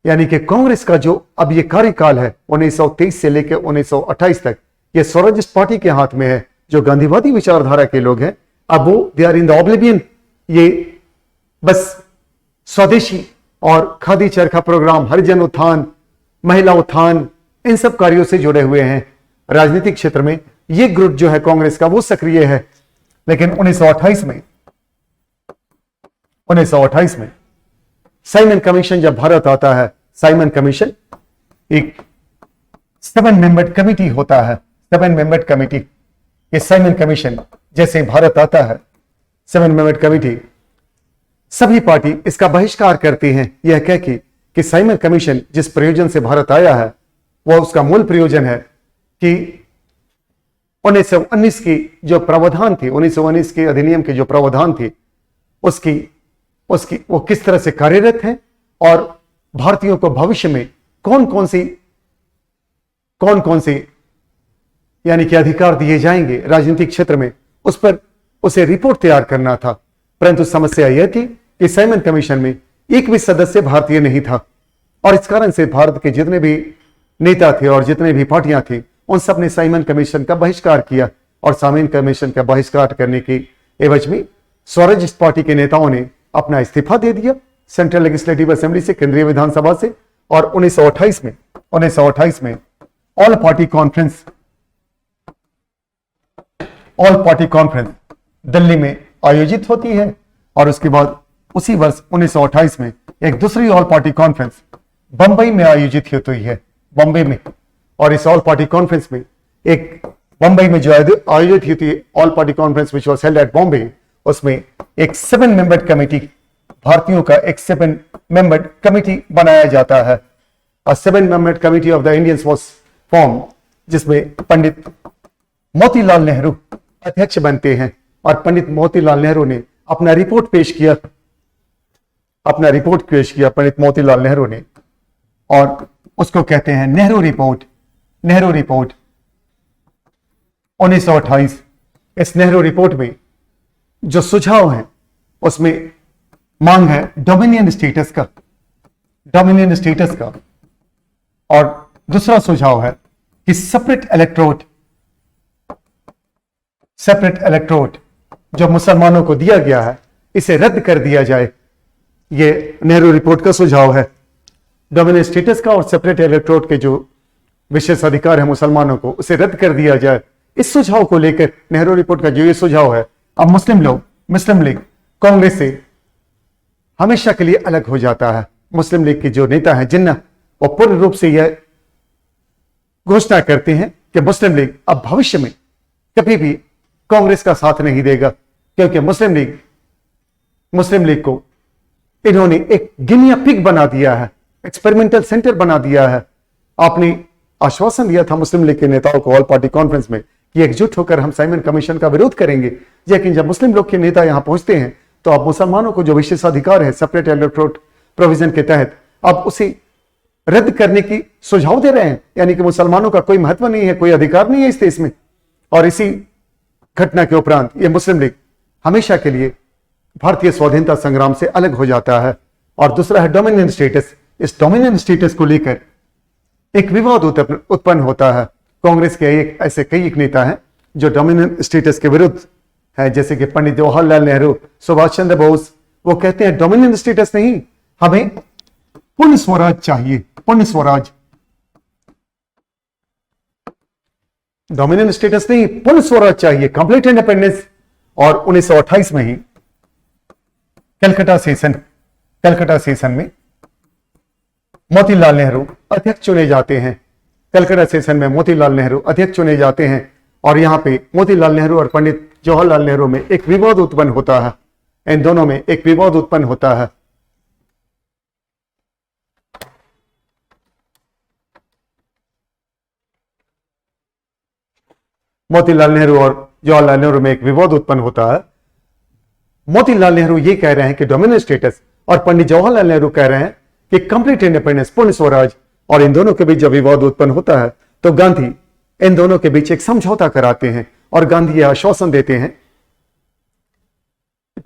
यानी कि कांग्रेस का जो अब ये कार्यकाल है 1923 से लेकर 1928 तक, ये स्वराज्यिस्ट पार्टी के हाथ में है। जो गांधीवादी विचारधारा के लोग हैं अब वो they are in the oblivion, ये बस स्वदेशी और खादी चरखा प्रोग्राम, हरिजन उत्थान, महिला उत्थान, इन सब कार्यों से जुड़े हुए हैं। राजनीतिक क्षेत्र में ये ग्रुप जो है कांग्रेस का वो सक्रिय है। लेकिन 1928 में साइमन कमीशन जब भारत आता है, साइमन कमीशन एक 7 मेंबर कमिटी होता है, 7 मेंबर कमिटी। ये साइमन कमीशन जैसे भारत आता है, 7 मेंबर कमिटी, सभी पार्टी इसका बहिष्कार करती हैं, यह कह के कि साइमन कमीशन जिस प्रयोजन से भारत आया है वह उसका मूल प्रयोजन है कि 1919 की जो प्रावधान थी, 1919 के अधिनियम के जो प्रावधान थे उसकी वो किस तरह से कार्यरत है और भारतीयों को भविष्य में कौन कौन से यानी कि अधिकार दिए जाएंगे राजनीतिक क्षेत्र में, उस पर उसे रिपोर्ट तैयार करना था। परंतु समस्या यह थी कि साइमन कमीशन में एक भी सदस्य भारतीय नहीं था और इस कारण से भारत के जितने भी नेता थे और जितने भी पार्टियां थी उन सब ने साइमन कमीशन का बहिष्कार किया। और साइमन कमीशन का बहिष्कार करने की एवज में स्वराज पार्टी के नेताओं ने अपना इस्तीफा दे दिया सेंट्रल लेजिस्लेटिव असेंबली से, केंद्रीय विधानसभा से। और 1928 में ऑल पार्टी कॉन्फ्रेंस दिल्ली में आयोजित होती है और उसके बाद उसी वर्ष 1928 में एक दूसरी ऑल पार्टी कॉन्फ्रेंस बंबई में आयोजित होती है, बॉम्बे में। और इस ऑल पार्टी कॉन्फ्रेंस में एक बंबई में जो आयोजित होती है all party conference which was held at Bombay, उसमें एक 7 मेंबर कमेटी, भारतीयों का एक 7 मेंबर कमेटी बनाया जाता है। और 7 member committee of the Indians was form, जिसमें पंडित मोतीलाल नेहरू अध्यक्ष बनते हैं। और पंडित मोतीलाल नेहरू ने अपना रिपोर्ट पेश किया पंडित मोतीलाल नेहरू ने, और उसको कहते हैं नेहरू रिपोर्ट 1928। इस नेहरू रिपोर्ट में जो सुझाव है उसमें मांग है डोमिनियन स्टेटस का, और दूसरा सुझाव है कि सेपरेट इलेक्टोरेट जो मुसलमानों को दिया गया है इसे रद्द कर दिया जाए। यह नेहरू रिपोर्ट का सुझाव है, डोमिनियन स्टेटस का और सेपरेट इलेक्टोरेट के जो विशेष अधिकार है मुसलमानों को उसे रद्द कर दिया जाए। इस सुझाव को लेकर नेहरू रिपोर्ट का जो ये सुझाव है, अब मुस्लिम लीग कांग्रेस से हमेशा के लिए अलग हो जाता है। मुस्लिम लीग के जो नेता हैं जिन्ना, वो पूर्ण रूप से यह घोषणा करते हैं कि मुस्लिम लीग अब भविष्य में कभी भी कांग्रेस का साथ नहीं देगा, क्योंकि मुस्लिम लीग को इन्होंने एक गिनिया पिग बना दिया है, एक्सपेरिमेंटल सेंटर बना दिया है। आपने आश्वासन दिया था मुस्लिम लीग के नेताओं को ऑल पार्टी कॉन्फ्रेंस में कि एकजुट होकर हम साइमन कमीशन का विरोध करेंगे, लेकिन जब मुस्लिम लीग के नेता यहां पहुंचते हैं तो अब मुसलमानों को जो विशेषाधिकार है सेपरेट इलेक्टोरेट प्रोविजन के तहत, अब उसे रद्द करने की सुझाव दे रहे हैं। यानी कि मुसलमानों का कोई महत्व नहीं है, कोई अधिकार नहीं है इस देश में। और इसी घटना के उपरांत ये मुस्लिम लीग हमेशा के लिए भारतीय स्वाधीनता संग्राम से अलग हो जाता है। और दूसरा है डोमिनियन स्टेटस। इस डोमिनियन स्टेटस को लेकर एक विवाद उत्पन्न होता है। कांग्रेस के ऐसे कई नेता हैं जो डोमिनियन स्टेटस के विरुद्ध है, जैसे कि पंडित जवाहरलाल नेहरू, सुभाष चंद्र बोस। वो कहते हैं डोमिनियन स्टेटस नहीं, हमें पूर्ण स्वराज चाहिए, पूर्ण स्वराज। डोमिनियन स्टेटस नहीं, पूर्ण स्वराज चाहिए, कंप्लीट इंडिपेंडेंस। और 1928 में ही कलकत्ता सेशन में मोतीलाल नेहरू अध्यक्ष चुने जाते हैं। कलकत्ता सेशन में मोतीलाल नेहरू अध्यक्ष चुने जाते हैं और यहां पे मोतीलाल नेहरू और पंडित जवाहरलाल नेहरू में एक विवाद उत्पन्न होता है। इन दोनों में एक विवाद उत्पन्न होता है। मोतीलाल नेहरू और जवाहरलाल नेहरू में एक विवाद उत्पन्न होता है। मोतीलाल नेहरू ये कह रहे हैं कि डोमिनियन स्टेटस, और पंडित जवाहरलाल नेहरू कह रहे हैं कि कंप्लीट इंडिपेंडेंस, पूर्ण स्वराज। और इन दोनों के बीच जब विवाद उत्पन्न होता है तो गांधी इन दोनों के बीच एक समझौता कराते हैं और गांधी यह आश्वासन देते हैं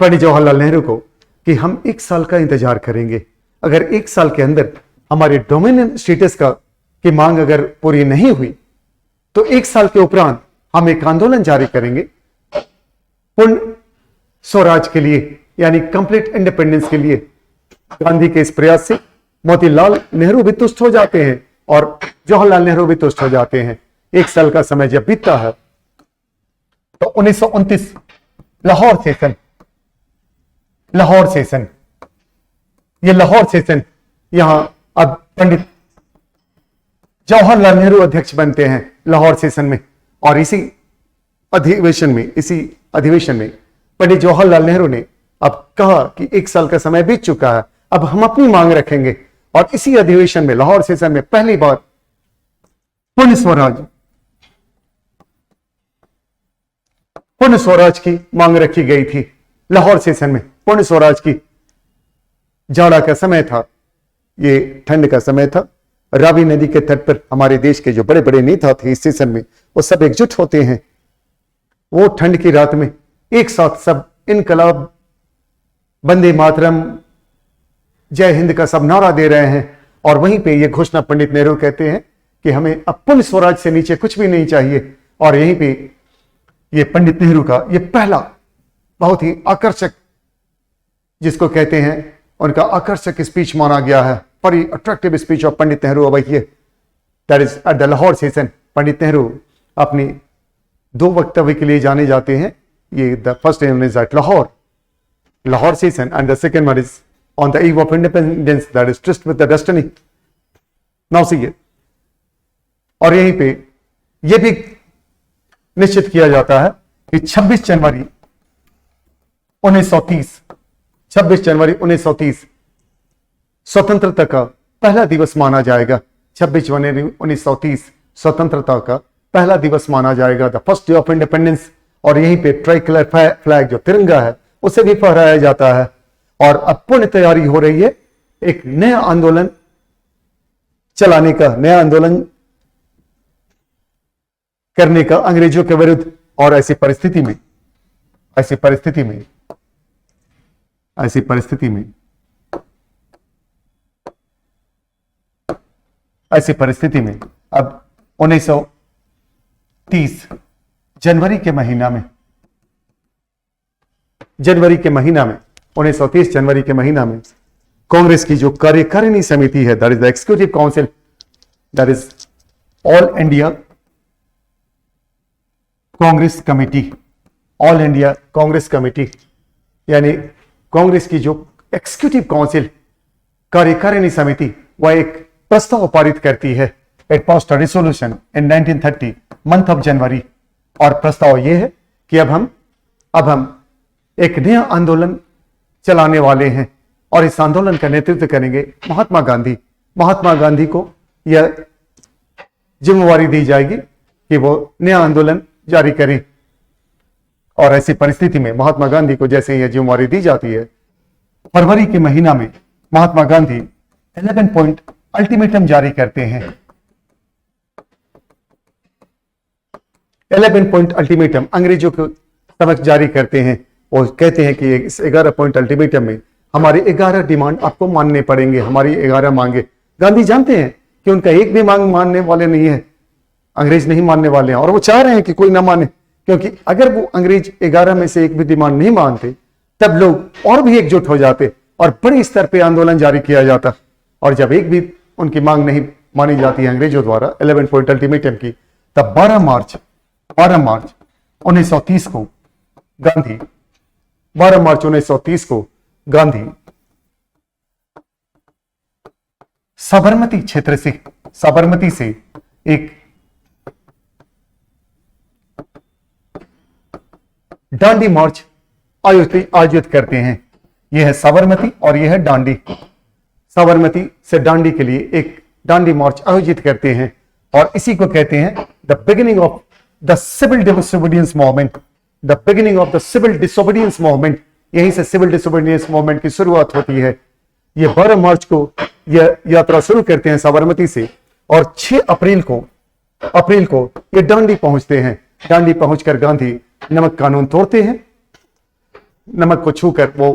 पंडित जवाहरलाल नेहरू को कि हम 1 साल का इंतजार करेंगे। अगर 1 साल के अंदर हमारे डोमिनियन स्टेटस की मांग अगर पूरी नहीं हुई तो 1 साल के उपरांत हम एक आंदोलन जारी करेंगे, पूर्ण स्वराज के लिए यानी कंप्लीट इंडिपेंडेंस के लिए गांधी के इस प्रयास से मोतीलाल नेहरू भी तुष्ट हो जाते हैं और जवाहरलाल नेहरू भी तुष्ट हो जाते हैं। एक साल का समय जब बीतता है तो 1929 लाहौर सेशन, ये लाहौर सेशन, यहां अब पंडित जवाहरलाल नेहरू अध्यक्ष बनते हैं लाहौर सेशन में। और इसी अधिवेशन में पंडित जवाहरलाल नेहरू ने अब कहा कि एक साल का समय बीत चुका है, अब हम अपनी मांग रखेंगे। और इसी अधिवेशन में, लाहौर सेशन में, पहली बार पूर्ण स्वराज की मांग रखी गई थी। लाहौर सेशन में पूर्ण स्वराज की, जाड़ा का समय था, ये ठंड का समय था। रावी नदी के तट पर हमारे देश के जो बड़े बड़े नेता थे इस सेशन में, वो सब एकजुट होते हैं। वो ठंड की रात में एक साथ सब इनकलाब, वंदे मातरम, जय हिंद का सब नारा दे रहे हैं। और वहीं पे ये घोषणा पंडित नेहरू कहते हैं कि हमें अब पूर्ण स्वराज से नीचे कुछ भी नहीं चाहिए। और यहीं पे ये पंडित नेहरू का ये पहला बहुत ही आकर्षक, जिसको कहते हैं उनका आकर्षक स्पीच माना गया है, very attractive speech of Pandit Nehru. अब ये that is at the Lahore session. Pandit Nehru अपनी 2 वक्तव्य के लिए जाने जाते हैं। ये the first one is at Lahore session and the second one is on the eve of independence, that is trust with the destiny. Now see it. और यहीं पे यह भी निश्चित किया जाता है कि 26 जनवरी 1930 स्वतंत्रता का पहला दिवस माना जाएगा। 26 जनवरी 1930 स्वतंत्रता का पहला दिवस माना जाएगा, the first day of independence. और यहीं पे ट्राई कलर फ्लैग जो तिरंगा है उसे भी फहराया जाता है। और अब पूर्ण तैयारी हो रही है एक नया आंदोलन चलाने का, नया आंदोलन करने का अंग्रेजों के विरुद्ध। और ऐसी परिस्थिति में अब 1930 जनवरी के महीना में 1930 जनवरी के महीना में कांग्रेस की जो कार्यकारिणी समिति है, that is the executive council, that is all India Congress committee, यानी कांग्रेस की जो एग्जीक्यूटिव काउंसिल, कार्यकारिणी समिति, वह एक प्रस्ताव पारित करती है। It passed a resolution in 1930 month of January. और प्रस्ताव यह है कि अब हम एक नया आंदोलन चलाने वाले हैं और इस आंदोलन का नेतृत्व करेंगे महात्मा गांधी। महात्मा गांधी को यह जिम्मेवारी दी जाएगी कि वो नया आंदोलन जारी करें। और ऐसी परिस्थिति में महात्मा गांधी को जैसे यह जिम्मेवारी दी जाती है, फरवरी के महीना में महात्मा गांधी 11 पॉइंट अल्टीमेटम जारी करते हैं। 11 पॉइंट अल्टीमेटम अंग्रेजों को समक्ष जारी करते हैं और कहते हैं कि इस 11 पॉइंट अल्टीमेटम में हमारे 11 डिमांड आपको मानने पड़ेंगे, हमारी 11 मांगे। गांधी जानते हैं कि उनका एक भी मांग मानने वाले नहीं है, अंग्रेज नहीं मानने वाले हैं। और वो चाह रहे हैं कि कोई ना माने, क्योंकि अगर वो अंग्रेज 11 में से एक भी डिमांड नहीं मानते तब लोग और भी एकजुट हो जाते और बड़े स्तर पे आंदोलन जारी किया जाता। और जब एक भी उनकी मांग नहीं मानी जाती है अंग्रेजों द्वारा 11 पॉइंट अल्टीमेटम की, तब 12 मार्च 1930 को गांधी साबरमती से एक डांडी मार्च आयोजित करते हैं। यह है साबरमती और यह है डांडी। साबरमती से डांडी के लिए एक डांडी मार्च आयोजित करते हैं और इसी को कहते हैं the beginning of the civil disobedience movement. The beginning of the civil disobedience movement, यहीं से सिविल डिसोबीडियंस मूवमेंट की शुरुआत होती है। ये 12 मार्च को यह यात्रा शुरू करते हैं साबरमती से और 6 अप्रैल को ये डांडी पहुंचते हैं। डांडी पहुंचकर गांधी नमक कानून तोड़ते हैं। नमक को छूकर वो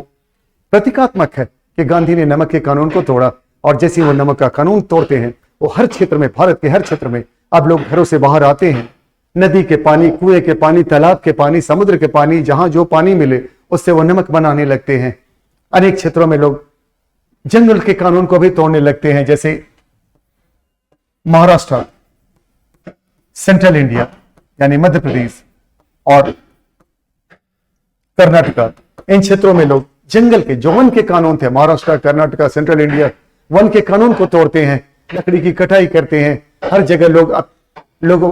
प्रतीकात्मक है कि गांधी ने नमक के कानून को तोड़ा। और जैसे वो नमक का कानून तोड़ते हैं, वो हर क्षेत्र में, भारत के हर क्षेत्र में अब लोग घरों से बाहर आते हैं। नदी के पानी, कुएं के पानी, तालाब के पानी, समुद्र के पानी, जहां जो पानी मिले उससे वो नमक बनाने लगते हैं। अनेक क्षेत्रों में लोग जंगल के कानून को भी तोड़ने लगते हैं, जैसे महाराष्ट्र, सेंट्रल इंडिया यानी मध्य प्रदेश और कर्नाटका, इन क्षेत्रों में लोग जंगल के जो वन के कानून थे, Maharashtra, Karnataka, central India, one के कानून को तोड़ते हैं, लकड़ी की कटाई करते हैं। हर जगह लोग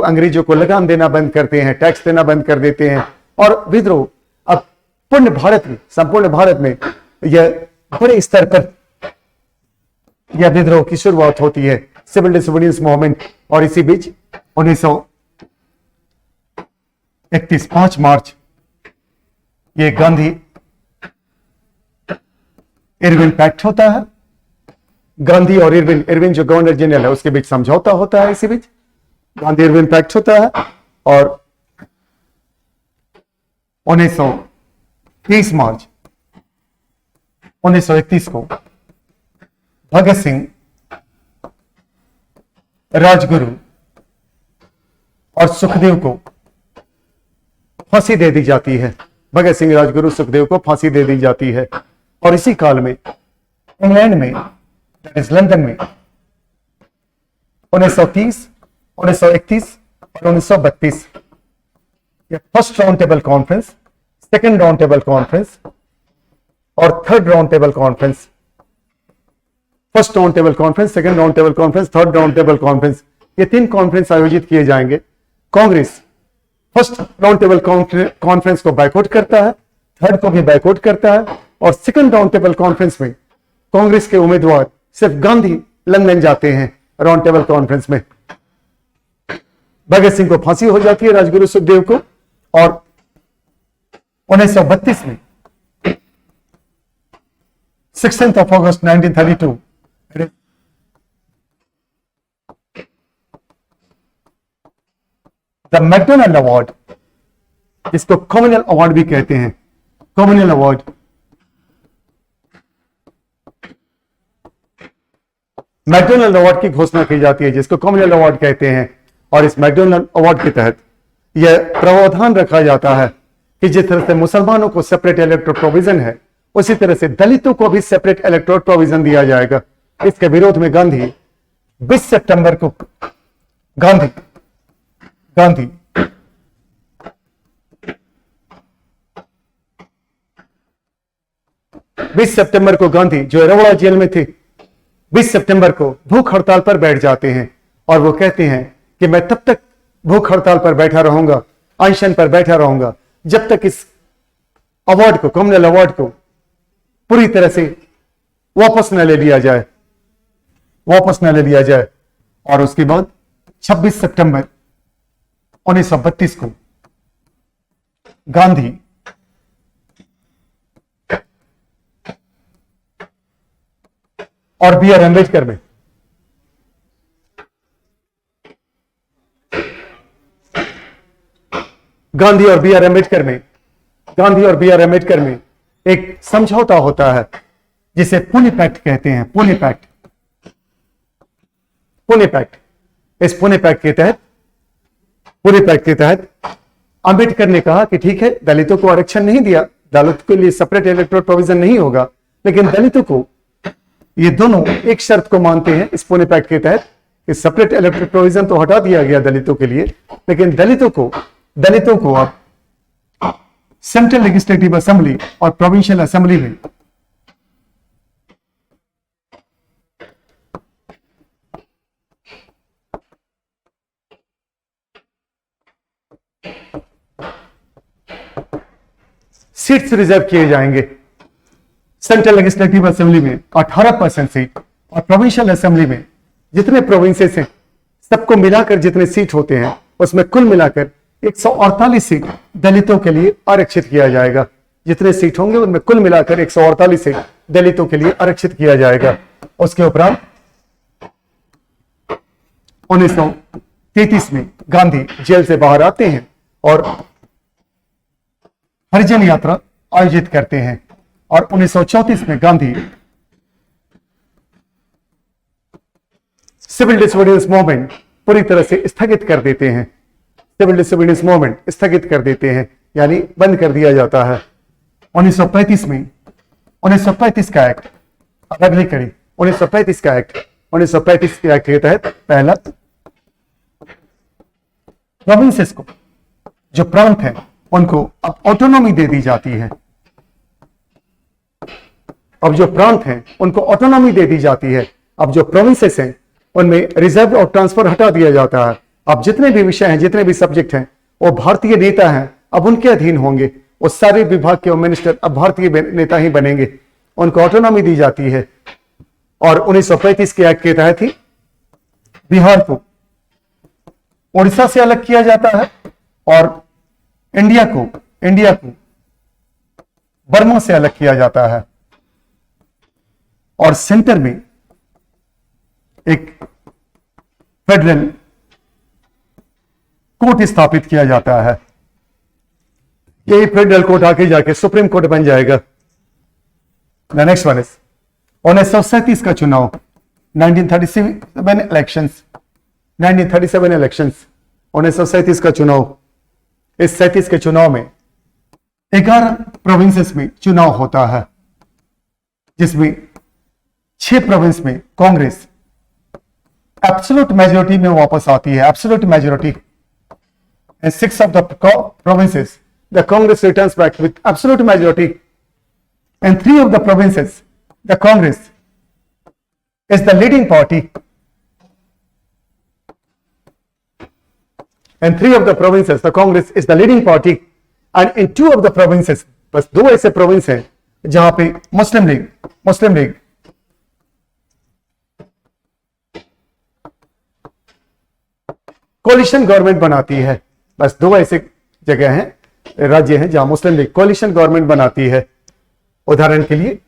अंग्रेजों को लगाम देना बंद करते हैं, टैक्स देना बंद कर देते हैं और विद्रोह अब पूर्ण भारत में, संपूर्ण भारत में यह बड़े स्तर पर यह विद्रोह की शुरुआत होती है, सिविल डिसोबीडियंस मूवमेंट। और इसी बीच 1931 5 मार्च ये गांधी इरविन पैक्ट होता है। गांधी और इरविन जो गवर्नर जनरल है उसके बीच समझौता होता है। इसी बीच गांधी इरविन पैक्ट होता है और 1930 मार्च 1931 को भगत सिंह, राजगुरु और सुखदेव को फांसी दे दी जाती है। भगत सिंह, राजगुरु, सुखदेव को फांसी दे दी जाती है। और इसी काल में इंग्लैंड में, दैट इज लंदन में 1930, 1931 और 1932 ये first round table conference, second round table conference और third round table conference, first round table conference, second round table conference, third round table conference, ये 3 कॉन्फ्रेंस आयोजित किए जाएंगे। Congress first round table conference को boycott करता है, थर्ड को भी बायकॉट करता है और सेकेंड राउंड टेबल कॉन्फ्रेंस में कांग्रेस के उम्मीदवार सिर्फ गांधी लंदन जाते हैं। राउंड टेबल कॉन्फ्रेंस में भगत सिंह को फांसी हो जाती है, राजगुरु, सुखदेव को। और 1932 में 16th of August 1932 the McDonald award, जिसको कॉमनवेल्थ अवार्ड भी कहते हैं, कॉमनवेल्थ अवार्ड मैकडोनल्ड अवार्ड की घोषणा की जाती है, जिसको कॉमनवेल्थ अवार्ड कहते हैं। और इस मैकडोनल्ड अवार्ड के तहत यह प्रावधान रखा जाता है कि जिस तरह से मुसलमानों को सेपरेट इलेक्टोरल प्रोविजन है, उसी तरह से दलितों को भी सेपरेट इलेक्टोरल प्रोविजन दिया जाएगा। इसके विरोध में गांधी 20 सितंबर को गांधी 20 सितंबर को गांधी जो अरोड़ा जेल में थे, 20 सितंबर को भूख हड़ताल पर बैठ जाते हैं और वो कहते हैं कि मैं तब तक भूख हड़ताल पर बैठा रहूंगा, अनशन पर बैठा रहूंगा, जब तक इस अवार्ड को, कॉमनवेल्थ अवार्ड को पूरी तरह से वापस न ले लिया जाए, वापस न ले लिया जाए। और उसके बाद 26 सितंबर 1932 को गांधी और बी आर अम्बेडकर में गांधी और बी आर अम्बेडकर में एक समझौता होता है जिसे पुणे पैक्ट कहते हैं। पुणे पैक्ट। इस पुणे पैक्ट के तहत अंबेडकर ने कहा कि ठीक है, दलितों को आरक्षण नहीं दिया, दलितों के लिए सेपरेट इलेक्टोरल प्रोविजन नहीं होगा, लेकिन दलितों को, ये दोनों एक शर्त को मानते हैं इस पुणे पैक्ट के तहत कि सेपरेट इलेक्टोरल प्रोविजन तो हटा दिया गया दलितों के लिए, लेकिन दलितों को अब सेंट्रल लेजिस्लेटिव असेंबली और प्रोविंशियल असेंबली में सीट्स रिजर्व किए जाएंगे। सेंट्रल लेजिस्लेटिव असेंबली में 18% सीट और प्रोविंशियल असेंबली में जितने प्रोविंसेस हैं सबको मिलाकर जितने सीट होते हैं उसमें कुल मिलाकर 148 सीट दलितों के लिए आरक्षित किया जाएगा। जितने सीट होंगे उनमें कुल मिलाकर 148 सीट दलितों के लिए आरक्षित किया जाएगा। उसके उपरांत 1933 में गांधी जेल से बाहर आते हैं और हरिजन यात्रा आयोजित करते हैं और 1934 में गांधी सिविल डिसोबीडियंस मूवमेंट पूरी तरह से स्थगित कर देते हैं। सिविल डिसोबीडियंस मूवमेंट स्थगित कर देते हैं, यानी बंद कर दिया जाता है। 1935 में 1935 का एक्ट, अगली कड़ी 1935 का एक्ट, 1935 के एक्ट के तहत पहला प्रोविंसेस को, जो प्रांत है उनको अब ऑटोनॉमी दे दी जाती है। अब जो प्रांत हैं उनको ऑटोनॉमी दे दी जाती है। अब जो प्रोविंसेस हैं उनमें रिजर्व और ट्रांसफर हटा दिया जाता है। अब जितने भी विषय हैं, जितने भी सब्जेक्ट हैं, वो भारतीय नेता हैं अब उनके अधीन होंगे। वो सारे विभाग के मिनिस्टर अब भारतीय नेता ही बनेंगे, उनको ऑटोनॉमी दी जाती है। और 1935 के एक्ट के तहत ही बिहार को उड़ीसा से अलग किया जाता है और इंडिया को बर्मा से अलग किया जाता है। और सेंटर में एक फेडरल कोर्ट स्थापित किया जाता है। यही फेडरल कोर्ट आके जाके सुप्रीम कोर्ट बन जाएगा। नेक्स्ट वन इज 1937 का चुनाव, 1937 इलेक्शंस, 1937 का चुनाव। इस 37 के चुनाव में 11 प्रोविंसेस में चुनाव होता है, जिसमें 6 प्रोविंस में कांग्रेस एब्सोल्यूट मेजोरिटी में वापस आती है, absolute majority. And 6 of the provinces the Congress returns back with absolute majority. And 3 of the provinces the Congress is the leading party. And 3 of the provinces, the Congress is the leading party, and in 2 of the provinces, बस 2 ऐसे province हैं जहां पे मुस्लिम league coalition government बनाती है। बस 2 ऐसे जगह हैं, राज्य हैं जहां मुस्लिम लीग कोलिशन गवर्नमेंट बनाती है। उदाहरण के लिए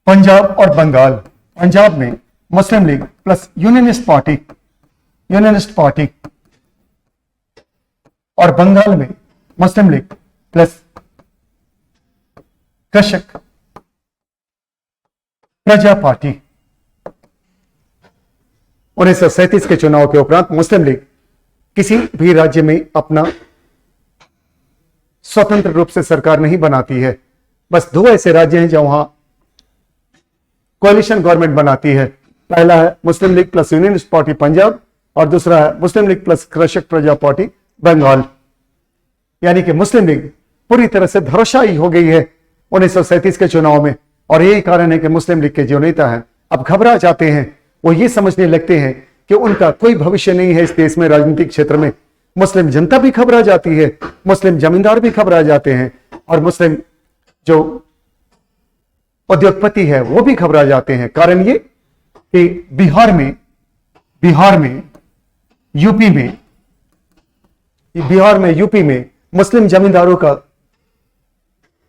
पंजाब और बंगाल। पंजाब में मुस्लिम लीग प्लस यूनियनिस्ट पार्टी और बंगाल में मुस्लिम लीग प्लस कृषक प्रजा पार्टी। 1937 के चुनाव के उपरांत मुस्लिम लीग किसी भी राज्य में अपना स्वतंत्र रूप से सरकार नहीं बनाती है। बस 2 ऐसे राज्य हैं जहां कोalition गवर्नमेंट बनाती है। पहला है मुस्लिम लीग प्लस यूनियनिस्ट पार्टी पंजाब, और दूसरा है मुस्लिम लीग प्लस कृषक प्रजा पार्टी बंगाल। यानी कि मुस्लिम लीग पूरी तरह से धराशायी हो गई है 1937 के चुनाव में। और यही कारण है कि मुस्लिम लीग के जो नेता हैं अब घबरा जाते हैं। वो ये समझने लगते हैं कि उनका कोई भविष्य नहीं है इस देश में, राजनीतिक क्षेत्र में। मुस्लिम जनता भी घबरा जाती है, मुस्लिम जमींदार भी घबरा जाते हैं, और मुस्लिम जो उद्योगपति है वो भी घबरा जाते हैं। कारण ये कि बिहार में यूपी में मुस्लिम जमींदारों का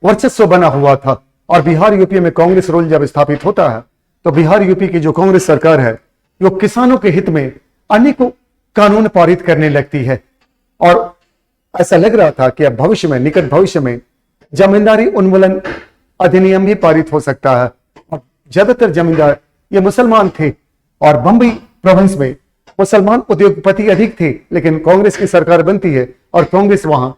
वर्चस्व बना हुआ था। और बिहार यूपी में कांग्रेस रूल जब स्थापित होता है तो बिहार यूपी की जो कांग्रेस सरकार है वो किसानों के हित में अनेकों कानून पारित करने लगती है। और ऐसा लग रहा था कि अब भविष्य में, निकट भविष्य में जमींदारी उन्मूलन अधिनियम भी पारित हो सकता है। और ज्यादातर जमींदार ये मुसलमान थे और बंबई प्रोविंस में मुसलमान उद्योगपति अधिक थे। लेकिन कांग्रेस की सरकार बनती है और कांग्रेस वहां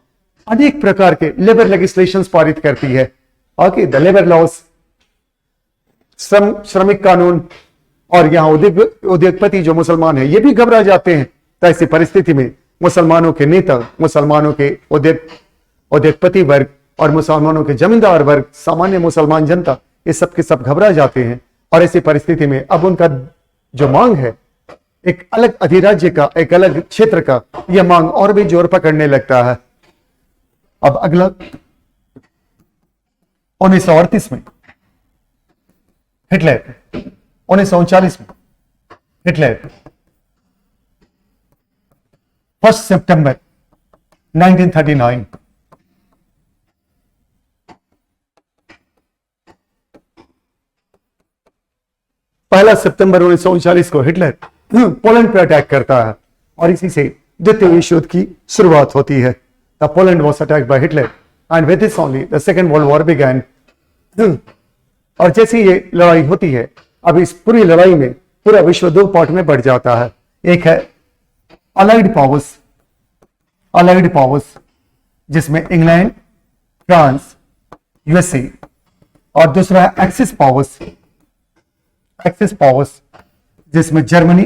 अनेक प्रकार के लेबर लेजिस्लेशंस पारित करती है। ओके, द लेबर लॉज, श्रमिक कानून। और यहाँ उद्योगपति जो मुसलमान है ये भी घबरा जाते हैं। तो ऐसी परिस्थिति में मुसलमानों के नेता, मुसलमानों के उद्योगपति वर्ग और मुसलमानों के जमींदार वर्ग, सामान्य मुसलमान जनता, ये सब के सब घबरा जाते हैं। और ऐसी परिस्थिति में अब उनका जो मांग है एक अलग अधिराज्य का, एक अलग क्षेत्र का, यह मांग और भी जोर पकड़ने लगता है। अब अगला 1938 में हिटलर, 1939 में हिटलर 1 सितंबर 1939 1 सितंबर 1939 को हिटलर पोलैंड पर अटैक करता है और इसी से द्वितीय विश्व युद्ध की शुरुआत होती है। The Poland was attacked by Hitler and with this only the second world war began. और जैसे ये लड़ाई होती है, अब इस पूरी लड़ाई में पूरा विश्व 2 पार्ट में बढ़ जाता है। एक है अलाइड पावर्स जिसमें इंग्लैंड, फ्रांस, यूएसए, और दूसरा है एक्सिस पावर्स जिसमें जर्मनी,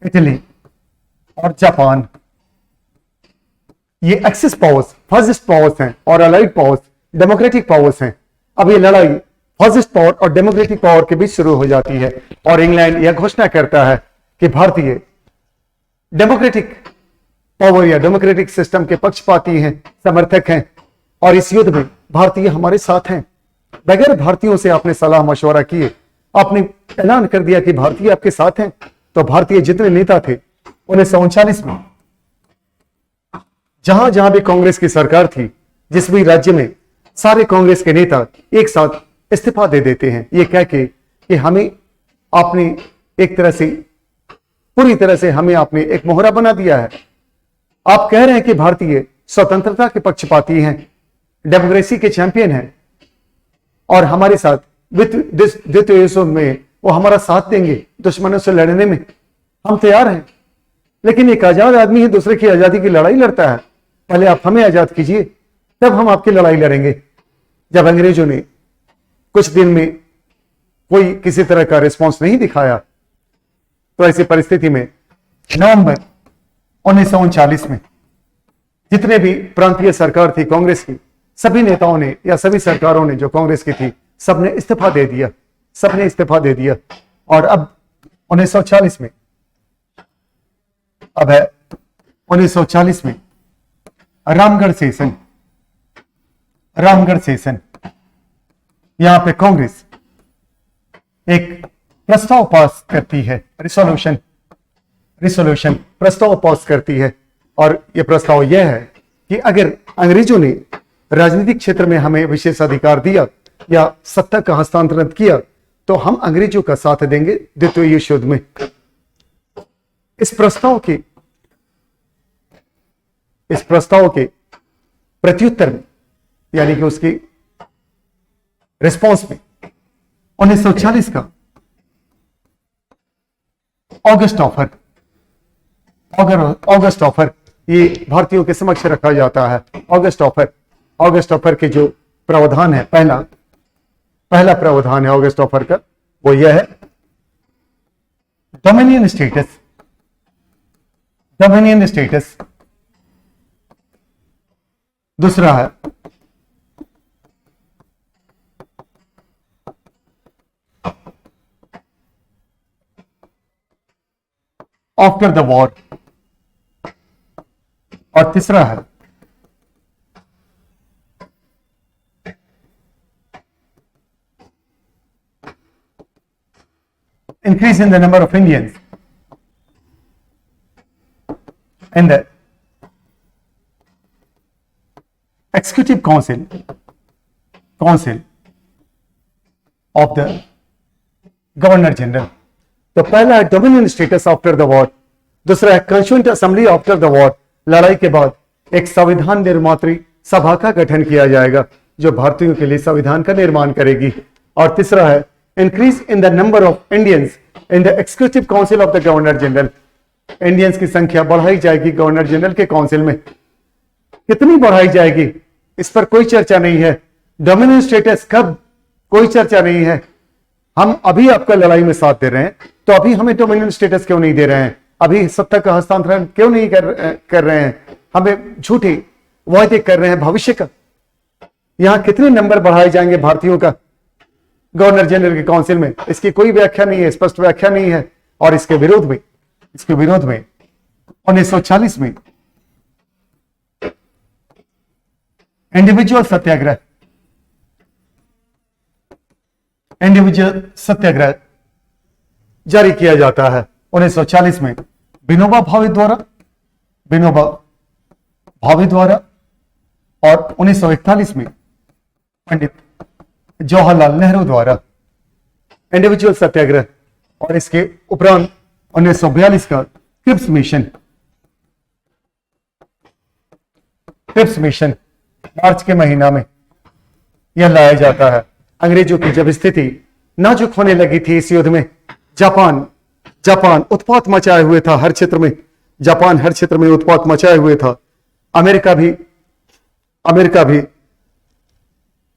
इटली और जापान। ये एक्सिस पावर्स फासिस्ट पावर्स हैं और अलाइड पावर्स डेमोक्रेटिक पावर्स हैं। अब ये लड़ाई फासिस्ट पावर और डेमोक्रेटिक पावर के बीच शुरू हो जाती है और इंग्लैंड यह घोषणा करता है कि भारतीय डेमोक्रेटिक पावर या डेमोक्रेटिक सिस्टम के पक्षपाती हैं, समर्थक हैं, और इस युद्ध में भारतीय हमारे साथ हैं। बगैर भारतीयों से आपने सलाह मशवरा किए आपने ऐलान कर दिया कि भारतीय आपके साथ हैं। तो भारतीय जितने नेता थे 1939 में जहां जहां भी कांग्रेस की सरकार थी, जिस भी राज्य में, सारे कांग्रेस के नेता एक साथ इस्तीफा दे देते हैं, ये कह के कि हमें आपने एक तरह से पूरी तरह से हमें आपने एक मोहरा बना दिया है। आप कह रहे हैं कि भारतीय स्वतंत्रता के पक्षपाती हैं, डेमोक्रेसी के चैंपियन हैं, और हमारे साथ द्वितीय विश्व में वो हमारा साथ देंगे, दुश्मनों से लड़ने में हम तैयार हैं। लेकिन एक आजाद आदमी ही दूसरे की आजादी की लड़ाई लड़ता है। पहले आप हमें आजाद कीजिए, तब हम आपकी लड़ाई लड़ेंगे। जब अंग्रेजों ने कुछ दिन में कोई किसी तरह का रिस्पांस नहीं दिखाया, तो ऐसी परिस्थिति में नवंबर 1939 में जितने भी प्रांतीय सरकार थी कांग्रेस की, सभी नेताओं ने या सभी सरकारों ने जो कांग्रेस की थी, सबने इस्तीफा दे दिया। और अब 1940 में, अब है 1940 में रामगढ़ सेशन, यहां पे कांग्रेस एक प्रस्ताव पास करती है, रिसोल्यूशन प्रस्ताव पास करती है। और यह प्रस्ताव यह है कि अगर अंग्रेजों ने राजनीतिक क्षेत्र में हमें विशेष अधिकार दिया या सत्ता का हस्तांतरण किया, तो हम अंग्रेजों का साथ देंगे द्वितीय विश्व युद्ध में। इस प्रस्ताव के प्रत्युत्तर में, यानी कि उसकी रिस्पॉन्स में, 1940 का ऑगस्ट ऑफर ये भारतीयों के समक्ष रखा जाता है। ऑगस्ट ऑफर के जो प्रावधान है, पहला प्रावधान है ऑगस्ट ऑफर का, वो यह है डोमिनियन स्टेटस। दूसरा है आफ्टर द वॉर, और तीसरा है increase in the number of Indians in the executive council of the governor general. तो पहला है dominion status after the war, दूसरा है constituent assembly after the war, लड़ाई के बाद एक संविधान निर्मात्री सभा का गठन किया जाएगा जो भारतीयों के लिए संविधान का निर्माण करेगी, और तीसरा है increase in the number of Indians in the executive council of the governor general. Indians की संख्या बढ़ाई जाएगी गवर्नर जनरल के काउंसिल में। कितनी बढ़ाई जाएगी इस पर कोई चर्चा नहीं है। डोमिनियन स्टेटस कब, कोई चर्चा नहीं है। हम अभी आपका लड़ाई में साथ दे रहे हैं, तो अभी हमें डोमिनियन स्टेटस क्यों नहीं दे रहे हैं? अभी सत्ता का हस्तांतरण क्यों नहीं कर रहे हैं? हमें झूठे वायदे कर रहे हैं भविष्य का। यहां कितने नंबर बढ़ाए जाएंगे भारतीयों का गवर्नर जनरल के काउंसिल में, इसकी कोई व्याख्या नहीं है, स्पष्ट व्याख्या नहीं है। और इसके विरोध में 1940 में इंडिविजुअल सत्याग्रह जारी किया जाता है। 1940 में विनोबा भावे द्वारा और 1941 में पंडित जवाहरलाल नेहरू द्वारा इंडिविजुअल सत्याग्रह, और इसके उपरांत 1942 का क्रिप्स मिशन मार्च के महीना में यह लाया जाता है। अंग्रेजों की जब स्थिति नाजुक होने लगी थी इस युद्ध में, जापान उत्पात मचाए हुए था हर क्षेत्र में, उत्पात मचाए हुए था। अमेरिका भी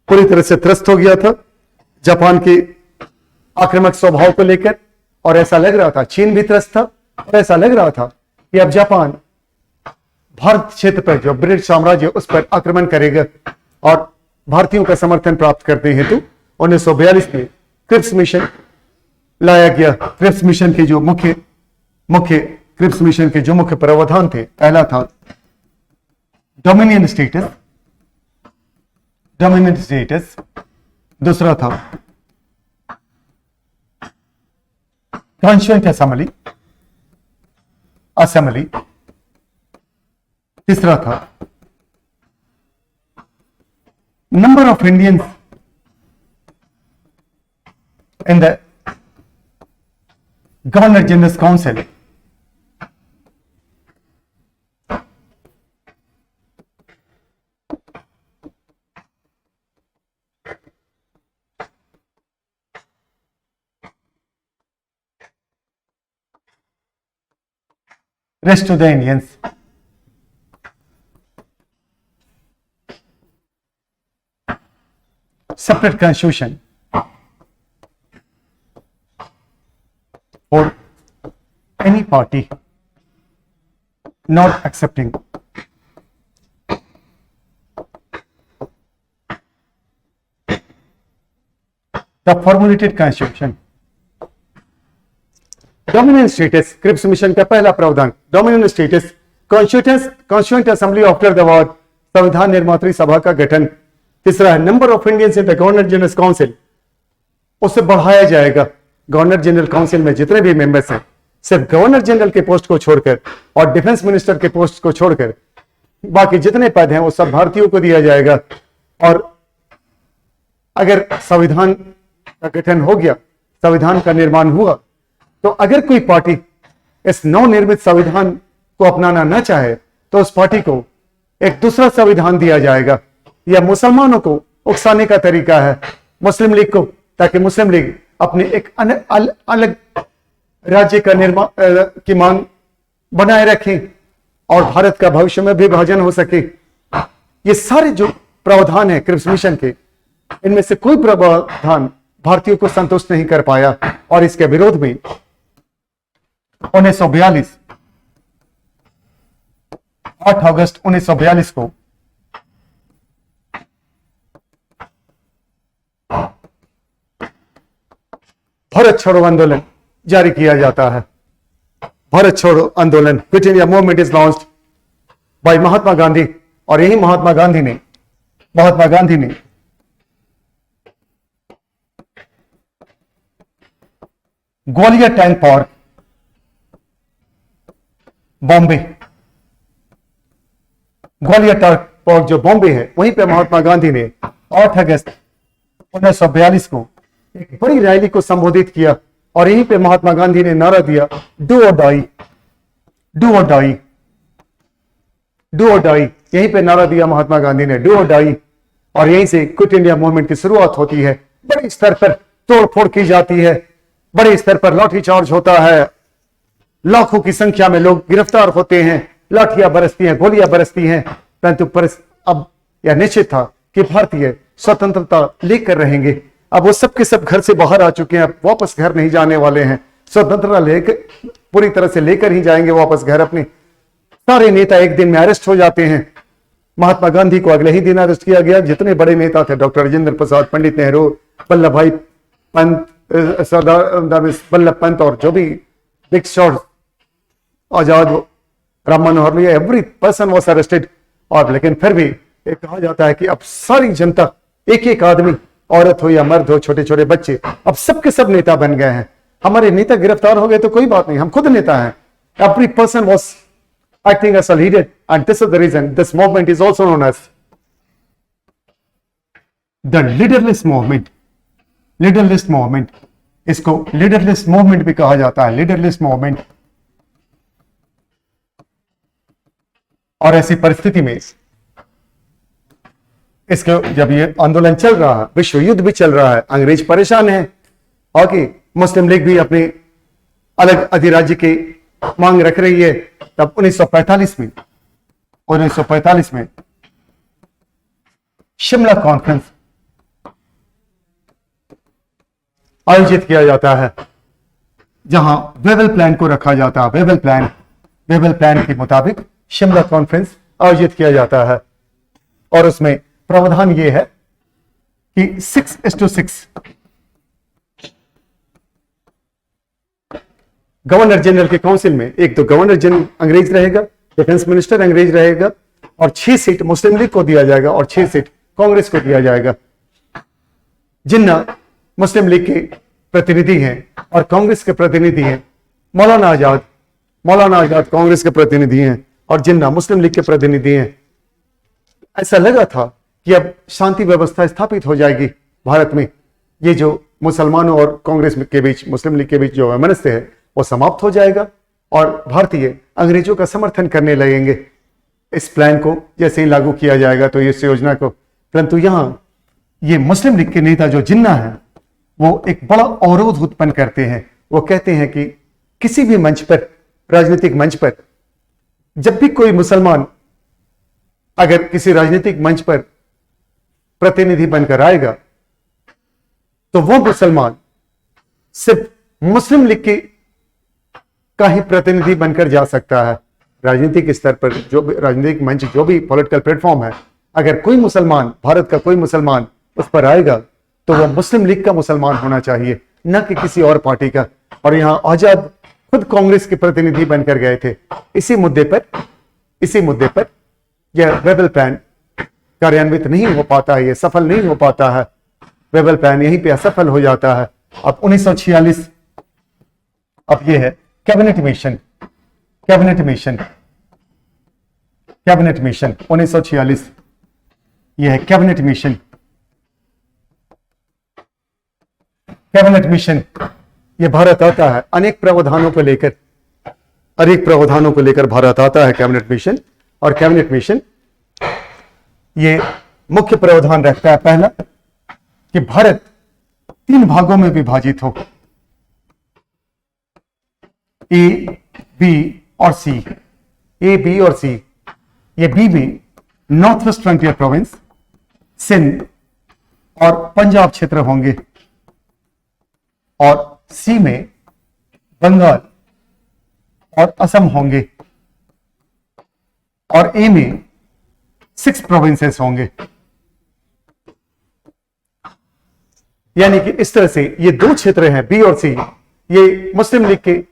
पूरी तरह से त्रस्त हो गया था जापान के आक्रामक स्वभाव को लेकर, और ऐसा लग रहा था चीन भी त्रस्त था, और ऐसा लग रहा था कि अब जापान भारत क्षेत्र पर जो ब्रिटिश साम्राज्य उस पर आक्रमण करेगा। और भारतीयों का समर्थन प्राप्त करने हेतु 1942 में क्रिप्स मिशन लाया गया। क्रिप्स मिशन के जो मुख्य प्रावधान थे, पहला था डोमिनियन स्टेटस, दूसरा था कॉन्स्टिट्यूएंट असेंबली, तीसरा था number of Indians in the governor general council, rest to the Indians. Separate constitution for any party not accepting the formulated constitution. Dominion status, Cripps mission का पहला प्रावधान, dominion status, constituent assembly after the war, संविधान निर्मात्री सभा का गठन। तीसरा है number of Indians in the governor general council, उसे बढ़ाया जाएगा। गवर्नर जनरल काउंसिल में जितने भी मेंबर्स हैं, सिर्फ गवर्नर जनरल के पोस्ट को छोड़कर और डिफेंस मिनिस्टर के पोस्ट को छोड़कर बाकी जितने पद हैं वो सब भारतीयों को दिया जाएगा। और अगर संविधान का गठन हो गया, संविधान का निर्माण हुआ, तो अगर कोई पार्टी इस नवनिर्मित संविधान को अपनाना न चाहे तो उस पार्टी को एक दूसरा संविधान दिया जाएगा। यह मुसलमानों को उकसाने का तरीका है, मुस्लिम लीग को, ताकि मुस्लिम लीग अपने एक अलग राज्य का निर्माण की मांग बनाए रखें और भारत का भविष्य में विभाजन हो सके। ये सारे जो प्रावधान है क्रिप्स मिशन के, इनमें से कोई प्रावधान भारतीयों को संतुष्ट नहीं कर पाया और इसके विरोध में 1942 8 अगस्त 1942 को भारत छोड़ो आंदोलन जारी किया जाता है। भारत छोड़ो आंदोलन, Quit India movement is launched by Mahatma Gandhi. और यही महात्मा गांधी ने Gwalior tank park, Bombay, Gwalior tank park जो बॉम्बे है, वहीं पे महात्मा गांधी ने 8 अगस्त 1942 को एक बड़ी रैली को संबोधित किया। और यहीं पे महात्मा गांधी ने नारा दिया, डू और डाई, डू और डाई, डू और डाई। यहीं पे नारा दिया महात्मा गांधी ने, डू और डाई। और यहीं से क्विट इंडिया मूवमेंट की शुरुआत होती है। बड़े स्तर पर तोड़फोड़ की जाती है, बड़े स्तर पर लाठीचार्ज होता है, लाखों की संख्या में लोग गिरफ्तार होते हैं, लाठियां बरसती हैं, गोलियां बरसती हैं। परंतु अब यह निश्चित था कि भारतीय स्वतंत्रता लेकर रहेंगे। अब वो सब के सब घर से बाहर आ चुके हैं, अब वापस घर नहीं जाने वाले हैं। स्वतंत्रता लेकर पूरी तरह से लेकर ही जाएंगे वापस घर अपने। सारे नेता एक दिन में अरेस्ट हो जाते हैं। महात्मा गांधी को अगले ही दिन अरेस्ट किया गया। जितने बड़े नेता थे, डॉक्टर राजेंद्र प्रसाद, पंडित नेहरू, वल्लभ भाई पंत, सरदार वल्लभ पंत और जो भी big shot, Azad, Ram Manohar Lohia, every person was arrested. और लेकिन फिर भी एक कहा जाता है कि अब सारी जनता, एक एक आदमी, औरत हो या मर्द हो, छोटे छोटे बच्चे, अब सबके सब नेता बन गए हैं। हमारे नेता गिरफ्तार हो गए तो कोई बात नहीं, हम खुद नेता हैं। Every person was acting as a leader, and this is the reason this movement is also known as the leaderless movement. Leaderless movement, इसको leaderless movement भी कहा जाता है, leaderless movement। और ऐसी परिस्थिति में इसके जब ये आंदोलन चल रहा है, विश्व युद्ध भी चल रहा है, अंग्रेज परेशान है, और कि मुस्लिम लीग भी अपने अलग अधिराज्य की मांग रख रही है। तब 1945 में शिमला कॉन्फ्रेंस आयोजित किया जाता है, जहां वेबल प्लान को रखा जाता है। वेबल प्लान के मुताबिक शिमला कॉन्फ्रेंस आयोजित किया जाता है और उसमें प्रावधान यह है कि 6:6 गवर्नर जनरल के काउंसिल में एक तो गवर्नर जनरल अंग्रेज रहेगा, डिफेंस मिनिस्टर अंग्रेज रहेगा, और 6 सीट मुस्लिम लीग को दिया जाएगा और 6 सीट कांग्रेस को दिया जाएगा। जिन्ना मुस्लिम लीग के प्रतिनिधि हैं और कांग्रेस के प्रतिनिधि हैं, मौलाना आजाद कांग्रेस के प्रतिनिधि हैं और जिन्ना मुस्लिम लीग के प्रतिनिधि हैं। ऐसा लगा था कि अब शांति व्यवस्था स्थापित हो जाएगी भारत में, ये जो मुसलमानों और कांग्रेस के बीच, मुस्लिम लीग के बीच जो वैमनस्य है वो समाप्त हो जाएगा और भारतीय अंग्रेजों का समर्थन करने लगेंगे। इस प्लान को जैसे ही लागू किया जाएगा तो इस योजना को, परंतु यहां ये मुस्लिम लीग के नेता जो जिन्ना है वो एक बड़ा अवरोध उत्पन्न करते हैं। वो कहते हैं कि किसी भी मंच पर, राजनीतिक मंच पर, जब भी कोई मुसलमान अगर किसी राजनीतिक मंच पर प्रतिनिधि बनकर आएगा तो वो मुसलमान सिर्फ मुस्लिम लीग का ही प्रतिनिधि बनकर जा सकता है। राजनीतिक स्तर पर जो भी राजनीतिक मंच, जो भी पॉलिटिकल प्लेटफॉर्म है, अगर कोई मुसलमान, भारत का कोई मुसलमान उस पर आएगा तो वह मुस्लिम लीग का मुसलमान होना चाहिए, न कि किसी और पार्टी का। और यहां आजाद खुद कांग्रेस के प्रतिनिधि बनकर गए थे। इसी मुद्दे पर यह वेबल प्लान कार्यान्वित नहीं हो पाता है, यह सफल नहीं हो पाता है। वेबल प्लान यहीं पे असफल हो जाता है। अब 1946, अब यह है कैबिनेट मिशन 1946, यह है कैबिनेट मिशन। यह भारत आता है अनेक प्रावधानों को लेकर भारत आता है कैबिनेट मिशन। और कैबिनेट मिशन ये मुख्य प्रावधान रखता है पहला कि भारत 3 भागों में विभाजित हो, ए, बी और सी। ए, बी और सी। ये बी में north west frontier province, Sindh और पंजाब क्षेत्र होंगे, और सी में बंगाल और असम होंगे, और ए में 6 प्रोविंसेस होंगे। यानी कि इस तरह से ये 2 क्षेत्र हैं, बी और सी, ये मुस्लिम लीग के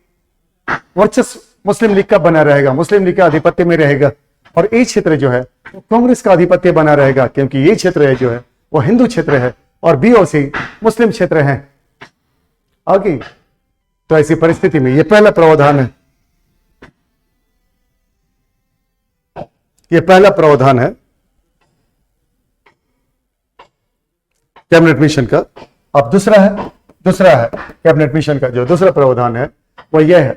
वर्चस्व, मुस्लिम लीग का बना रहेगा, मुस्लिम लीग का आधिपत्य में रहेगा। और ए क्षेत्र जो है वो कांग्रेस का आधिपत्य बना रहेगा, क्योंकि ये क्षेत्र है जो है वो हिंदू क्षेत्र है और बी और सी मुस्लिम क्षेत्र है। आगे तो ऐसी परिस्थिति में ये पहला प्रावधान है, कैबिनेट मिशन का। अब दूसरा है कैबिनेट मिशन का जो दूसरा प्रावधान है वो यह है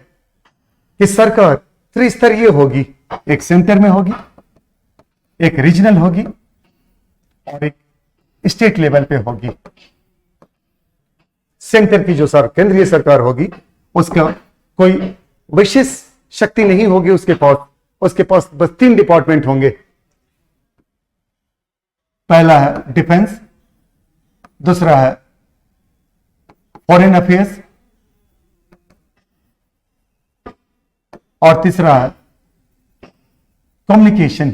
कि सरकार त्रिस्तरीय होगी, एक सेंटर में होगी, एक रीजनल होगी और एक स्टेट लेवल पे होगी। सेंटर की जो केंद्रीय सरकार होगी उसका कोई विशेष शक्ति नहीं होगी उसके पास बस 3 डिपार्टमेंट होंगे। पहला है डिफेंस, दूसरा है फॉरेन अफेयर्स और तीसरा है कम्युनिकेशन।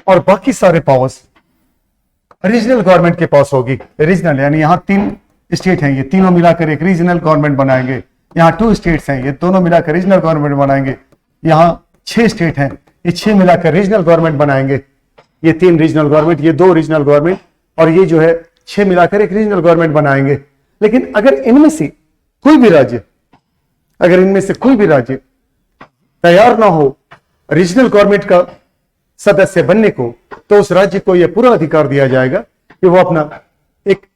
और बाकी सारे पावर्स रीजनल गवर्नमेंट के पास होगी। रीजनल यानी यहां 3 स्टेट हैं, ये तीनों मिलाकर एक रीजनल गवर्नमेंट बनाएंगे। यहां 2 स्टेट्स हैं, ये दोनों मिलाकर रीजनल गवर्नमेंट बनाएंगे। यहां 6 स्टेट हैं, ये 6 मिलाकर रीजनल गवर्नमेंट बनाएंगे। ये 3 रीजनल गवर्नमेंट, ये 2 रीजनल गवर्नमेंट और ये जो है 6 मिलाकर एक रीजनल गवर्नमेंट बनाएंगे। लेकिन अगर इनमें से कोई भी राज्य तैयार ना हो रीजनल गवर्नमेंट का सदस्य बनने को, तो उस राज्य को यह पूरा अधिकार दिया जाएगा कि वो अपना एक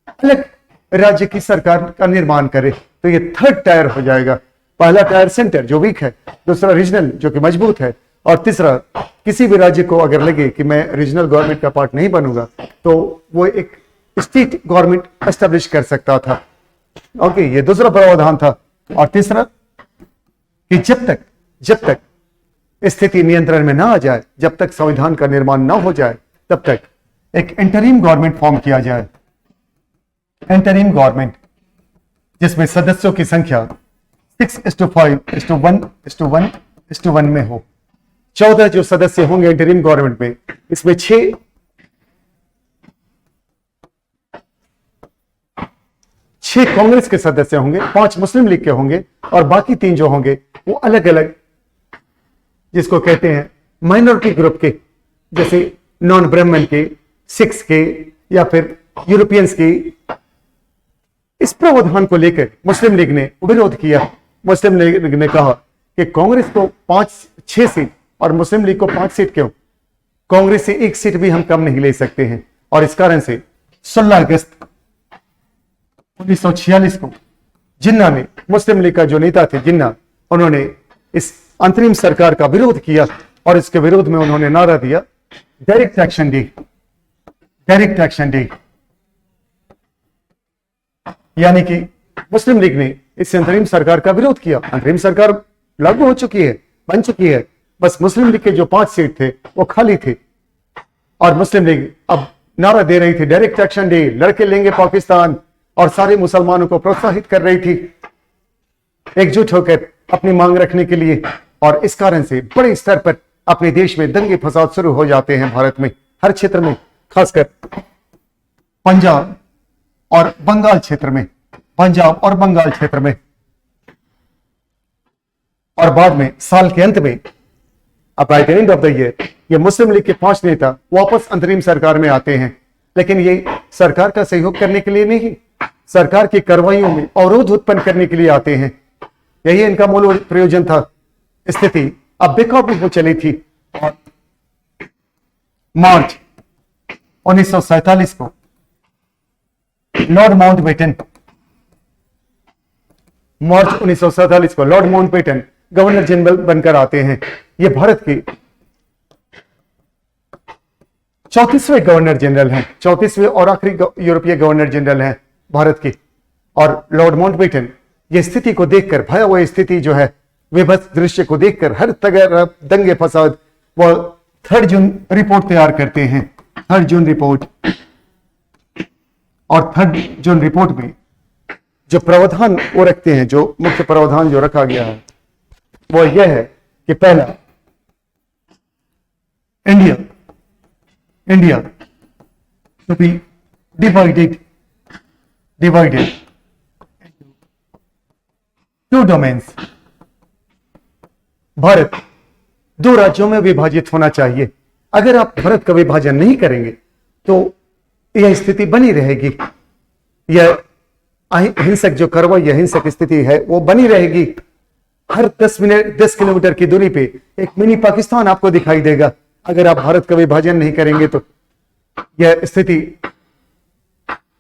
अलग राज्य की सरकार का निर्माण करे। तो ये 3rd टायर हो जाएगा। पहला टायर सेंटर जो वीक है, दूसरा रीजनल जो कि मजबूत है, और तीसरा किसी भी राज्य को अगर लगे कि मैं रीजनल गवर्नमेंट का पार्ट नहीं बनूंगा तो वो एक स्टेट गवर्नमेंट एस्टेब्लिश कर सकता था। ओके, ये दूसरा प्रावधान था। और तीसरा कि जब तक स्थिति नियंत्रण में ना आ जाए, जब तक संविधान का निर्माण ना हो जाए, तब तक एक इंटरिम गवर्नमेंट फॉर्म किया जाए, इंटरिम गवर्नमेंट, जिसमें सदस्यों की संख्या 6:5:1:1:1 में हो। 14 जो सदस्य होंगे इंटरिम गवर्नमेंट में, इसमें 6 कांग्रेस के सदस्य होंगे, 5 मुस्लिम लीग के होंगे और बाकी 3 जो होंगे वो अलग अलग, जिसको कहते हैं माइनॉरिटी ग्रुप के, जैसे नॉन ब्राह्मण के, सिख्स के या फिर यूरोपियंस के। इस प्रावधान को लेकर मुस्लिम लीग ने विरोध किया। मुस्लिम लीग ने कहा कि कांग्रेस को 6 सीट और मुस्लिम लीग को 5 सीट क्यों? कांग्रेस से 1 सीट भी हम कम नहीं ले सकते हैं। और इस कारण से 16 अगस्त 1946 को जिन्ना ने, मुस्लिम लीग का जो नेता थे जिन्ना, उन्होंने इस अंतरिम सरकार का विरोध किया और इसके विरोध में उन्होंने नारा दिया direct action day, direct action day. यानी कि मुस्लिम लीग ने इस अंतरिम सरकार का विरोध किया। अंतरिम सरकार लागू हो चुकी है, बन चुकी है, बस मुस्लिम लीग के जो 5 सीट थे वो खाली थे और मुस्लिम लीग अब नारा दे रही थी डायरेक्ट एक्शन डे, लड़के लेंगे पाकिस्तान, और सारे मुसलमानों को प्रोत्साहित कर रही थी एकजुट होकर अपनी मांग रखने के लिए। और इस कारण से बड़े स्तर पर अपने देश में दंगे फसाद शुरू हो जाते हैं, भारत में हर क्षेत्र में, खासकर पंजाब और बंगाल क्षेत्र में, पंजाब और बंगाल क्षेत्र में। और बाद में साल के अंत में, अब by the end of the year, ये मुस्लिम लीग के 5 नेता वापस अंतरिम सरकार में आते हैं, लेकिन ये सरकार का सहयोग करने के लिए नहीं, सरकार की कार्रवाइयों में अवरोध उत्पन्न करने के लिए आते हैं। यही इनका मूल प्रयोजन था। स्थिति अब बेकाबू हो चली थी और मार्च 1947 को लॉर्ड माउंटबेटन, मार्च 1947 को लॉर्ड माउंटबेटन गवर्नर जनरल बनकर आते हैं। ये भारत के 34वें गवर्नर जनरल हैं, 34वें और आखिरी यूरोपीय गवर्नर जनरल हैं भारत के। और लॉर्ड माउंटबेटन ये स्थिति को देखकर, भयावह स्थिति जो है, विभत्स दृश्य को देखकर, हर तरह दंगे फसाद, वो 3 जून रिपोर्ट तैयार करते हैं, 3 जून रिपोर्ट। और 3 जून रिपोर्ट में जो प्रावधान वो रखते हैं, जो मुख्य प्रावधान जो रखा गया है वो यह है कि पहला, India to be divided two domains, Bharat 2 राज्यों में विभाजित होना चाहिए। अगर आप भारत का विभाजन नहीं करेंगे तो यह स्थिति बनी रहेगी, यह हिंसक जो कार्रवाई, यह हिंसक स्थिति है वो बनी रहेगी। हर 10 किलोमीटर की दूरी पे एक मिनी पाकिस्तान आपको दिखाई देगा। अगर आप भारत का विभाजन नहीं करेंगे तो यह स्थिति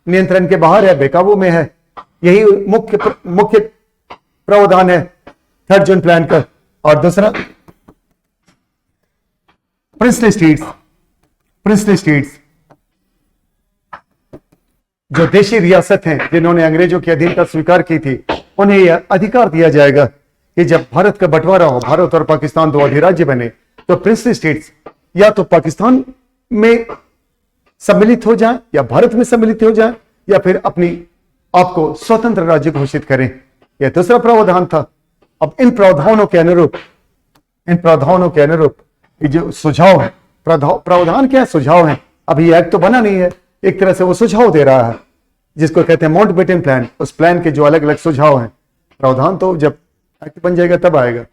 नियंत्रण के बाहर है, बेकाबू में है। यही मुख्य प्रावधान है 3 जून प्लान का। और दूसरा, प्रिंसली स्टेट्स जो देशी रियासत हैं, जिन्होंने अंग्रेजों की अधीनता स्वीकार की थी, उन्हें यह अधिकार दिया जाएगा कि जब भारत का बंटवारा हो, भारत और पाकिस्तान 2 अधिराज्य बने, तो प्रिंसली स्टेट्स या तो पाकिस्तान में सम्मिलित हो जाएं या भारत में सम्मिलित हो जाएं या फिर अपनी आपको स्वतंत्र राज्य घोषित करें। यह दूसरा प्रावधान था। अब इन प्रावधानों के अनुरूप ये जो सुझाव है, प्रावधान क्या है, सुझाव है, अभी एक्ट तो बना नहीं है, एक तरह से वो सुझाव दे रहा है, जिसको कहते हैं माउंटबेटन प्लान। उस प्लान के जो अलग अलग सुझाव हैं, प्रावधान तो जब एक्ट बन जाएगा तब आएगा।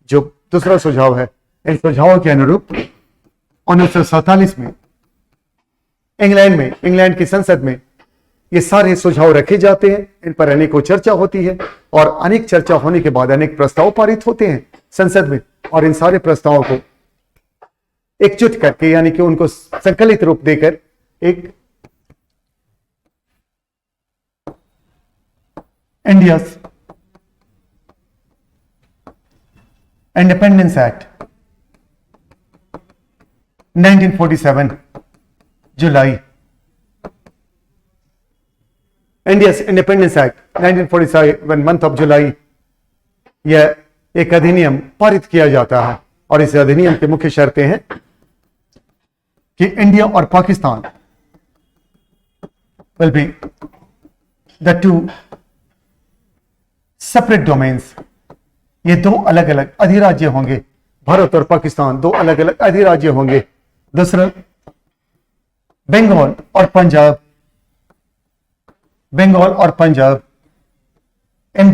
जो दूसरा सुझाव है, इन सुझावों के अनुरूप 1947 में इंग्लैंड की संसद में ये सारे सुझाव रखे जाते हैं। इन पर अनेकों चर्चा होती है और अनेक चर्चा होने के बाद अनेक प्रस्ताव पारित होते हैं संसद में। और इन सारे प्रस्तावों को एकजुट करके, यानी कि उनको संकलित रूप देकर, एक India's independence act 1947 July, India's independence act 1947 month of July, यह एक अधिनियम पारित किया जाता है। और इस अधिनियम की मुख्य शर्तें हैं कि इंडिया और Pakistan will be the two separate domains. ये दो अलग अलग अधिराज्य होंगे, भारत और पाकिस्तान दो अलग अलग अधिराज्य होंगे. दूसरा, बंगाल और पंजाब, बंगाल और पंजाब इन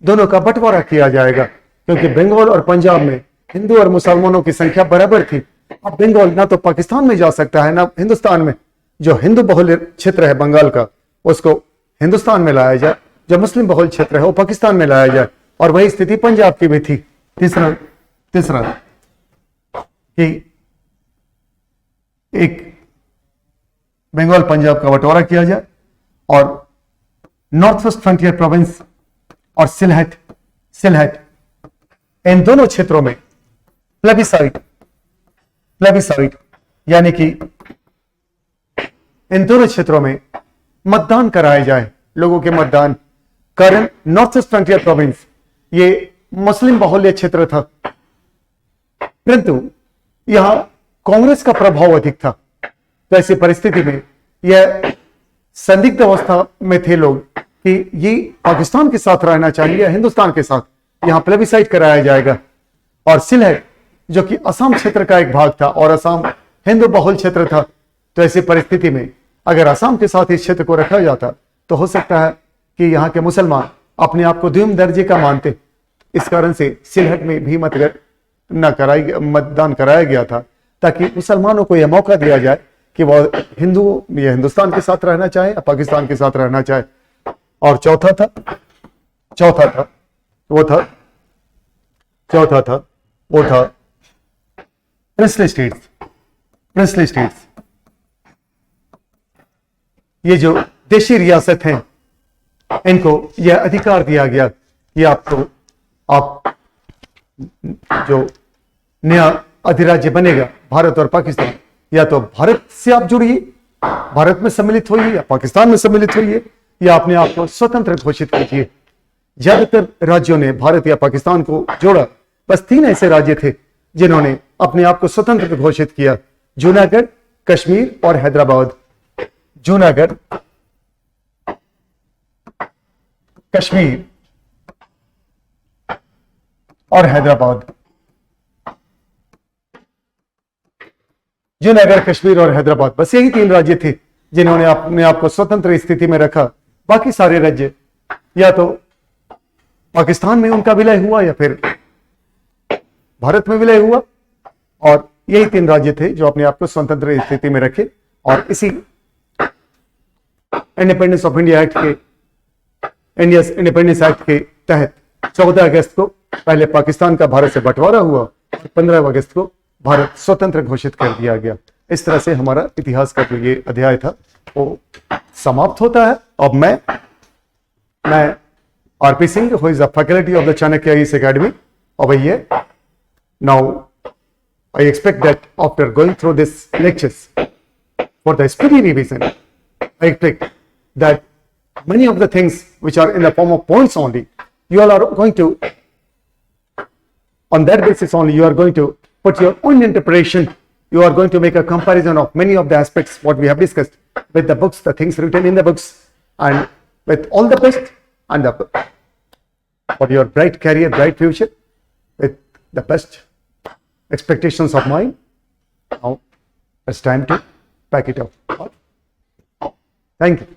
दोनों का बंटवारा किया जाएगा, क्योंकि बंगाल और पंजाब में हिंदू और मुसलमानों की संख्या बराबर थी. अब बंगाल ना तो पाकिस्तान में जा सकता है ना हिंदुस्तान में. जो हिंदू बहुल क्षेत्र है बंगाल का, उसको हिंदुस्तान में लाया जाए, जो मुस्लिम बहुल क्षेत्र है वो पाकिस्तान में लाया जाए. और वही स्थिति पंजाब की भी थी. तीसरा कि एक बंगाल पंजाब का बंटवारा किया जाए और नॉर्थ वेस्ट फ्रंटियर प्रोविंस और सिलहट इन दोनों क्षेत्रों में प्लेबिसाइट यानी कि इन दोनों क्षेत्रों में मतदान कराया जाए, लोगों के मतदान. कारण नॉर्थ ईस्ट फ्रंटियर प्रोविंस ये मुस्लिम बहुल्य क्षेत्र था, परंतु यहां कांग्रेस का प्रभाव अधिक था. तो ऐसी परिस्थिति में यह संदिग्ध अवस्था में थे लोग कि ये पाकिस्तान के साथ रहना चाहिए या हिंदुस्तान के साथ. यहां प्लेबिसाइट कराया जाएगा. और सिलहट जो कि असम क्षेत्र का एक भाग था और असम हिंदू बहुल क्षेत्र था, तो ऐसी परिस्थिति में अगर असम के साथ इस क्षेत्र को रखा जाता तो हो सकता है कि यहाँ के मुसलमान अपने आप को द्विम दर्जे का मानते. इस कारण से सिलहट में भी मतदान कराया गया था, ताकि मुसलमानों को यह मौका दिया जाए कि वह हिंदुस्तान के साथ रहना चाहे या पाकिस्तान के साथ रहना चाहे. और चौथा था प्रिंसली स्टेट्स. ये जो देशी रियासत हैं, इनको यह अधिकार दिया गया कि आप जो नया अधिराज्य बनेगा भारत और पाकिस्तान, या तो भारत से आप जुड़िए, भारत में सम्मिलित होइए, या पाकिस्तान में सम्मिलित होइए, या अपने आप को स्वतंत्र घोषित कीजिए. ज्यादातर राज्यों ने भारत या पाकिस्तान को जोड़ा. बस 3 ऐसे राज्य थे जिन्होंने अपने आप को स्वतंत्र घोषित किया: जूनागढ़, कश्मीर और हैदराबाद. जूनागढ़, कश्मीर और हैदराबाद. जूनागढ़, कश्मीर और हैदराबाद, बस यही 3 राज्य थे जिन्होंने अपने आप को स्वतंत्र स्थिति में रखा. बाकी सारे राज्य या तो पाकिस्तान में उनका विलय हुआ या फिर भारत में विलय हुआ. और यही 3 राज्य थे जो अपने आप को स्वतंत्र स्थिति में रखे. और इसी इंडिपेंडेंस ऑफ इंडिया एक्ट के इंडिपेंडेंस एक्ट के तहत 14 अगस्त को पहले पाकिस्तान का भारत से बंटवारा हुआ और 15 अगस्त को भारत स्वतंत्र घोषित कर दिया गया. इस तरह से हमारा इतिहास का जो ये अध्याय था वो समाप्त होता है. अब मैं RP Singh, who is a faculty of the Chanakya IAS academy over here. Now I expect that after going through this lectures for the speedy revision, I expect that many of the things which are in the form of points only, you all are going to, on that basis only, you are going to put your own interpretation. You are going to make a comparison of many of the aspects what we have discussed with the books, the things written in the books, and with all the best and for your bright career, bright future, with the best expectations of mine. Now it's time to pack it up. Thank you.